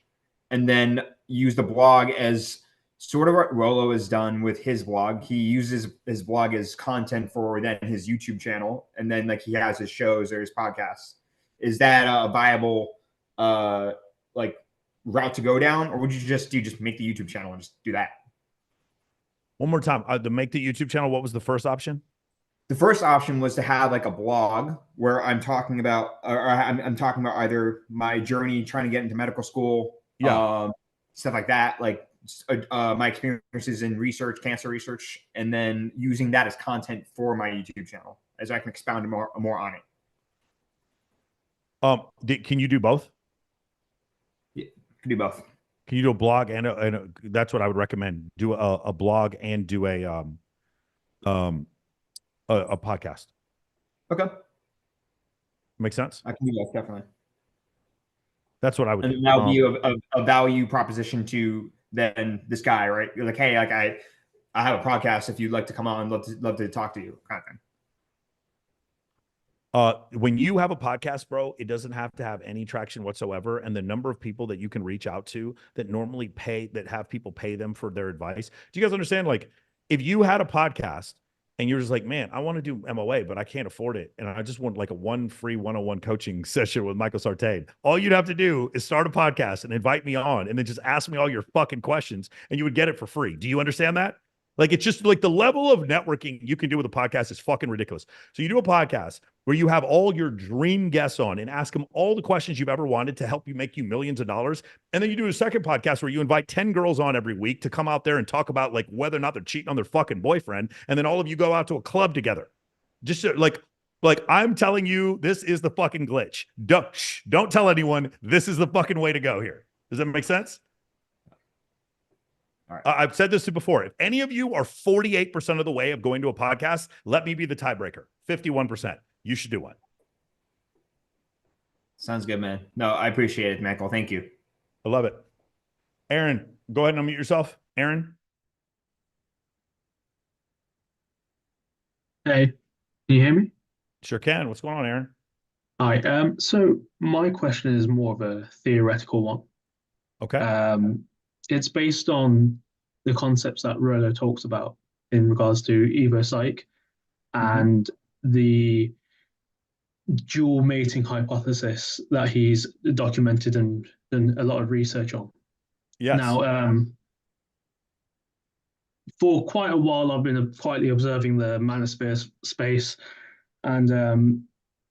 and then use the blog as sort of what Rolo has done with his blog. He uses his blog as content for then his YouTube channel, and then like he has his shows or his podcasts. Is that a viable like route to go down, or would you just make the YouTube channel and just do that?
One more time, to make the YouTube channel, what was the first option?
The first option was to have like a blog where I'm talking about, or I'm talking about either my journey trying to get into medical school, stuff like that, like my experiences in research, cancer research, and then using that as content for my YouTube channel as I can expound more on it.
Can you do both?
Yeah, can do both.
Can you do a blog and that's what I would recommend. Do a blog and do a podcast.
Okay.
Make sense?
I can do that, definitely.
That's what I would do.
And that would be a value proposition to then this guy, right? You're like, hey, like I have a podcast. If you'd like to come on, love to talk to you, kind of thing.
When you have a podcast, bro, it doesn't have to have any traction whatsoever. And the number of people that you can reach out to that normally that have people pay them for their advice. Do you guys understand? Like, if you had a podcast and you're just like, man, I want to do MOA, but I can't afford it, and I just want like one free 101 coaching session with Michael Sartain, all you'd have to do is start a podcast and invite me on, and then just ask me all your fucking questions, and you would get it for free. Do you understand that? Like, it's just like the level of networking you can do with a podcast is fucking ridiculous. So you do a podcast where you have all your dream guests on and ask them all the questions you've ever wanted to help you make you millions of dollars. And then you do a second podcast where you invite 10 girls on every week to come out there and talk about like whether or not they're cheating on their fucking boyfriend. And then all of you go out to a club together. Just like I'm telling you, this is the fucking glitch. Don't tell anyone. This is the fucking way to go here. Does that make sense?
All right.
I've said this before. If any of you are 48% of the way of going to a podcast, let me be the tiebreaker. 51%. You should do one.
Sounds good, man. No, I appreciate it, Michael. Thank you.
I love it. Aaron, go ahead and unmute yourself. Aaron.
Hey, can you hear me?
Sure can. What's going on, Aaron?
Hi. So my question is more of a theoretical one.
Okay.
It's based on the concepts that Rollo talks about in regards to EvoPsych and the dual mating hypothesis that he's documented and done a lot of research on.
Yes.
Now, for quite a while, I've been quietly observing the manosphere space, and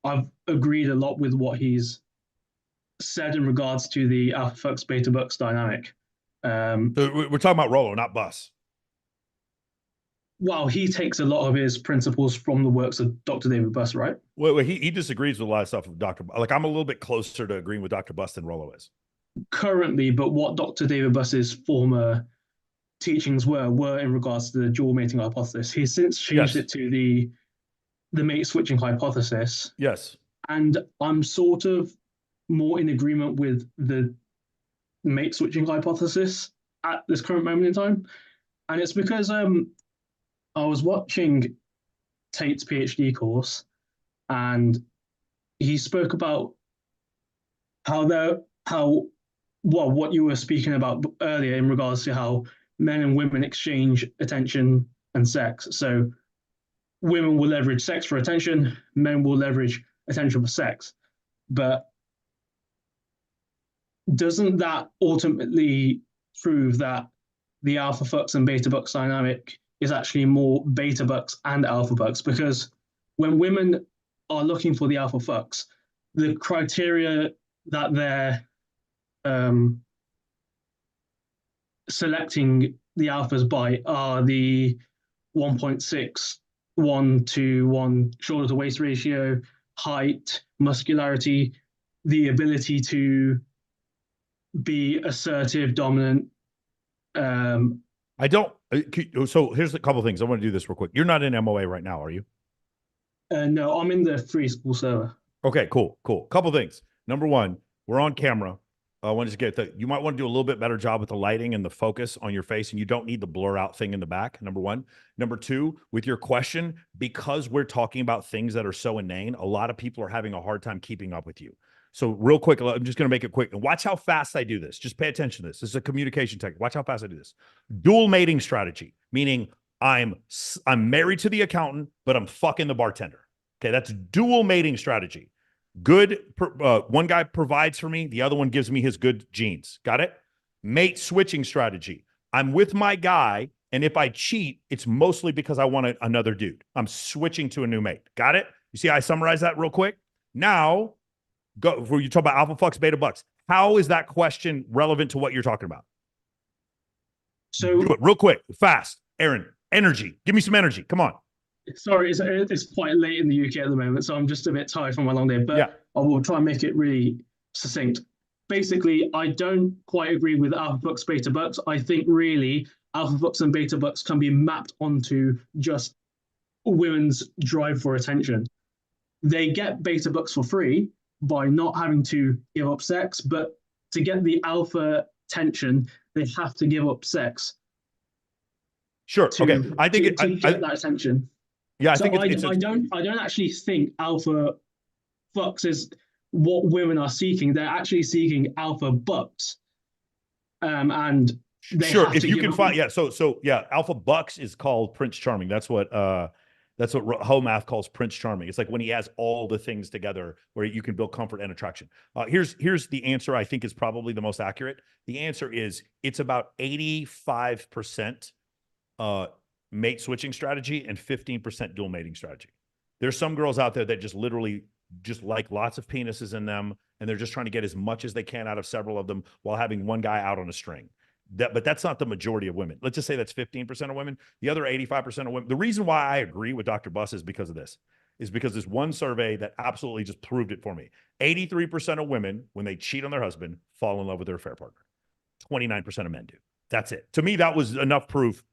I've agreed a lot with what he's said in regards to the alpha fucks beta bucks dynamic.
So we're talking about Rollo, not Bus.
Well, he takes a lot of his principles from the works of Dr. David Buss, right?
Well, he disagrees with a lot of stuff with Dr. Like, I'm a little bit closer to agreeing with Dr. Buss than Rollo is.
Currently, but what Dr. David Buss's former teachings were in regards to the dual mating hypothesis. He's since changed it to the mate switching hypothesis.
Yes.
And I'm sort of more in agreement with the mate switching hypothesis at this current moment in time. And it's because I was watching Tate's PhD course, and he spoke about what you were speaking about earlier in regards to how men and women exchange attention and sex. So women will leverage sex for attention, men will leverage attention for sex. But doesn't that ultimately prove that the alpha fucks and beta bucks dynamic is actually more beta bucks and alpha bucks? Because when women are looking for the alpha fucks, the criteria that they're selecting the alphas by are the 1.6, 1 to 1 shoulder to waist ratio, height, muscularity, the ability to be assertive, dominant.
I don't. So here's a couple of things. I want to do this real quick. You're not in MOA right now, are you?
No, I'm in the free school server.
Okay, cool. Couple things. Number one, we're on camera. I want to get that. You might want to do a little bit better job with the lighting and the focus on your face, and you don't need the blur out thing in the back. Number one. Number two, with your question, because we're talking about things that are so inane, a lot of people are having a hard time keeping up with you. So real quick, I'm just going to make it quick. And watch how fast I do this. Just pay attention to this. This is a communication technique. Watch how fast I do this. Dual mating strategy, meaning I'm married to the accountant, but I'm fucking the bartender. Okay, that's dual mating strategy. Good, one guy provides for me, the other one gives me his good genes. Got it? Mate switching strategy. I'm with my guy, and if I cheat, it's mostly because I want another dude. I'm switching to a new mate. Got it? You see how I summarize that real quick? Now, go where you talk about alpha fucks, beta bucks. How is that question relevant to what you're talking about?
So
do it real quick, fast. Aaron, energy. Give me some energy. Come on.
Sorry, it's quite late in the UK at the moment, so I'm just a bit tired from my long day, but yeah. I will try and make it really succinct. Basically, I don't quite agree with alpha bucks, beta bucks. I think really alpha bucks and beta bucks can be mapped onto just women's drive for attention. They get beta bucks for free by not having to give up sex, but to get the alpha tension, they have to give up sex.
Sure. Okay. I think
to get that attention.
Yeah, I
so
think
I don't actually think alpha fucks is what women are seeking. They're actually seeking alpha bucks, and they
sure
have
if
to
you
give
can
up.
find so alpha bucks is called Prince Charming. That's what Homath calls Prince Charming. It's like when he has all the things together where you can build comfort and attraction. Here's the answer I think is probably the most accurate. The answer is it's about 85% mate switching strategy and 15% dual mating strategy. There's some girls out there that just literally just like lots of penises in them, and they're just trying to get as much as they can out of several of them while having one guy out on a string. But that's not the majority of women. Let's just say that's 15% of women. The other 85% of women. The reason why I agree with Dr. Buss is because of this. Is because there's one survey that absolutely just proved it for me. 83% of women, when they cheat on their husband, fall in love with their affair partner. 29% of men do. That's it. To me, that was enough proof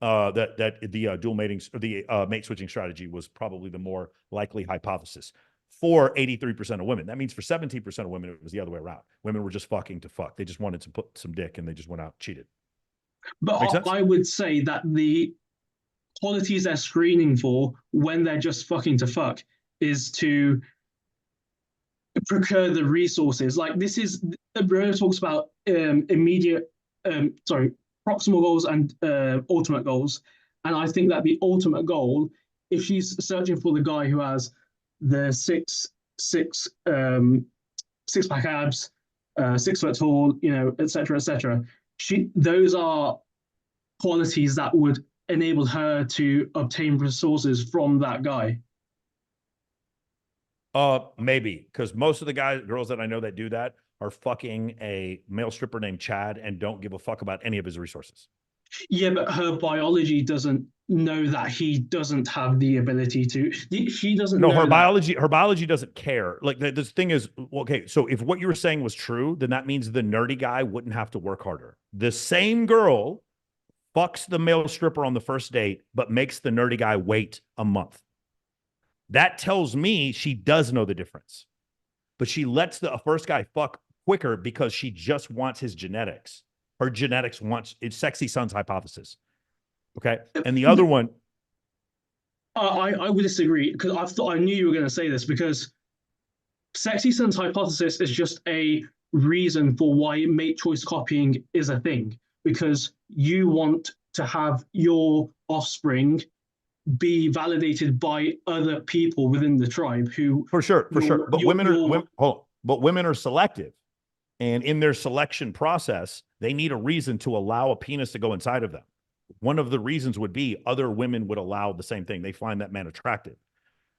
that the dual mating, or the mate switching strategy was probably the more likely hypothesis for 83% of women. That means for 17% of women, it was the other way around. Women were just fucking to fuck. They just wanted to put some dick, and they just went out and cheated.
But I would say that the qualities they're screening for when they're just fucking to fuck is to procure the resources. Like this is, Bruno talks about proximal goals and ultimate goals. And I think that the ultimate goal, if she's searching for the guy who has the six pack abs, 6 foot tall, et cetera, those are qualities that would enable her to obtain resources from that guy.
Maybe, because most of the girls that I know that do that are fucking a male stripper named Chad and don't give a fuck about any of his resources.
Yeah, but her biology doesn't know that he doesn't have the ability to. She doesn't know
her biology doesn't care. Like this thing is, okay, so if what you were saying was true, then that means the nerdy guy wouldn't have to work harder. The same girl fucks the male stripper on the first date, but makes the nerdy guy wait a month. That tells me she does know the difference. But she lets the first guy fuck quicker because she just wants his genetics. Her genetics wants, it's sexy son's hypothesis. Okay. And the other one.
I would disagree, because I knew you were going to say this, because sexy son's hypothesis is just a reason for why mate choice copying is a thing, because you want to have your offspring be validated by other people within the tribe who
for sure. But women are selective, and in their selection process, they need a reason to allow a penis to go inside of them. One of the reasons would be other women would allow the same thing. They find that man attractive,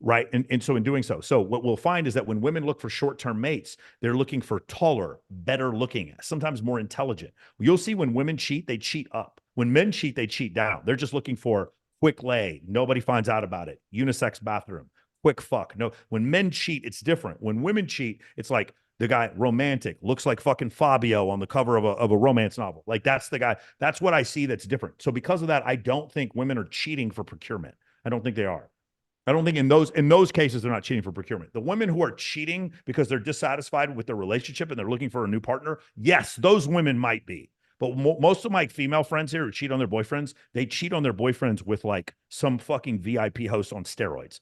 right? And so in doing so what we'll find is that when women look for short-term mates, they're looking for taller, better looking, sometimes more intelligent. You'll see when women cheat, they cheat up. When men cheat, they cheat down. They're just looking for quick lay, nobody finds out about it, unisex bathroom, quick fuck. No, when men cheat, it's different. When women cheat, it's like, The guy, romantic, looks like fucking Fabio on the cover of a romance novel. Like that's the guy. That's what I see that's different. So because of that, I don't think women are cheating for procurement. I don't think they are. I don't think in those cases they're not cheating for procurement. The women who are cheating because they're dissatisfied with their relationship and they're looking for a new partner, yes, those women might be. But most of my female friends here who cheat on their boyfriends, they cheat on their boyfriends with like some fucking VIP host on steroids.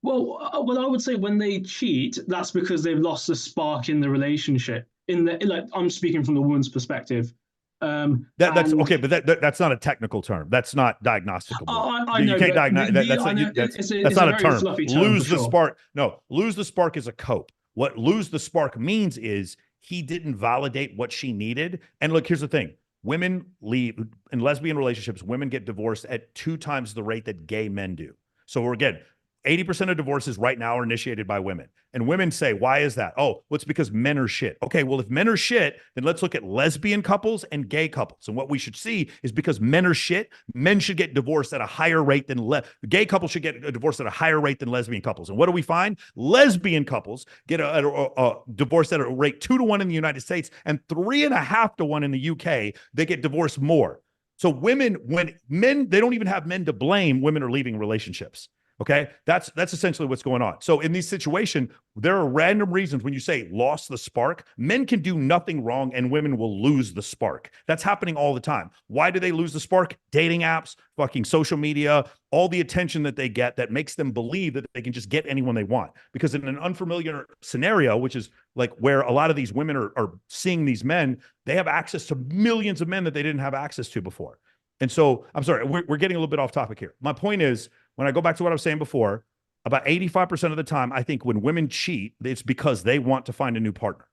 Well, I would say when they cheat, that's because they've lost the spark in the relationship. Like, I'm speaking from the woman's perspective.
That's okay, but that's not a technical term. That's not diagnosticable.
I know,
you can't diagnose. That's not a term. Lose the spark. No, lose the spark is a cope. What lose the spark means is he didn't validate what she needed. And look, here's the thing: women leave in lesbian relationships. Women get divorced at 2 times the rate that gay men do. So we're again. 80% of divorces right now are initiated by women. And women say, why is that? Oh, well, it's because men are shit. Okay, well, if men are shit, then let's look at lesbian couples and gay couples. And what we should see is because men are shit, men should get divorced at a higher rate than gay couples should get divorced at a higher rate than lesbian couples. And what do we find? Lesbian couples get a divorced at a rate 2 to 1 in the United States and 3.5 to 1 in the UK. They get divorced more. So women, when men, they don't even have men to blame, women are leaving relationships. Okay, that's essentially what's going on. So in this situation, there are random reasons when you say lost the spark, men can do nothing wrong and women will lose the spark. That's happening all the time. Why do they lose the spark? Dating apps, fucking social media, all the attention that they get that makes them believe that they can just get anyone they want. Because in an unfamiliar scenario, which is like where a lot of these women are seeing these men, they have access to millions of men that they didn't have access to before. And so, I'm sorry, we're getting a little bit off topic here. My point is, when I go back to what I was saying before, about 85% of the time, I think when women cheat, it's because they want to find a new partner.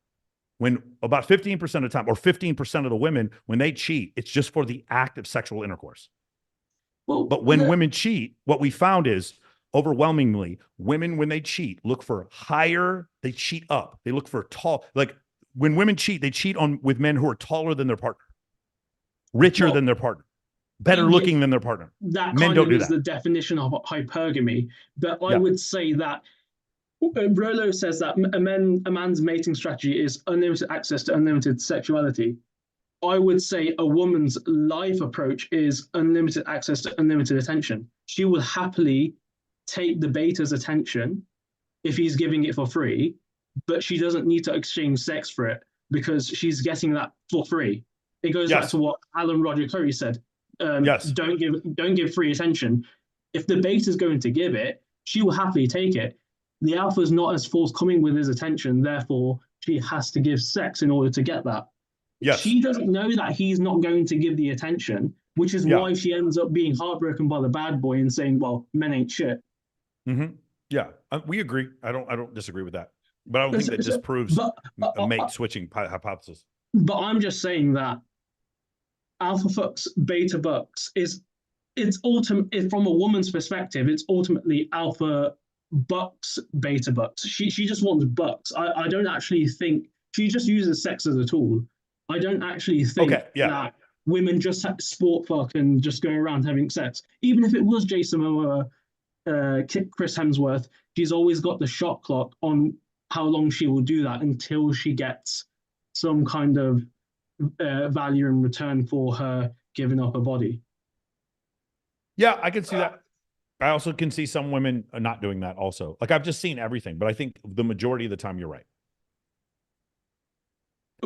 When about 15% of the time, or 15% of the women, when they cheat, it's just for the act of sexual intercourse. Well, but when women cheat, what we found is overwhelmingly, women, when they cheat, look for higher, they cheat up. They look for tall, like when women cheat, they cheat with men who are taller than their partner, richer than their partner, better looking than their partner.
That
Men
kind
don't
of
do
is
that.
the definition of hypergamy. But I would say that Rollo says that a man's mating strategy is unlimited access to unlimited sexuality. I would say a woman's life approach is unlimited access to unlimited attention. She will happily take the beta's attention if he's giving it for free, but she doesn't need to exchange sex for it because she's getting that for free. It goes back to what Alan Roger Curry said. Don't give free attention. If the beta is going to give it, she will happily take it. The alpha is not as forthcoming with his attention, therefore she has to give sex in order to get that. She doesn't know that he's not going to give the attention, which is why she ends up being heartbroken by the bad boy and saying, well, men ain't shit.
Mm-hmm. Yeah, we agree. I don't disagree with that, but I don't think that disproves a mate switching hypothesis.
But I'm just saying that alpha fucks beta bucks it's from a woman's perspective, it's ultimately alpha bucks beta bucks. She just wants bucks. I don't actually think she just uses sex as a tool. I don't actually think that women just sport fuck and just go around having sex. Even if it was Jason Momoa, Chris Hemsworth, she's always got the shot clock on how long she will do that until she gets some kind of value in return for her giving up her body.
Yeah, I can see that. I also can see some women not doing that also. Like I've just seen everything, but I think the majority of the time you're right.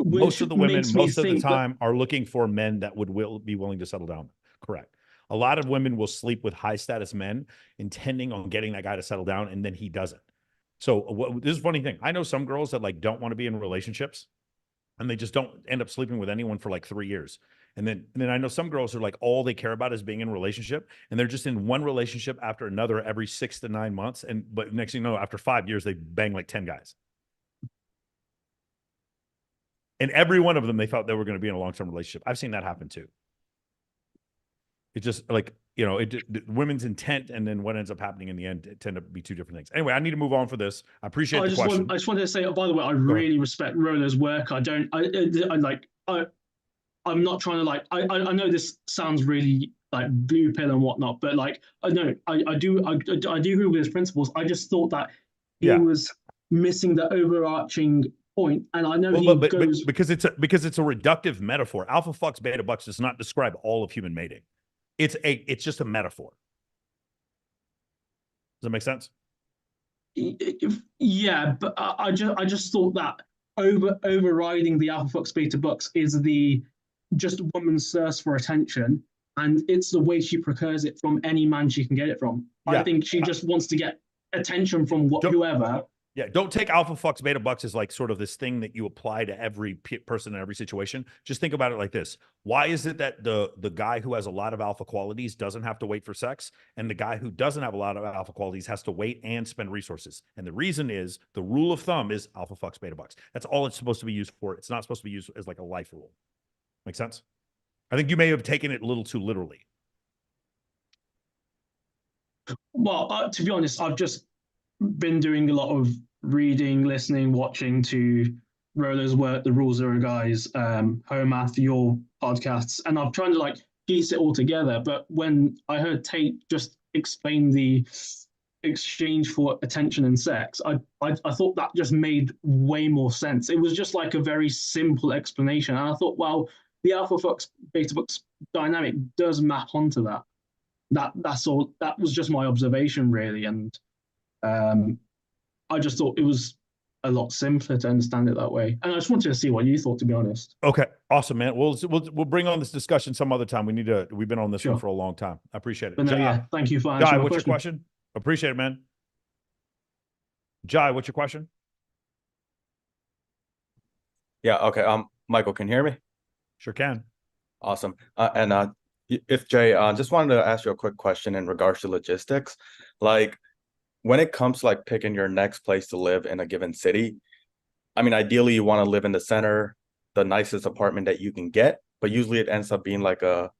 Most of the women, most of the time, are looking for men that would be willing to settle down. Correct. A lot of women will sleep with high status men intending on getting that guy to settle down, and then he doesn't. So this is a funny thing. I know some girls that like don't want to be in relationships, and they just don't end up sleeping with anyone for like 3 years. And then I know some girls are like, all they care about is being in a relationship, and they're just in one relationship after another every 6 to 9 months. But next thing you know, after 5 years, they bang like 10 guys. And every one of them, they thought they were going to be in a long-term relationship. I've seen that happen too. It's just like, women's intent and then what ends up happening in the end tend to be two different things. Anyway, I need to move on for this. I appreciate the question.
I just wanted to say, by the way, I really respect Rollo's work. I'm not trying to I know this sounds really like blue pill and whatnot, but like, I do agree with his principles. I just thought that he was missing the overarching point. And I know
Well,
he
but
goes
because it's a reductive metaphor. Alpha fucks beta bucks does not describe all of human mating. It's just a metaphor. Does that make sense?
Yeah, but I just thought that overriding the alpha fox beta bucks is the just woman's thirst for attention, and it's the way she procures it from any man she can get it from.
Yeah.
I think she just wants to get attention from whoever.
Yeah, don't take alpha fucks beta bucks as like sort of this thing that you apply to every person in every situation. Just think about it like this. Why is it that the guy who has a lot of alpha qualities doesn't have to wait for sex, and the guy who doesn't have a lot of alpha qualities has to wait and spend resources? And the reason is, the rule of thumb is alpha fucks beta bucks. That's all it's supposed to be used for. It's not supposed to be used as like a life rule. Make sense? I think you may have taken it a little too literally.
Well, to be honest, I've just been doing a lot of reading, listening, watching to Roller's work, the Rule Zero guys, Homath, your podcasts, and I'm trying to like piece it all together. But when I heard Tate just explain the exchange for attention and sex, I thought that just made way more sense. It was just like a very simple explanation, and I thought, well, the alpha fox beta bucks dynamic does map onto that. That's all. That was just my observation, really, and I just thought it was a lot simpler to understand it that way. And I just wanted to see what you thought, to be honest.
Okay, awesome, man. We'll bring on this discussion some other time. We've been on this
Sure.
one for a long time. I appreciate it.
But no,
Jai,
yeah, thank you for answering
Jai,
my
what's your
question.
question? Appreciate it, man. Jai, what's your question?
Yeah. Okay. Michael, can you hear me?
Sure can.
Awesome. If Jay, just wanted to ask you a quick question in regards to logistics. Like, when it comes to like picking your next place to live in a given city, I mean, ideally you want to live in the center, the nicest apartment that you can get, but usually it ends up being like a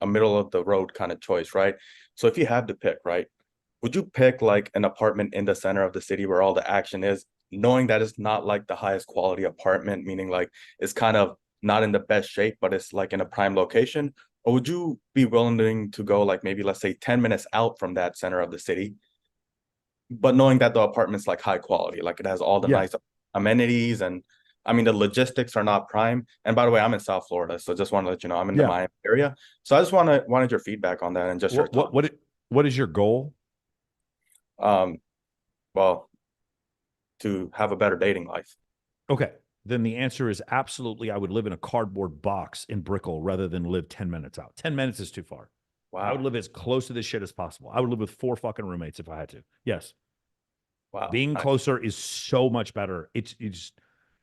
middle of the road kind of choice, right? So if you have to pick, right, would you pick like an apartment in the center of the city where all the action is, knowing that it's not like the highest quality apartment, meaning like it's kind of not in the best shape, but it's like in a prime location? Or would you be willing to go like maybe, let's say 10 minutes out from that center of the city, but knowing that the apartment's like high quality, like it has all the nice amenities, and I mean the logistics are not prime. And by the way, I'm in South Florida, so just want to let you know I'm in the Miami area. So I just wanted your feedback on that and just your thoughts.
What is your goal?
Well, to have a better dating life.
Okay, then the answer is absolutely. I would live in a cardboard box in Brickell rather than live 10 minutes out. 10 minutes is too far.
Wow.
I would live as close to this shit as possible. I would live with 4 fucking roommates if I had to. Yes.
Wow.
Being closer is so much better. It's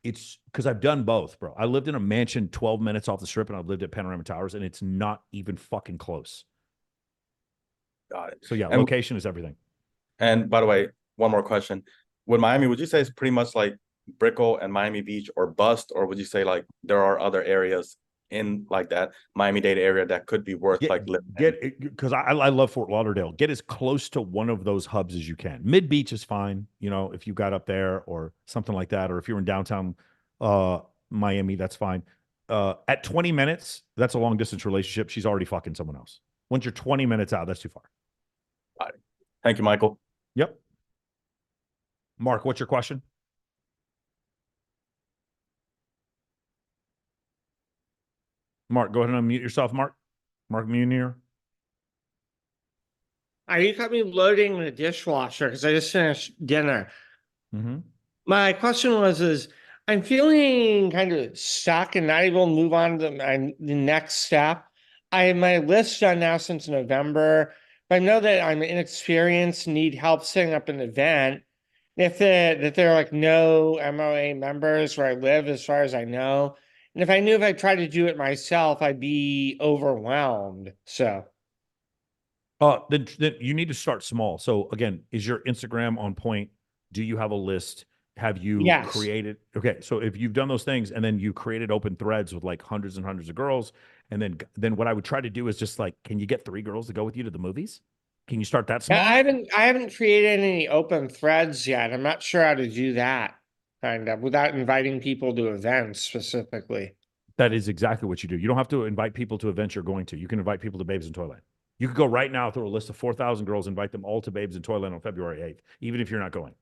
because I've done both, bro. I lived in a mansion 12 minutes off the strip, and I've lived at Panorama Towers, and it's not even fucking close.
Got it.
So yeah, location is everything.
And by the way, one more question. With Miami, would you say it's pretty much like Brickell and Miami Beach or bust, or would you say like there are other areas in like that Miami-Dade area that could be worth like living in?
Because I love Fort Lauderdale. Get as close to one of those hubs as you can. Mid Beach is fine, you know, if you got up there or something like that, or if you're in downtown Miami, that's fine. At 20 minutes, that's a long distance relationship. She's already fucking someone else. Once you're 20 minutes out, that's too far.
Got it. Thank you, Michael.
Yep. Mark, what's your question? Mark, go ahead and unmute yourself, Mark. Mark Munier.
You got me loading the dishwasher because I just finished dinner.
Mm-hmm.
My question is I'm feeling kind of stuck and not able to move on to the next step. I have my list done now since November, but I know that I'm inexperienced, need help setting up an event. If there are like no MOA members where I live, as far as I know. And if I knew if I tried to do it myself, I'd be overwhelmed. So,
then you need to start small. So again, is your Instagram on point? Do you have a list? Have you created? Okay, so if you've done those things and then you created open threads with like hundreds and hundreds of girls, and then what I would try to do is just like, can you get 3 girls to go with you to the movies? Can you start that small?
I haven't created any open threads yet. I'm not sure how to do that. Kind of without inviting people to events specifically.
That is exactly what you do. You don't have to invite people to events you're going to. You can invite people to Babes in Toyland. You could go right now through a list of 4,000 girls, invite them all to Babes in Toyland on February 8th, even if you're not going.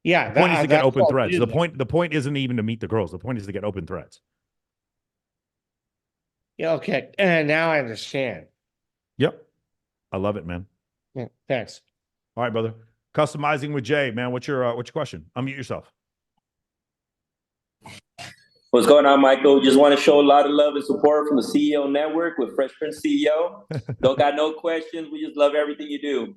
Yeah,
The point is to get
that's
open
what I'll
threads.
do.
The point isn't even to meet the girls. The point is to get open threads.
Yeah, okay. And now I understand.
Yep. I love it, man.
Yeah, thanks.
All right, brother. Customizing with Jay, man. What's your question? Unmute yourself.
What's going on, Michael? Just want to show a lot of love and support from the CEO Network with Fresh Prince CEO. Don't got no questions. We just love everything you do.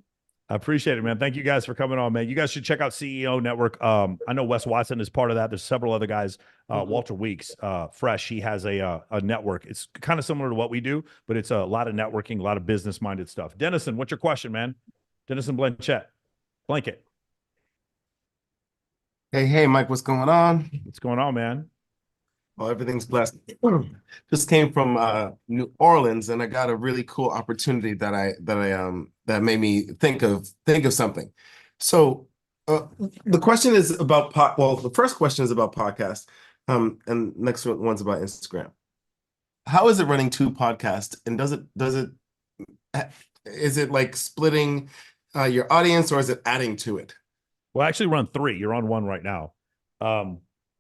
I appreciate it, man. Thank you guys for coming on, man. You guys should check out CEO Network. I know Wes Watson is part of that. There's several other guys. Walter Weeks, Fresh, he has a network. It's kind of similar to what we do, but it's a lot of networking, a lot of business-minded stuff. Dennison, what's your question, man? Dennison Blanchett. Blanket.
Hey, Mike, what's going on?
What's going on, man?
Well, everything's blessed. Just came from New Orleans, and I got a really cool opportunity that made me think of something. So the question is about the first question is about podcasts, and next one's about Instagram. How is it running two podcasts, and is it like splitting your audience, or is it adding to it?
Well, I actually run 3. You're on 1 right now.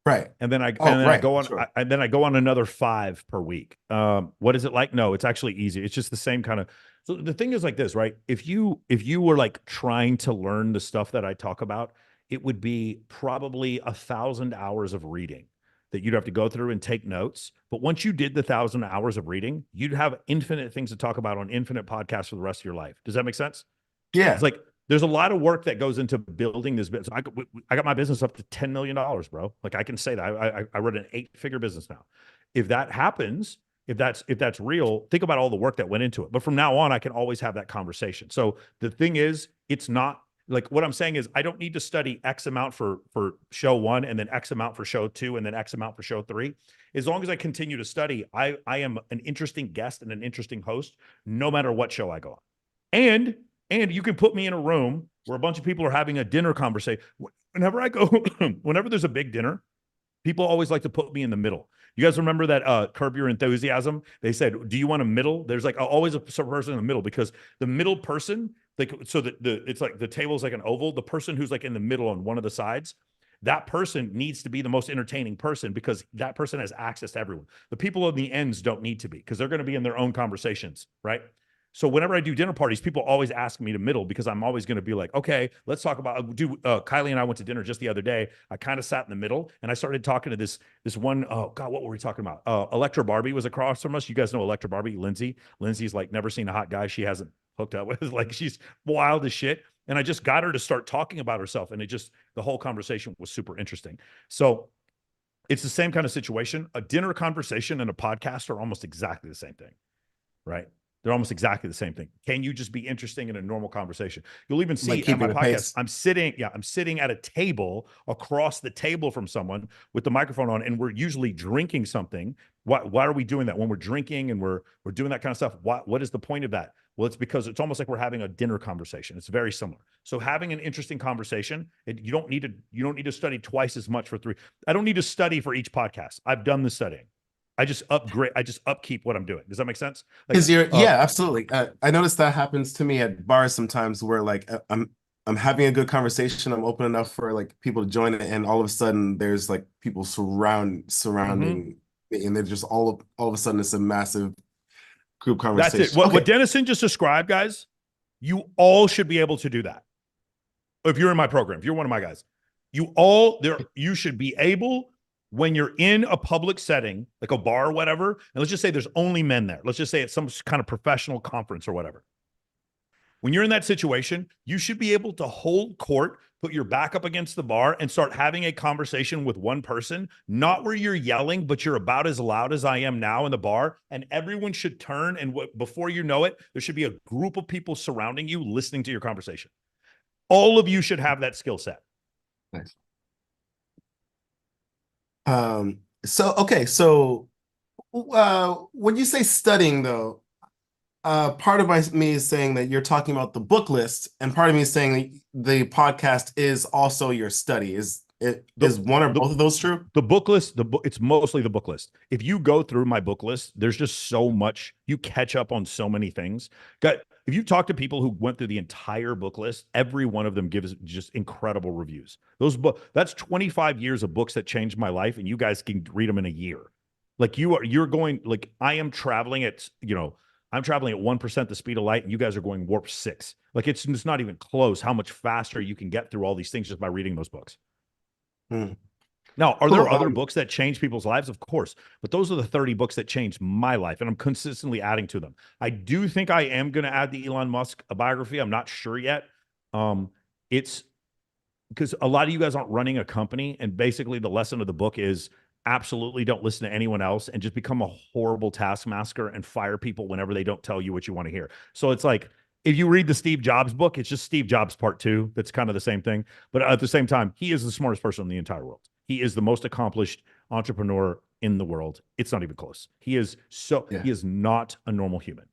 Right.
And then I go on
sure.
I go on another 5 per week. What is it like? No, it's actually easy. It's just the same kind of. So the thing is like this, right? If you were like trying to learn the stuff that I talk about, it would be probably 1,000 hours of reading that you'd have to go through and take notes. But once you did the 1,000 hours of reading, you'd have infinite things to talk about on infinite podcasts for the rest of your life. Does that make sense?
Yeah.
It's like there's a lot of work that goes into building this business. I got my business up to $10 million, bro. Like I can say that I run an 8-figure business now. If that happens, if that's real, think about all the work that went into it. But from now on, I can always have that conversation. So the thing is, it's not like what I'm saying is I don't need to study X amount for show 1 and then X amount for show 2 and then X amount for show 3. As long as I continue to study, I am an interesting guest and an interesting host, no matter what show I go on. And you can put me in a room where a bunch of people are having a dinner conversation. Whenever I go, whenever there's a big dinner, people always like to put me in the middle. You guys remember that Curb Your Enthusiasm? They said, do you want a middle? There's like always a person in the middle, because the middle person, like, so it's like the table's like an oval. The person who's like in the middle on one of the sides, that person needs to be the most entertaining person, because that person has access to everyone. The people on the ends don't need to be, because they're going to be in their own conversations, right? So whenever I do dinner parties, people always ask me to middle, because I'm always going to be like, okay, let's talk about, Kylie and I went to dinner just the other day. I kind of sat in the middle and I started talking to this one, oh God, what were we talking about? Electra Barbie was across from us. You guys know Electra Barbie, Lindsay. Lindsay's like never seen a hot guy she hasn't hooked up with. Like she's wild as shit. And I just got her to start talking about herself. And the whole conversation was super interesting. So it's the same kind of situation. A dinner conversation and a podcast are almost exactly the same thing, right? They're almost exactly the same thing. Can you just be interesting in a normal conversation? You'll even see at my podcast, I'm sitting at a table across the table from someone with the microphone on, and we're usually drinking something. Why are we doing that? When we're drinking and we're doing that kind of stuff, what is the point of that? Well, it's because it's almost like we're having a dinner conversation. It's very similar. So having an interesting conversation, you don't need to study twice as much for 3. I don't need to study for each podcast. I've done the studying. I just upkeep what I'm doing. Does that make sense? Like,
yeah, absolutely. I noticed that happens to me at bars sometimes, where like I'm having a good conversation, I'm open enough for like people to join it, and all of a sudden there's like people surrounding me, and they're just all of a sudden it's a massive group conversation.
That's it. What Dennison just described, guys, you all should be able to do that. If you're in my program, if you're one of my guys, you should be able, when you're in a public setting, like a bar or whatever, and let's just say there's only men there. Let's just say it's some kind of professional conference or whatever. When you're in that situation, you should be able to hold court, put your back up against the bar, and start having a conversation with one person, not where you're yelling, but you're about as loud as I am now in the bar, and everyone should turn, and before you know it, there should be a group of people surrounding you listening to your conversation. All of you should have that skill set.
Nice. So when you say studying, though, part of me is saying that you're talking about the book list, and part of me is saying that the podcast is also your study. Is Is one or both of those true?
The book list, it's mostly the book list. If you go through my book list, there's just so much, you catch up on so many things. If you talk to people who went through the entire book list, every one of them gives just incredible reviews. That's 25 years of books that changed my life, and you guys can read them in a year. Like you're going, like I am traveling at, I'm traveling at 1% the speed of light, and you guys are going warp 6. Like it's not even close how much faster you can get through all these things just by reading those books. Now, are there other books that change people's lives? Of course, but those are the 30 books that changed my life, and I'm consistently adding to them. I do think I am going to add the Elon Musk biography. I'm not sure yet. It's because a lot of you guys aren't running a company, and basically the lesson of the book is absolutely don't listen to anyone else and just become a horrible taskmaster and fire people whenever they don't tell you what you want to hear. So it's like, if you read the Steve Jobs book, it's just Steve Jobs part 2. That's kind of the same thing. But at the same time, he is the smartest person in the entire world. He is the most accomplished entrepreneur in the world. It's not even close. He is not a normal human.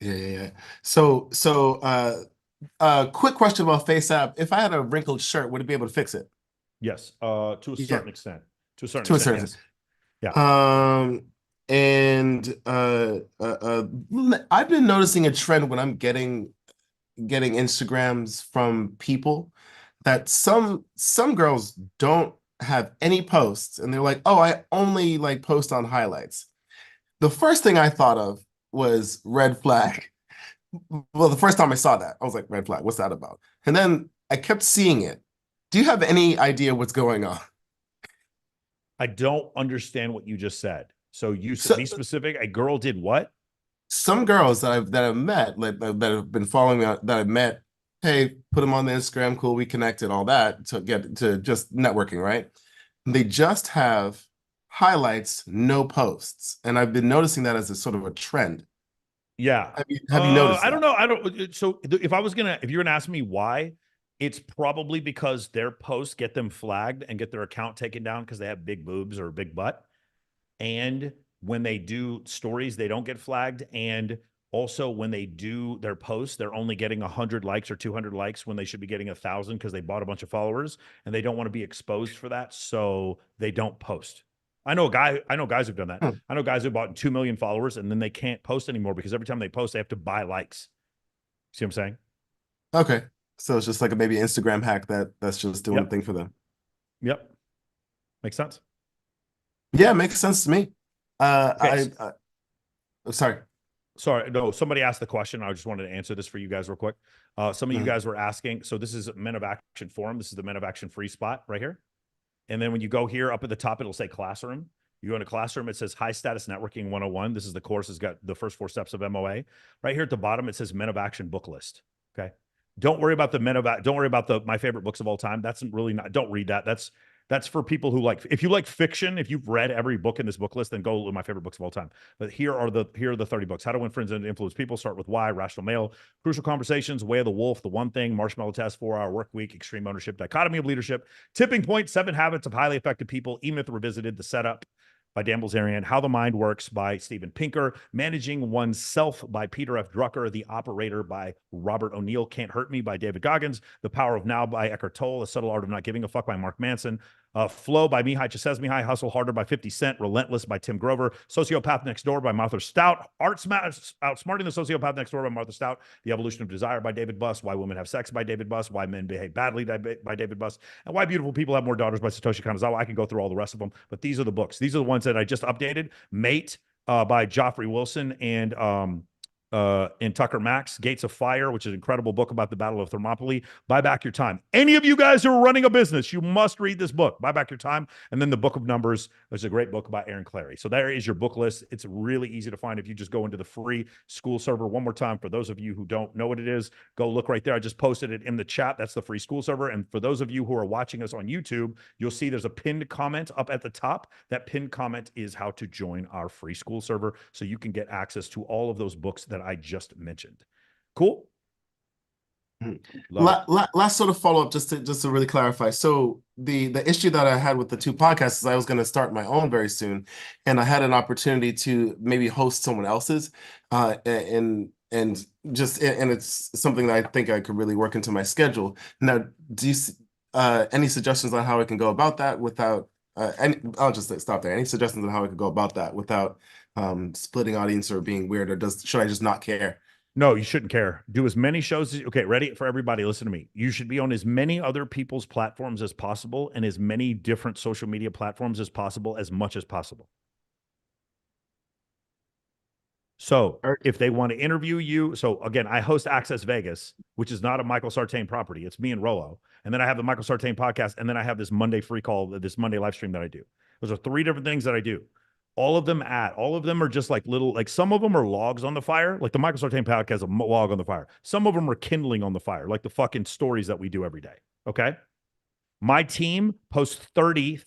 Yeah. So, quick question about FaceApp. If I had a wrinkled shirt, would it be able to fix it?
Yes, to a certain extent. To a certain extent. Yes.
I've been noticing a trend when I'm getting Instagrams from people that some girls don't have any posts, and they're like, oh, I only like post on highlights. The first thing I thought of was red flag. Well, the first time I saw that, I was like, red flag, what's that about? And then I kept seeing it. Do you have any idea what's going on?
I don't understand what you just said. So you said, be specific. A girl did what?
Some girls that I've met, like that have been following me, that I've met, hey, put them on the Instagram, cool, we connected, all that, to get to just networking, right? They just have highlights, no posts. And I've been noticing that as a sort of a trend.
Yeah.
Have you noticed that?
I don't know. So if you're gonna ask me why, it's probably because their posts get them flagged and get their account taken down because they have big boobs or a big butt. And when they do stories, they don't get flagged. And also when they do their posts, they're only getting 100 likes or 200 likes when they should be getting 1,000 because they bought a bunch of followers, and they don't want to be exposed for that. So they don't post. I know guys who've done that. I know guys who bought 2 million followers, and then they can't post anymore because every time they post, they have to buy likes. See what I'm saying?
Okay. So it's just like a maybe Instagram hack that's just doing a thing for them.
Yep. Makes sense.
Yeah, makes sense to me.
Okay.
Sorry.
No, somebody asked the question. I just wanted to answer this for you guys real quick. Some of you guys were asking. So this is Men of Action Forum. This is the Men of Action free spot right here. And then when you go here up at the top, it'll say Classroom. You go into Classroom, it says High Status Networking 101. This is the course. It's got the first 4 steps of MOA. Right here at the bottom, it says Men of Action book list. Okay. Don't worry about my favorite books of all time. That's really not, don't read that. That's for people who if you like fiction, if you've read every book in this book list, then go with my favorite books of all time. But here are the 30 books. How to Win Friends and Influence People. Start with Why, Rational Male, Crucial Conversations, Way of the Wolf, The One Thing, Marshmallow Test, 4-Hour Work Week, Extreme Ownership, Dichotomy of Leadership, Tipping Point, 7 Habits of Highly Effective People, E-Myth Revisited, The Setup by Dan Bilzerian, How the Mind Works by Steven Pinker, Managing Oneself by Peter F. Drucker, The Operator by Robert O'Neill, Can't Hurt Me by David Goggins, The Power of Now by Eckhart Tolle, The Subtle Art of Not Giving a Fuck by Mark Manson, Flow by Mihai Csikszentmihalyi, Hustle Harder by 50 Cent, Relentless by Tim Grover, Sociopath Next Door by Martha Stout, Outsmarting the Sociopath Next Door by Martha Stout, The Evolution of Desire by David Buss, Why Women Have Sex by David Buss, Why Men Behave Badly by David Buss, and Why Beautiful People Have More Daughters by Satoshi Kanazawa. I can go through all the rest of them, but these are the books. These are the ones that I just updated. Mate by Joffrey Wilson and Tucker Max, Gates of Fire, which is an incredible book about the Battle of Thermopylae. Buy Back Your Time. Any of you guys who are running a business, you must read this book, Buy Back Your Time. And then the Book of Numbers is a great book by Aaron Clary. So there is your book list. It's really easy to find if you just go into the free school server. One more time, for those of you who don't know what it is, go look right there. I just posted it in the chat. That's the free school server. And for those of you who are watching us on YouTube, you'll see there's a pinned comment up at the top. That pinned comment is how to join our free school server, so you can get access to all of those books that I just mentioned. Cool.
Last sort of follow up, just to really clarify. So the issue that I had with the 2 podcasts is I was going to start my own very soon, and I had an opportunity to maybe host someone else's, and it's something that I think I could really work into my schedule. Now, any suggestions on how I can go about that without I'll just stop there. Any suggestions on how I could go about that without splitting audience or being weird, or should I just not care?
No, you shouldn't care. Do as many shows as okay, ready for everybody, listen to me. You should be on as many other people's platforms as possible and as many different social media platforms as possible, as much as possible. So if they want to interview you, so again, I host Access Vegas, which is not a Michael Sartain property. It's me and Rollo. And then I have the Michael Sartain podcast. And then I have this Monday free call, this Monday live stream that I do. Those are 3 different things that I do. All of them are just like little, like some of them are logs on the fire. Like the Michael Sartain podcast is a log on the fire. Some of them are kindling on the fire, like the fucking stories that we do every day. Okay. My team posts 30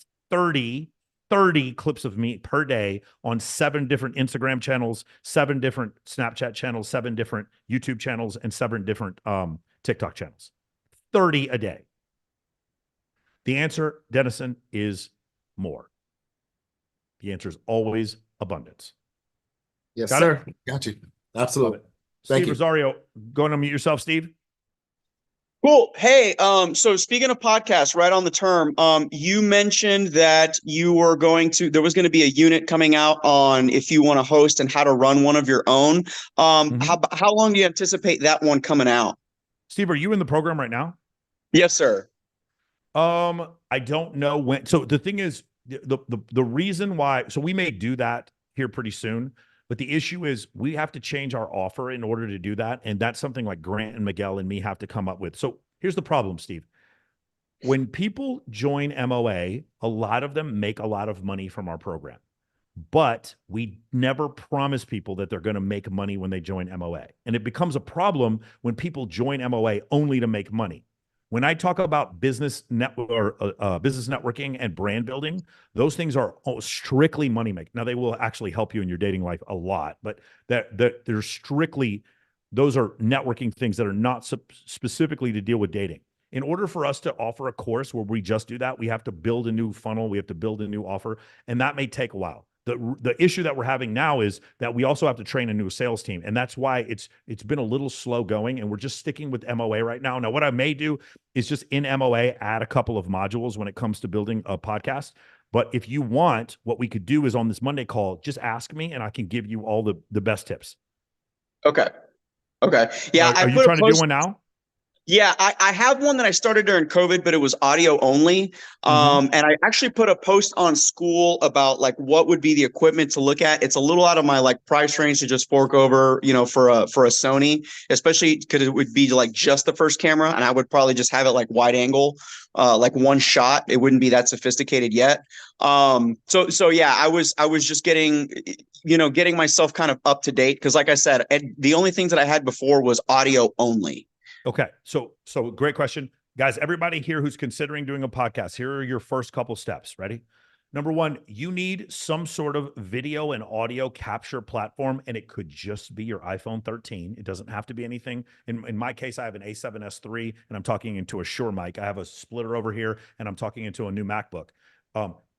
clips of me per day on 7 different Instagram channels, 7 different Snapchat channels, 7 different YouTube channels, and 7 different TikTok channels. 30 a day. The answer, Dennison, is more. The answer is always abundance.
Yes,
Got
sir.
it?
Got you. Absolutely.
Steve Rosario, go and unmute yourself, Steve.
Cool. Hey, so speaking of podcasts, right on the term, you mentioned that there was going to be a unit coming out on if you want to host and how to run one of your own. How long do you anticipate that one coming out?
Steve, are you in the program right now?
Yes, sir.
I don't know when. So the thing is, the reason why, so we may do that here pretty soon, but the issue is we have to change our offer in order to do that. And that's something like Grant and Miguel and me have to come up with. So here's the problem, Steve. When people join MOA, a lot of them make a lot of money from our program, but we never promise people that they're going to make money when they join MOA. And it becomes a problem when people join MOA only to make money. When I talk about business networking and brand building, those things are strictly money making. Now, they will actually help you in your dating life a lot, but they're strictly, those are networking things that are not specifically to deal with dating. In order for us to offer a course where we just do that, we have to build a new funnel. We have to build a new offer, and that may take a while. The issue that we're having now is that we also have to train a new sales team. And that's why it's been a little slow going, and we're just sticking with MOA right now. Now, what I may do is just in MOA, add a couple of modules when it comes to building a podcast. But if you want, what we could do is on this Monday call, just ask me and I can give you all the best tips.
Okay. Yeah.
Are you trying to do one now?
Yeah, I have one that I started during COVID, but it was audio only. And I actually put a post on school about like what would be the equipment to look at. It's a little out of my like price range to just fork over, for a Sony, especially because it would be like just the first camera, and I would probably just have it like wide angle, like one shot. It wouldn't be that sophisticated yet. So yeah, I was just getting myself kind of up to date because, like I said, the only things that I had before was audio only.
Okay. So great question. Guys, everybody here who's considering doing a podcast, here are your first couple steps. Ready? Number 1, you need some sort of video and audio capture platform, and it could just be your iPhone 13. It doesn't have to be anything. In my case, I have an A7S III, and I'm talking into a Shure mic. I have a splitter over here, and I'm talking into a new MacBook.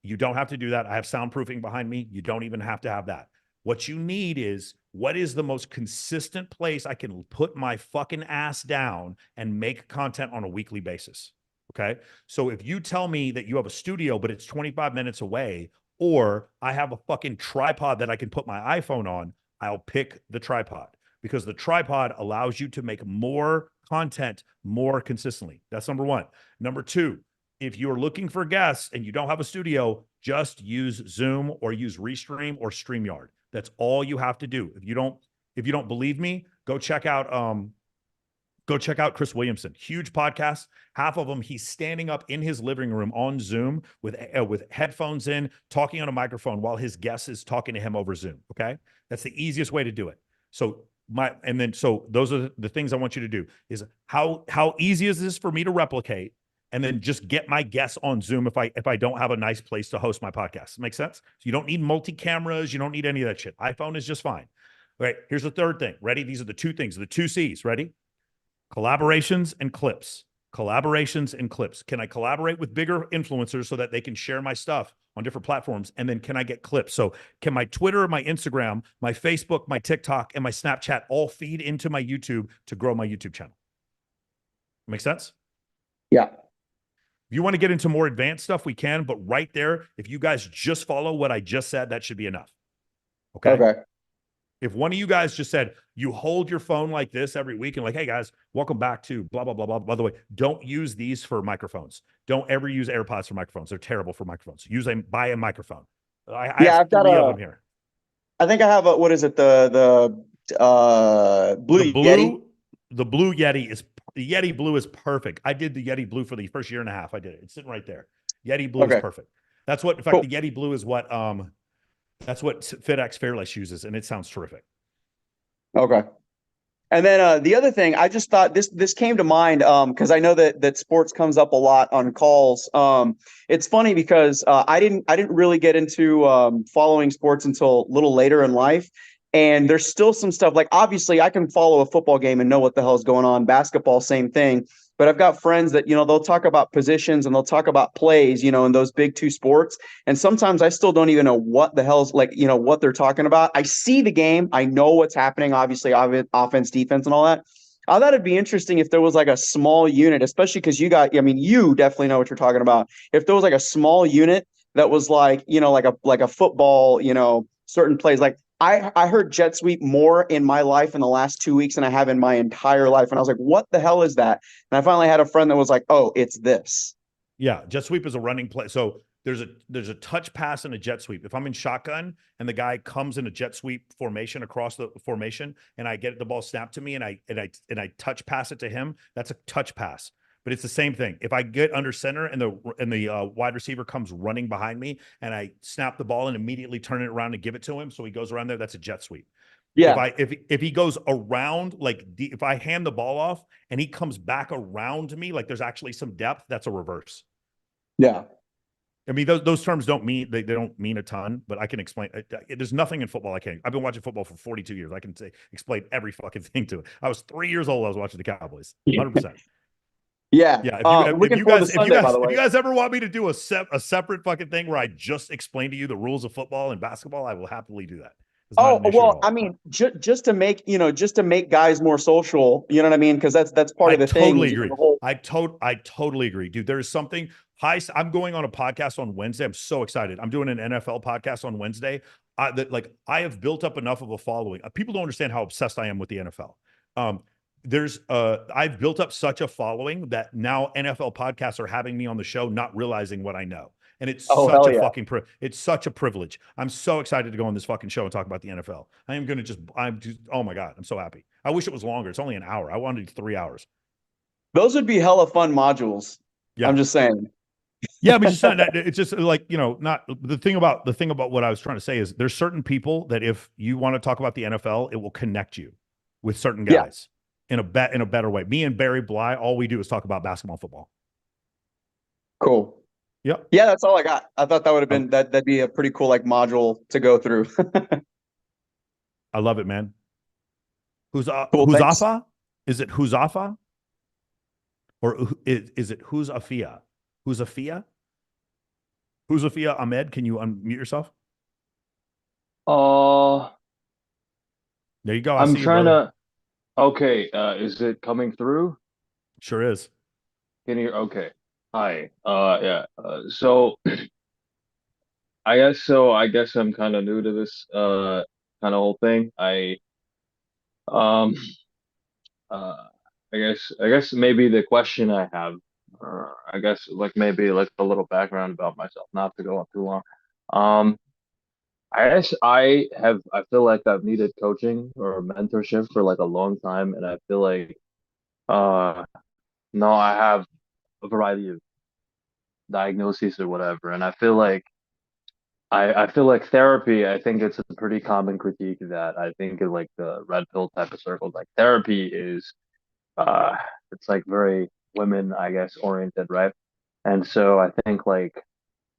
You don't have to do that. I have soundproofing behind me. You don't even have to have that. What you need is, what is the most consistent place I can put my fucking ass down and make content on a weekly basis? Okay. So if you tell me that you have a studio, but it's 25 minutes away, or I have a fucking tripod that I can put my iPhone on, I'll pick the tripod, because the tripod allows you to make more content more consistently. That's number 1. Number 2, if you're looking for guests and you don't have a studio, just use Zoom or use Restream or StreamYard. That's all you have to do. If you don't believe me, go check out Chris Williamson. Huge podcast. Half of them, he's standing up in his living room on Zoom with headphones in, talking on a microphone while his guest is talking to him over Zoom. Okay, that's the easiest way to do it. So those are the things I want you to do. Is how easy is this for me to replicate? And then just get my guests on Zoom if I don't have a nice place to host my podcast. Make sense? So you don't need multi-cameras. You don't need any of that shit. iPhone is just fine. All right, here's the third thing. Ready? These are the 2 things, the 2 C's. Ready? Collaborations and clips. Collaborations and clips. Can I collaborate with bigger influencers so that they can share my stuff on different platforms? And then can I get clips? So can my Twitter, my Instagram, my Facebook, my TikTok, and my Snapchat all feed into my YouTube to grow my YouTube channel? Make sense?
Yeah.
If you want to get into more advanced stuff, we can, but right there, if you guys just follow what I just said, that should be enough. Okay.
Okay.
If one of you guys just said, you hold your phone like this every week and like, hey guys, welcome back to blah, blah, blah, blah. By the way, don't use these for microphones. Don't ever use AirPods for microphones. They're terrible for microphones. Buy a microphone. I have
I've got
3 of them here.
I think I have a, what is it? The Blue Yeti.
The Blue Yeti the Yeti Blue is perfect. I did the Yeti Blue for the first year and a half. I did it. It's sitting right there. Yeti Blue is perfect. That's what, in fact, the Yeti Blue is what that's what FitX Fairless uses, and it sounds terrific.
Okay. And then the other thing, I just thought this came to mind because I know that sports comes up a lot on calls. It's funny because I didn't really get into following sports until a little later in life. And there's still some stuff, like obviously I can follow a football game and know what the hell is going on. Basketball, same thing. But I've got friends that, they'll talk about positions and they'll talk about plays, in those big two sports. And sometimes I still don't even know what the hell's what they're talking about. I see the game. I know what's happening, obviously, offense, defense, and all that. I thought it'd be interesting if there was like a small unit, especially because you definitely know what you're talking about. If there was like a small unit that was like, like a football, certain plays, like I heard jet sweep more in my life in the last 2 weeks than I have in my entire life. And I was like, what the hell is that? And I finally had a friend that was like, oh, it's this.
Yeah. Jet sweep is a running play. So there's a touch pass and a jet sweep. If I'm in shotgun and the guy comes in a jet sweep formation across the formation and I get the ball snapped to me and I touch pass it to him, that's a touch pass. But it's the same thing. If I get under center and the wide receiver comes running behind me and I snap the ball and immediately turn it around and give it to him, so he goes around there, that's a jet sweep.
Yeah.
If he goes around, like if I hand the ball off and he comes back around me, like there's actually some depth, that's a reverse.
Yeah.
I mean, those terms don't mean they don't mean a ton, but I can explain. There's nothing in football I can't. I've been watching football for 42 years. I can explain every fucking thing to it. I was 3 years old. I was watching the Cowboys. 100%.
Yeah.
Yeah.
If
you guys ever want me to do a separate fucking thing where I just explain to you the rules of football and basketball, I will happily do that.
Oh, well, I mean, just to make guys more social, you know what I mean? Because that's part of the thing.
Totally agree. I totally agree, dude. There's something I'm going on a podcast on Wednesday. I'm so excited. I'm doing an NFL podcast on Wednesday. I have built up enough of a following. People don't understand how obsessed I am with the NFL. I've built up such a following that now NFL podcasts are having me on the show, not realizing what I know. And it's it's such a privilege. I'm so excited to go on this fucking show and talk about the NFL. Oh my God, I'm so happy. I wish it was longer. It's only an hour. I wanted 3 hours.
Those would be hella fun modules. Yeah. I'm just saying.
Yeah, but it's just like, not the thing about what I was trying to say is there's certain people that if you want to talk about the NFL, it will connect you with certain guys in a better way. Me and Barry Bly, all we do is talk about basketball and football.
Cool.
Yep.
Yeah, that's all I got. I thought that would have been that'd be a pretty cool module to go through.
I love it, man.
Thanks.
Huzafa? Is it Huzafa? Or is it Huzafia? Huzafia? Huzafia Ahmed, can you unmute yourself? There you go.
I'm trying to. Okay, is it coming through?
Sure is.
Can you? Okay. Hi. Yeah. So I guess I'm kind of new to this kind of whole thing. I guess maybe the question I have, I guess maybe a little background about myself, not to go on too long. I guess I feel like I've needed coaching or mentorship for a long time, and I feel like no, I have a variety of diagnoses or whatever, and I feel like therapy, I think it's a pretty common critique that I think is the red pill type of circles. Like therapy is it's very women, I guess, oriented, right? And so I think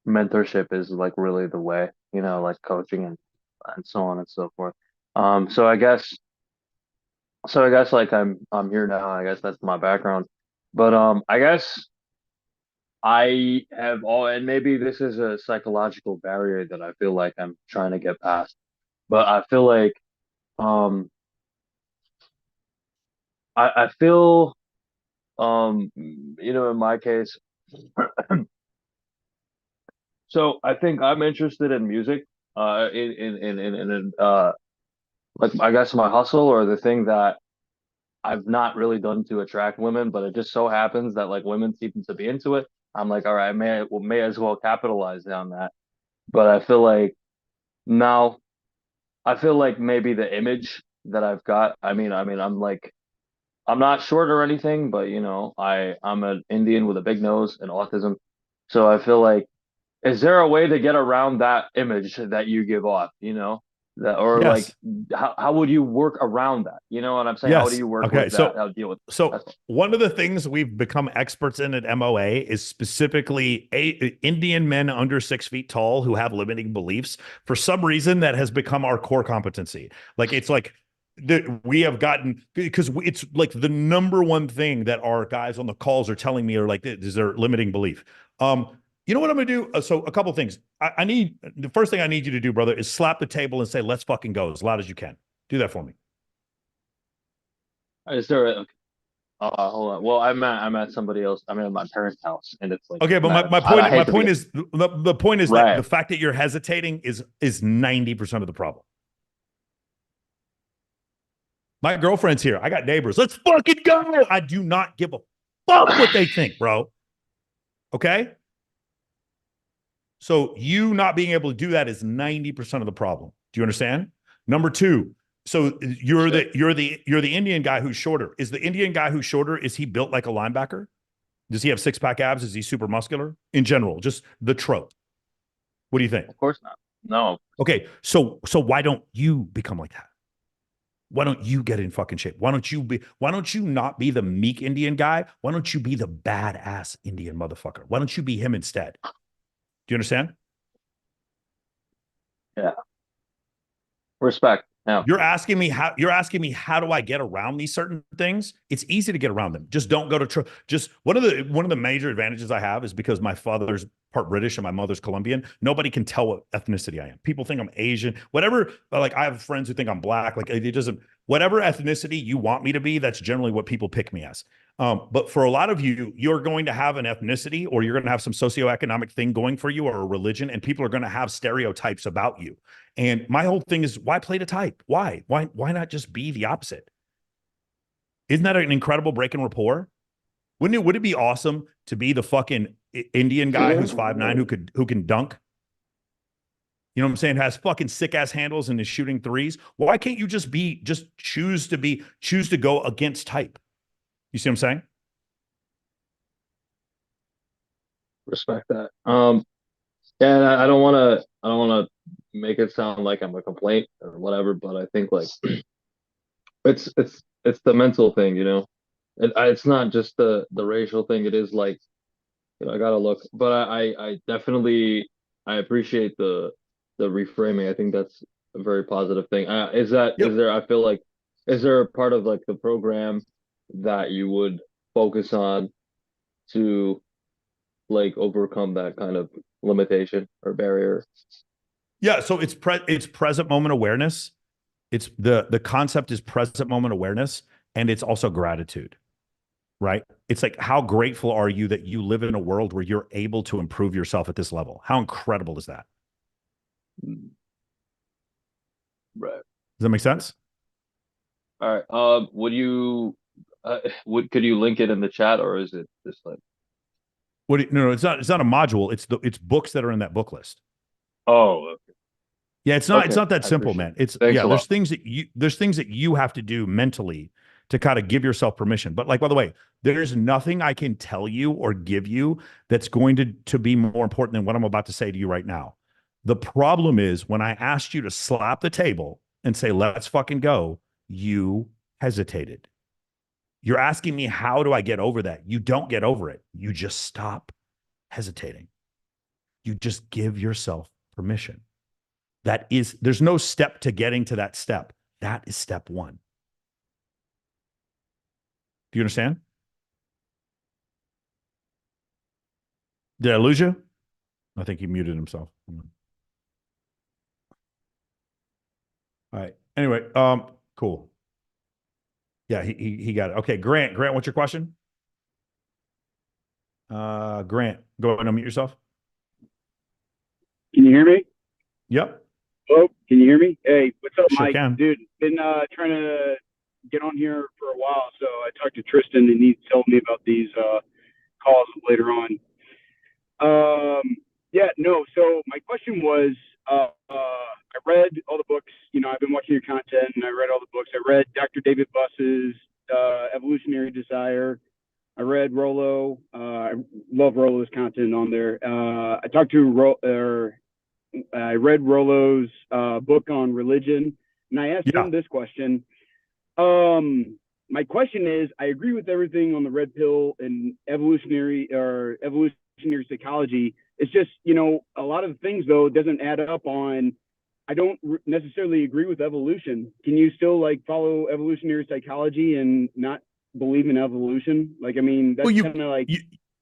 mentorship is really the way, coaching and so on and so forth. So I guess I'm here now. I guess that's my background. But I guess I have and maybe this is a psychological barrier that I feel like I'm trying to get past. But I feel like I feel in my case, So I think I'm interested in music, like I guess my hustle or the thing that I've not really done to attract women, but it just so happens that like women seem to be into it. I'm like, all right, may as well capitalize on that. But I feel like now, I feel like maybe the image that I've got. I'm like, I'm not short or anything, but I'm an Indian with a big nose and autism. So I feel like, is there a way to get around that image that you give off? That, or like,
Yes.
how would you work around that? You know what I'm saying? How do
Yes.
you work
Okay.
with that? How deal with that?
So one of the things we've become experts in at MOA is specifically Indian men under 6 feet tall who have limiting beliefs. For some reason, that has become our core competency. Like it's like we have gotten, because it's like the number one thing that our guys on the calls are telling me are like, is their limiting belief. You know what I'm gonna do? So a couple things. I need, the first thing I need you to do, brother, is slap the table and say, let's fucking go as loud as you can. Do that for me.
Is there a, hold on. Well, I'm at somebody else. I'm at my parents' house, and it's like,
Okay, but
mad.
my
I hate
point
to be-
is the point is that
Right.
the fact that you're hesitating is 90% of the problem. My girlfriend's here. I got neighbors. Let's fucking go. I do not give a fuck what they think, bro. Okay? So you not being able to do that is 90% of the problem. Do you understand? Number two, so you're the Indian guy who's shorter. Is the Indian guy who's shorter, is he built like a linebacker? Does he have six-pack abs? Is he super muscular? In general, just the trope. What do you think?
Of course not. No.
Okay, so why don't you become like that? Why don't you get in fucking shape? Why don't you not be the meek Indian guy? Why don't you be the badass Indian motherfucker? Why don't you be him instead? Do you understand?
Yeah. Respect. Yeah.
You're asking me how do I get around these certain things? It's easy to get around them. Just don't go to just one of the major advantages I have is because my father's part British and my mother's Colombian. Nobody can tell what ethnicity I am. People think I'm Asian, whatever. Like I have friends who think I'm black. Like it doesn't, whatever ethnicity you want me to be, that's generally what people pick me as. But for a lot of you, you're going to have an ethnicity or you're going to have some socioeconomic thing going for you or a religion, and people are going to have stereotypes about you. And my whole thing is, why play to type? Why not just be the opposite? Isn't that an incredible break in rapport? Would it be awesome to be the fucking Indian guy who's 5'9" who can dunk? You know what I'm saying? Has fucking sick ass handles and is shooting threes. Why can't you just choose to go against type? You see what I'm saying?
Respect that. And I don't want to make it sound like I'm a complaint or whatever, but I think like it's the mental thing, it's not just the racial thing. It is like, I gotta look, but I definitely, I appreciate the reframing. I think that's a very positive thing. Is there, I feel like, is there a part of like the program that you would focus on to like overcome that kind of limitation or barrier?
Yeah, so it's present moment awareness. It's the concept is present moment awareness, and it's also gratitude, right? It's like, how grateful are you that you live in a world where you're able to improve yourself at this level? How incredible is that?
Right.
Does that make sense?
All right. Would you could you link it in the chat, or is it just like,
No, it's not a module. It's books that are in that book list.
oh, okay.
Yeah, it's not
Okay,
that
I
simple,
appreciate
man.
it.
It's
Thanks a
there's
lot.
things that you have to do mentally to kind of give yourself permission. But like, by the way, there's nothing I can tell you or give you that's going to be more important than what I'm about to say to you right now. The problem is when I asked you to slap the table and say, let's fucking go, you hesitated. You're asking me, how do I get over that? You don't get over it. You just stop hesitating. You just give yourself permission. There's no step to getting to that step. That is step one. Do you understand? Did I lose you? I think he muted himself. All right. Anyway, cool. Yeah, he got it. Okay, Grant, what's your question? Grant, go ahead and unmute yourself.
Can you hear me?
Yep.
Hello, can you hear me? Hey, what's up,
Sure
Mike?
can.
Dude, been trying to get on here for a while, so I talked to Tristan and he told me about these calls later on. Yeah, no. So my question was, I read all the books. You know, I've been watching your content, and I read all the books. I read Dr. David Buss's Evolutionary Desire. I read Rollo. I love Rollo's content on there. I talked to I read Rollo's book on religion, and I asked him this question. My question is, I agree with everything on the red pill and evolutionary psychology. It's just, you know, a lot of things though doesn't add up on. I don't necessarily agree with evolution. Can you still like follow evolutionary psychology and not believe in evolution? Like, I mean, that's kind of like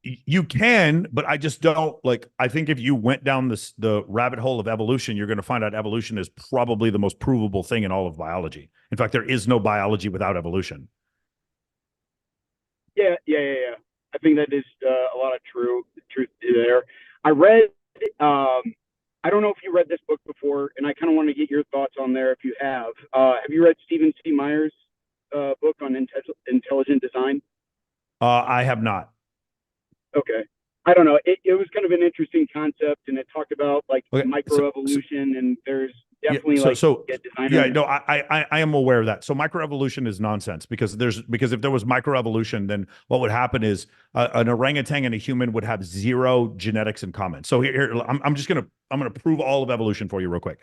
you can, but I just don't like. I think if you went down the rabbit hole of evolution, you're going to find out evolution is probably the most provable thing in all of biology. In fact, there is no biology without evolution.
Yeah. I think that is a lot of truth there. I read, I don't know if you read this book before, and I kind of want to get your thoughts on there if you have. Have you read Stephen C. Meyer's book on intelligent design?
I have not.
Okay. I don't know. It was kind of an interesting concept, and it talked about like microevolution, and there's definitely
I am aware of that. So microevolution is nonsense because if there was microevolution, then what would happen is an orangutan and a human would have zero genetics in common. So here I'm gonna prove all of evolution for you real quick.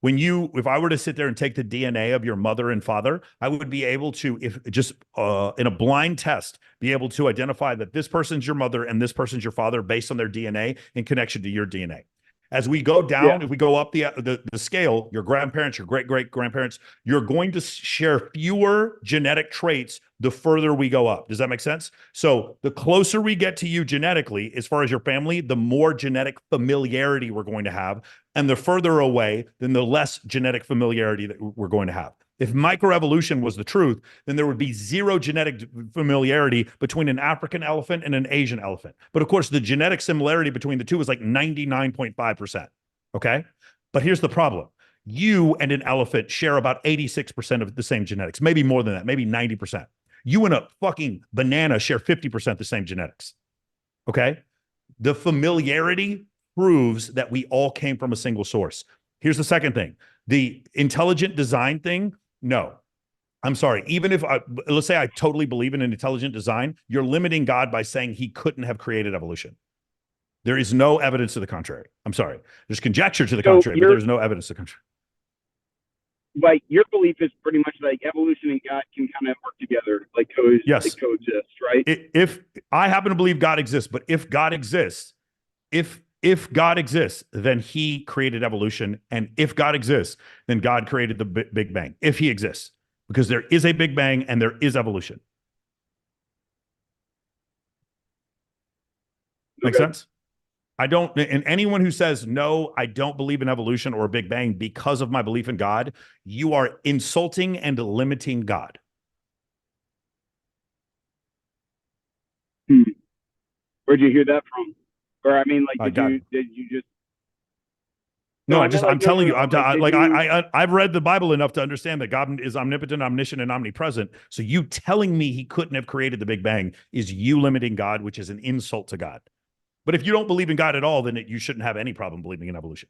If I were to sit there and take the DNA of your mother and father, I would be able to, in a blind test, be able to identify that this person's your mother and this person's your father based on their DNA in connection to your DNA. As we go down, if we go up the scale, your grandparents, your great-great-grandparents, you're going to share fewer genetic traits the further we go up. Does that make sense? So the closer we get to you genetically, as far as your family, the more genetic familiarity we're going to have. And the further away, then the less genetic familiarity that we're going to have. If microevolution was the truth, then there would be zero genetic familiarity between an African elephant and an Asian elephant. But of course, the genetic similarity between the two is like 99.5%. Okay? But here's the problem. You and an elephant share about 86% of the same genetics, maybe more than that, maybe 90%. You and a fucking banana share 50% the same genetics. Okay? The familiarity proves that we all came from a single source. Here's the second thing. The intelligent design thing, no. I'm sorry. Even if let's say I totally believe in an intelligent design, you're limiting God by saying he couldn't have created evolution. There is no evidence to the contrary. I'm sorry. There's conjecture to the contrary, but there's no evidence to the contrary.
Like your belief is pretty much like evolution and God can kind of work together, like coexist, right?
If I happen to believe God exists, but if God exists, if God exists, then he created evolution. And if God exists, then God created the Big Bang, if he exists, because there is a Big Bang and there is evolution. Make sense? And anyone who says, no, I don't believe in evolution or a Big Bang because of my belief in God, you are insulting and limiting God.
Where'd you hear that from? Or I mean, like, did you just?
No, I'm telling you, I've read the Bible enough to understand that God is omnipotent, omniscient, and omnipresent. So you telling me he couldn't have created the Big Bang is you limiting God, which is an insult to God. But if you don't believe in God at all, then you shouldn't have any problem believing in evolution.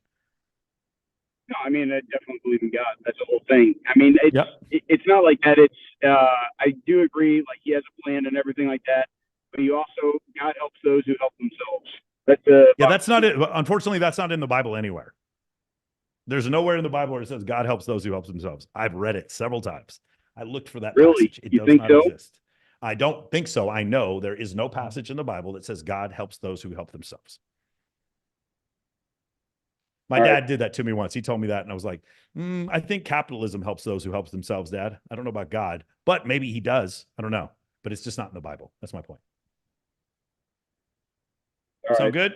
No, I mean, I definitely believe in God. That's the whole thing. I mean, it's not like that. It's I do agree, like he has a plan and everything like that. But God helps those who help themselves.
That's not it. Unfortunately, that's not in the Bible anywhere. There's nowhere in the Bible where it says God helps those who help themselves. I've read it several times. I looked for that passage. It does not exist. I don't think so. I know there is no passage in the Bible that says God helps those who help themselves. My dad did that to me once. He told me that, and I was like, I think capitalism helps those who help themselves, Dad. I don't know about God, but maybe he does. I don't know. But it's just not in the Bible. That's my point. Sound good?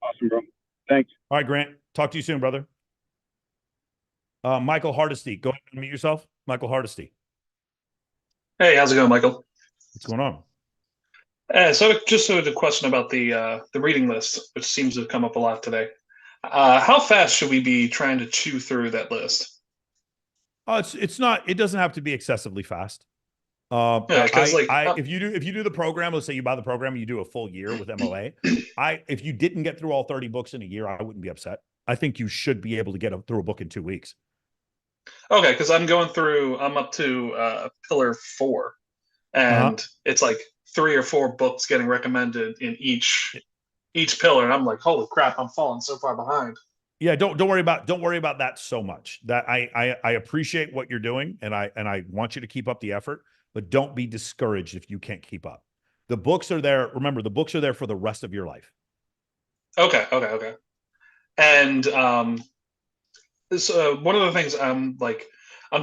Awesome, bro. Thanks.
All right, Grant. Talk to you soon, brother. Michael Hardesty. Go ahead and meet yourself. Michael Hardesty.
Hey, how's it going, Michael?
What's going on?
So the question about the reading list, which seems to have come up a lot today. How fast should we be trying to chew through that list?
It's not. It doesn't have to be excessively fast.
Yeah,
if you do the program, let's say you buy the program, and you do a full year with MOA. If you didn't get through all 30 books in a year, I wouldn't be upset. I think you should be able to get through a book in 2 weeks.
Okay, because I'm up to pillar 4, and it's like 3 or 4 books getting recommended in each pillar, and I'm like, holy crap, I'm falling so far behind.
Yeah, don't worry about that so much. That I appreciate what you're doing, and I want you to keep up the effort, but don't be discouraged if you can't keep up. The books are there. Remember, the books are there for the rest of your life.
Okay. And so one of the things I'm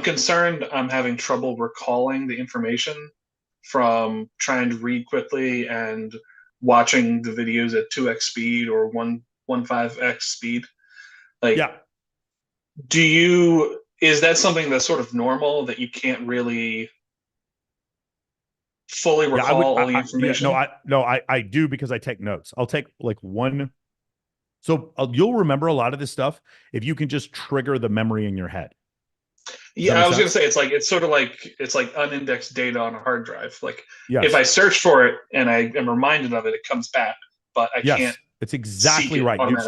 concerned I'm having trouble recalling the information from trying to read quickly and watching the videos at 2x speed or 1.5x speed. Is that something that's sort of normal that you can't really fully recall all the information?
I do, because I take notes. I'll take like one. So you'll remember a lot of this stuff if you can just trigger the memory in your head.
Yeah, I was going to say it's sort of like unindexed data on a hard drive. Like
Yes.
if I search for it and I am reminded of it, it comes back, but I can't.
It's exactly right, dude.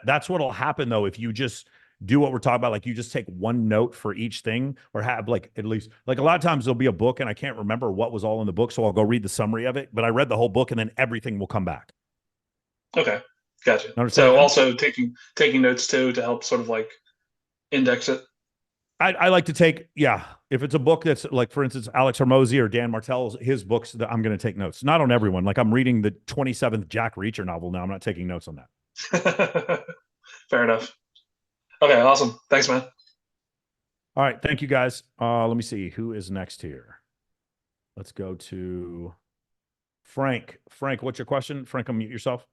That's what'll happen though if you just do what we're talking about. Like you just take one note for each thing, or have like at least like a lot of times there'll be a book and I can't remember what was all in the book, so I'll go read the summary of it. But I read the whole book and then everything will come back.
Okay, gotcha.
Understand?
So also taking notes too to help sort of like index it.
I like to take, if it's a book that's like, for instance, Alex Hormozy or Dan Martell's, his books, that I'm going to take notes. Not on everyone. Like I'm reading the 27th Jack Reacher novel now. I'm not taking notes on that.
Fair enough. Okay, awesome. Thanks, man.
All right, thank you guys. Let me see who is next here. Let's go to Frank. Frank, what's your question? Frank, unmute yourself.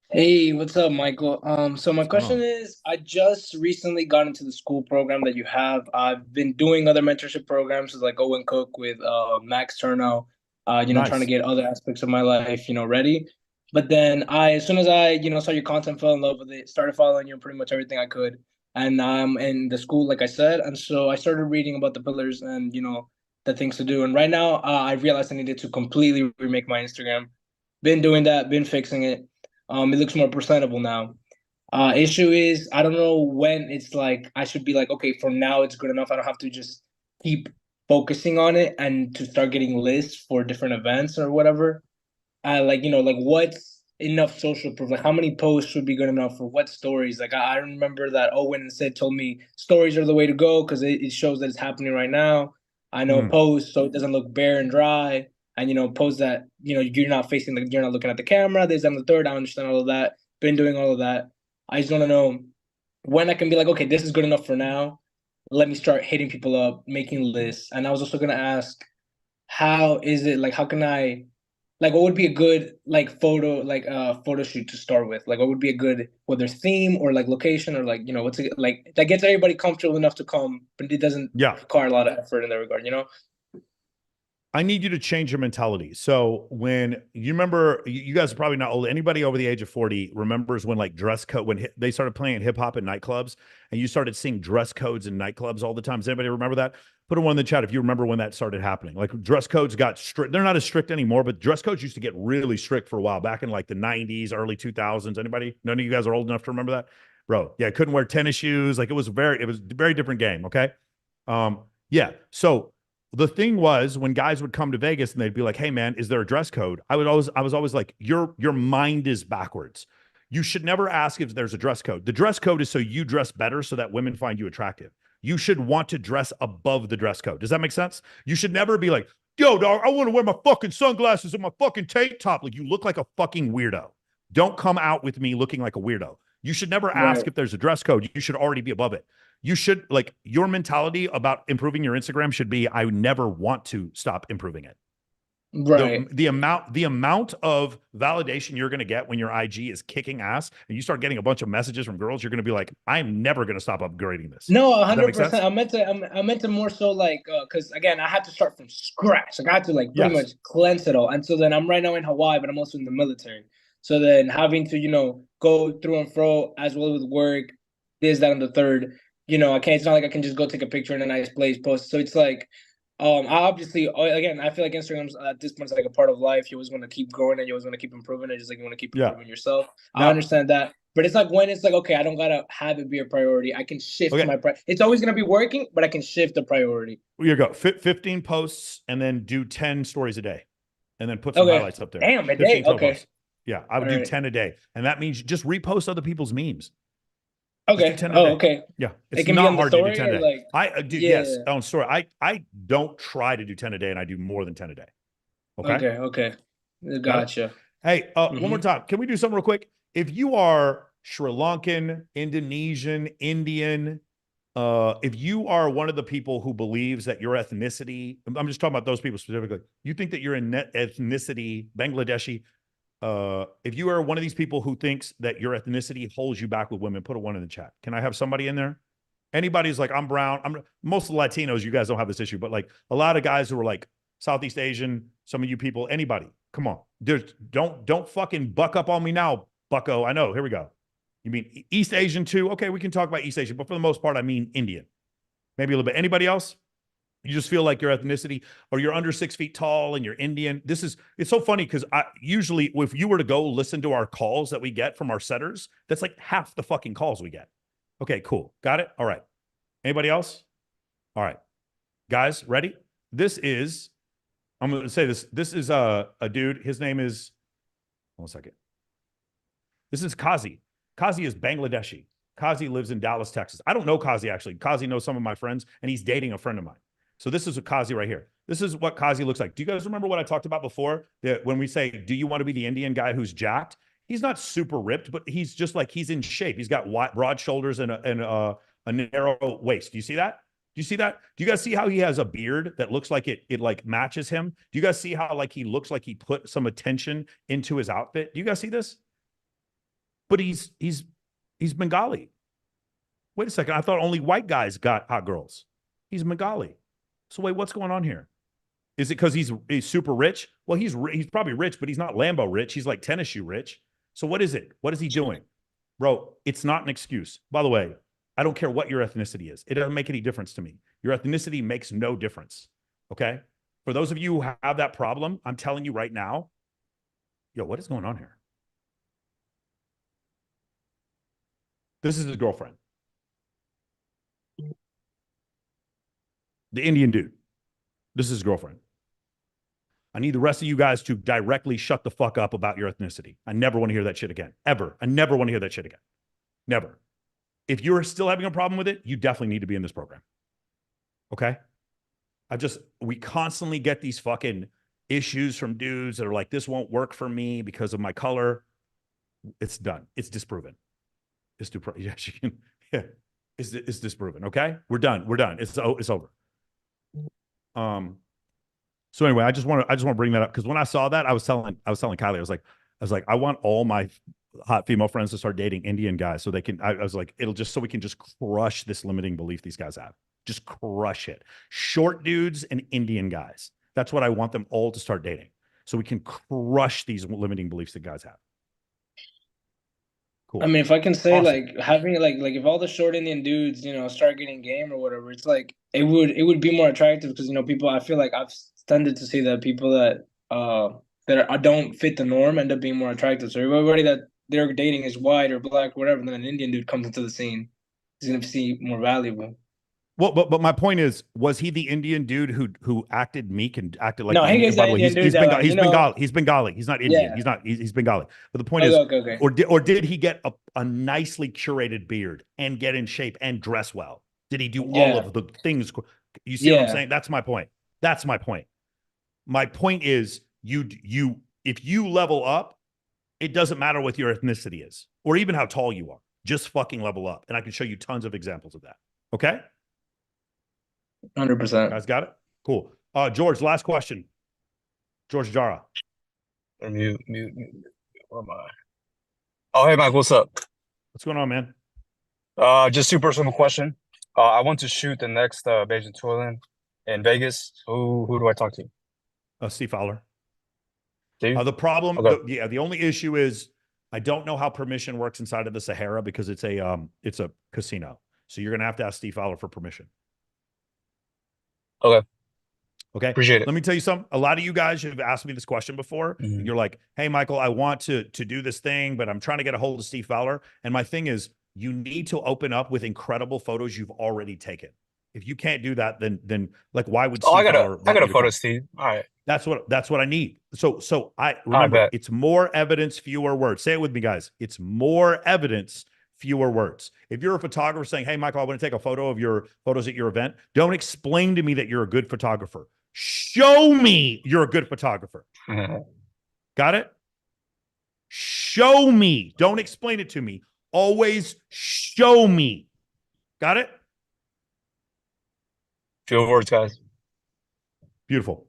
Hey, what's up, Michael? So my question is, I just recently got into the school program that you have. I've been doing other mentorship programs like Owen Cook with Max Turno,
Nice.
trying to get other aspects of my life, ready. But then as soon as I, saw your content, fell in love with it, started following you pretty much everything I could. And I'm in the school, like I said. And so I started reading about the pillars and, the things to do. And right now I realized I needed to completely remake my Instagram. Been doing that, been fixing it. It looks more presentable now. Issue is, I don't know when it's like, I should be like, okay, for now it's good enough. I don't have to just keep focusing on it and to start getting lists for different events or whatever. What's enough social proof? Like how many posts should be good enough for what stories? Like I remember that Owen told me stories are the way to go because it shows that it's happening right now. I know posts, so it doesn't look bare and dry. And, posts that, you're not you're not looking at the camera. There's on the third. I understand all of that. Been doing all of that. I just want to know when I can be like, okay, this is good enough for now. Let me start hitting people up, making lists. And I was also going to ask, how is it, like, how can I, like, what would be a good, like, photo shoot to start with? Like, what would be a good, whether theme or, like, location or, like, what's it, like, that gets everybody comfortable enough to come, but it doesn't require a lot of effort in that regard,
I need you to change your mentality. So when you remember, you guys are probably not old. Anybody over the age of 40 remembers when like dress code, when they started playing hip hop in nightclubs and you started seeing dress codes in nightclubs all the time. Does anybody remember that? Put a one in the chat if you remember when that started happening. Like dress codes got strict. They're not as strict anymore, but dress codes used to get really strict for a while back in like the 90s, early 2000s. Anybody? None of you guys are old enough to remember that? Bro, yeah, couldn't wear tennis shoes. Like it was a very different game, okay? So the thing was when guys would come to Vegas and they'd be like, hey man, is there a dress code? I was always like, your mind is backwards. You should never ask if there's a dress code. The dress code is so you dress better so that women find you attractive. You should want to dress above the dress code. Does that make sense? You should never be like, yo, dog, I want to wear my fucking sunglasses and my fucking tank top. Like you look like a fucking weirdo. Don't come out with me looking like a weirdo. You should never ask if there's a dress code. You should already be above it. You should, like, your mentality about improving your Instagram should be, I never want to stop improving it.
Right.
The amount of validation you're going to get when your IG is kicking ass and you start getting a bunch of messages from girls, you're going to be like, I'm never going to stop upgrading this.
No,
Does that make
100%.
sense?
I meant to more so like, because again, I had to start from scratch. Like I had to like pretty
Yes.
much cleanse it all. And so then I'm right now in Hawaii, but I'm also in the military. So then having to, go through and fro as well with work, this, that, and the third. I can't. It's not like I can just go take a picture in a nice place, post. So it's like, I obviously, again, I feel like Instagram's at this point is like a part of life. You always want to keep growing and you always want to keep improving it, just like you want to keep improving yourself. I understand that. But it's like when it's like, okay, I don't gotta have it be a priority. I can shift my It's always gonna be working, but I can shift the priority.
Here you go. 15 posts and then do 10 stories a day. And then put some highlights up there.
Damn, a day. Okay.
Posts. Yeah, I would do 10 a day. And that means just repost other people's memes.
Okay. Okay.
Yeah.
It
It's
can be on
not
the
hard to do
story
10 a
or
day.
like
I do, yes, on story. I don't try to do 10 a day and I do more than 10 a day. Okay.
Okay. Gotcha.
Hey, one more time. Can we do something real quick? If you are Sri Lankan, Indonesian, Indian, if you are one of the people who believes that your ethnicity, I'm just talking about those people specifically, you think that your ethnicity, Bangladeshi, if you are one of these people who thinks that your ethnicity holds you back with women, put a 1 in the chat. Can I have somebody in there? Anybody's like, I'm brown. Most of the Latinos, you guys don't have this issue, but like a lot of guys who are like Southeast Asian, some of you people, anybody, come on. Don't fucking buck up on me now, bucko. I know. Here we go. You mean East Asian too? Okay, we can talk about East Asian, but for the most part, I mean Indian. Maybe a little bit. Anybody else? You just feel like your ethnicity or you're under 6 feet tall and you're Indian. It's so funny because I usually, if you were to go listen to our calls that we get from our setters, that's like half the fucking calls we get. Okay, cool. Got it? All right. Anybody else? All right. Guys, ready? I'm going to say this. This is a dude. His name is, 1 second. This is Kazi. Kazi is Bangladeshi. Kazi lives in Dallas, Texas. I don't know Kazi actually. Kazi knows some of my friends and he's dating a friend of mine. So this is a Kazi right here. This is what Kazi looks like. Do you guys remember what I talked about before? That when we say, do you want to be the Indian guy who's jacked? He's not super ripped, but he's just like, he's in shape. He's got broad shoulders and a narrow waist. Do you see that? Do you see that? Do you guys see how he has a beard that looks like it like matches him? Do you guys see how like he looks like he put some attention into his outfit? Do you guys see this? But he's Bengali. Wait a second. I thought only white guys got hot girls. He's Bengali. So wait, what's going on here? Is it because he's super rich? Well, he's probably rich, but he's not Lambo rich. He's like tennis shoe rich. So what is it? What is he doing? Bro, it's not an excuse. By the way, I don't care what your ethnicity is. It doesn't make any difference to me. Your ethnicity makes no difference. Okay? For those of you who have that problem, I'm telling you right now, yo, what is going on here? This is his girlfriend. The Indian dude. This is his girlfriend. I need the rest of you guys to directly shut the fuck up about your ethnicity. I never want to hear that shit again. Ever. I never want to hear that shit again. Never. If you're still having a problem with it, you definitely need to be in this program. Okay? We constantly get these fucking issues from dudes that are like, this won't work for me because of my color. It's done. It's disproven. It's disproven. Okay? We're done. We're done. It's over. So anyway, I just want to bring that up because when I saw that, I was telling Kylie, I was like, I want all my hot female friends to start dating Indian guys so they can. I was like, it'll just so we can just crush this limiting belief these guys have. Just crush it. Short dudes and Indian guys. That's what I want them all to start dating, so we can crush these limiting beliefs that guys have. Cool.
I mean, if I can say,
Awesome.
like having like if all the short Indian dudes, start getting game or whatever, it's like it would be more attractive because people. I feel like I've tended to see that people that don't fit the norm end up being more attractive. So everybody that they're dating is white or black, or whatever, and then an Indian dude comes into the scene, he's gonna see more valuable.
Well, but my point is, was he the Indian dude who acted meek and acted like
no? He's
Bengali. He's Bengali. He's not Indian.
Yeah.
He's Bengali. But the point is, or did he get a nicely curated beard and get in shape and dress well? Did he do all of the things? You see what I'm saying? That's my point. That's my point. My point is, if you level up, it doesn't matter what your ethnicity is or even how tall you are. Just fucking level up, and I can show you tons of examples of that. Okay.
100%.
Guys got it? Cool. George, last question. George Jara.
Mute. Where am I? Oh, hey, Mike, what's up?
What's going on, man?
Just super simple question. I want to shoot the next Beijing Tournament in Vegas. Who do I talk to?
Steve Fowler.
Steve?
The problem,
Okay.
the only issue is I don't know how permission works inside of the Sahara because it's a casino. So you're gonna have to ask Steve Fowler for permission.
Okay.
Okay.
Appreciate it.
Let me tell you something. A lot of you guys have asked me this question before. And you're like, hey, Michael, I want to do this thing, but I'm trying to get a hold of Steve Fowler. And my thing is, you need to open up with incredible photos you've already taken. If you can't do that, then like, why would Steve Fowler?
I got a photo, Steve. All right.
That's what I need. So I remember it's more evidence, fewer words. Say it with me, guys. It's more evidence, fewer words. If you're a photographer saying, hey, Michael, I want to take a photo of your photos at your event, don't explain to me that you're a good photographer. Show me you're a good photographer. Got it? Show me. Don't explain it to me. Always show me. Got it?
Few words, guys.
Beautiful.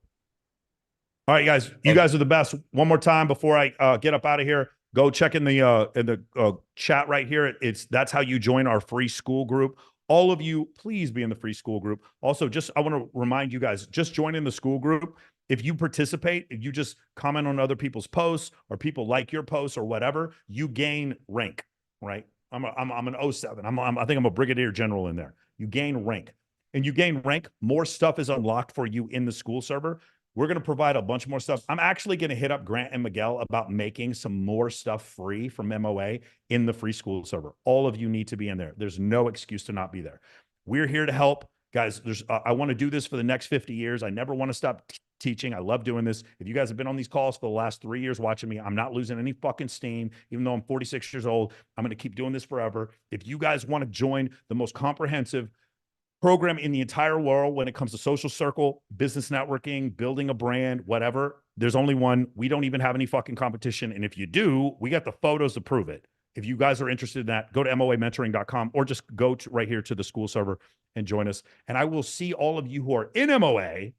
All right, guys. You guys are the best. One more time before I get up out of here. Go check in the chat right here. That's how you join our free school group. All of you, please be in the free school group. Also, I want to remind you guys, just join in the school group. If you participate, if you just comment on other people's posts or people like your posts or whatever, you gain rank, right? I'm an 07. I think I'm a brigadier general in there. You gain rank. And you gain rank, more stuff is unlocked for you in the school server. We're going to provide a bunch more stuff. I'm actually going to hit up Grant and Miguel about making some more stuff free from MOA in the free school server. All of you need to be in there. There's no excuse to not be there. We're here to help. Guys, I want to do this for the next 50 years. I never want to stop teaching. I love doing this. If you guys have been on these calls for the last 3 years watching me, I'm not losing any fucking steam. Even though I'm 46 years old, I'm going to keep doing this forever. If you guys want to join the most comprehensive program in the entire world when it comes to social circle, business networking, building a brand, whatever, there's only one. We don't even have any fucking competition. And if you do, we got the photos to prove it. If you guys are interested in that, go to moamentoring.com or just go right here to the school server and join us. And I will see all of you who are in MOA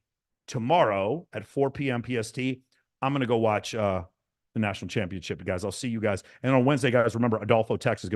tomorrow at 4 p.m. PST. I'm going to go watch the national championship, guys. I'll see you guys. And on Wednesday, guys, remember Adolfo Tex is going to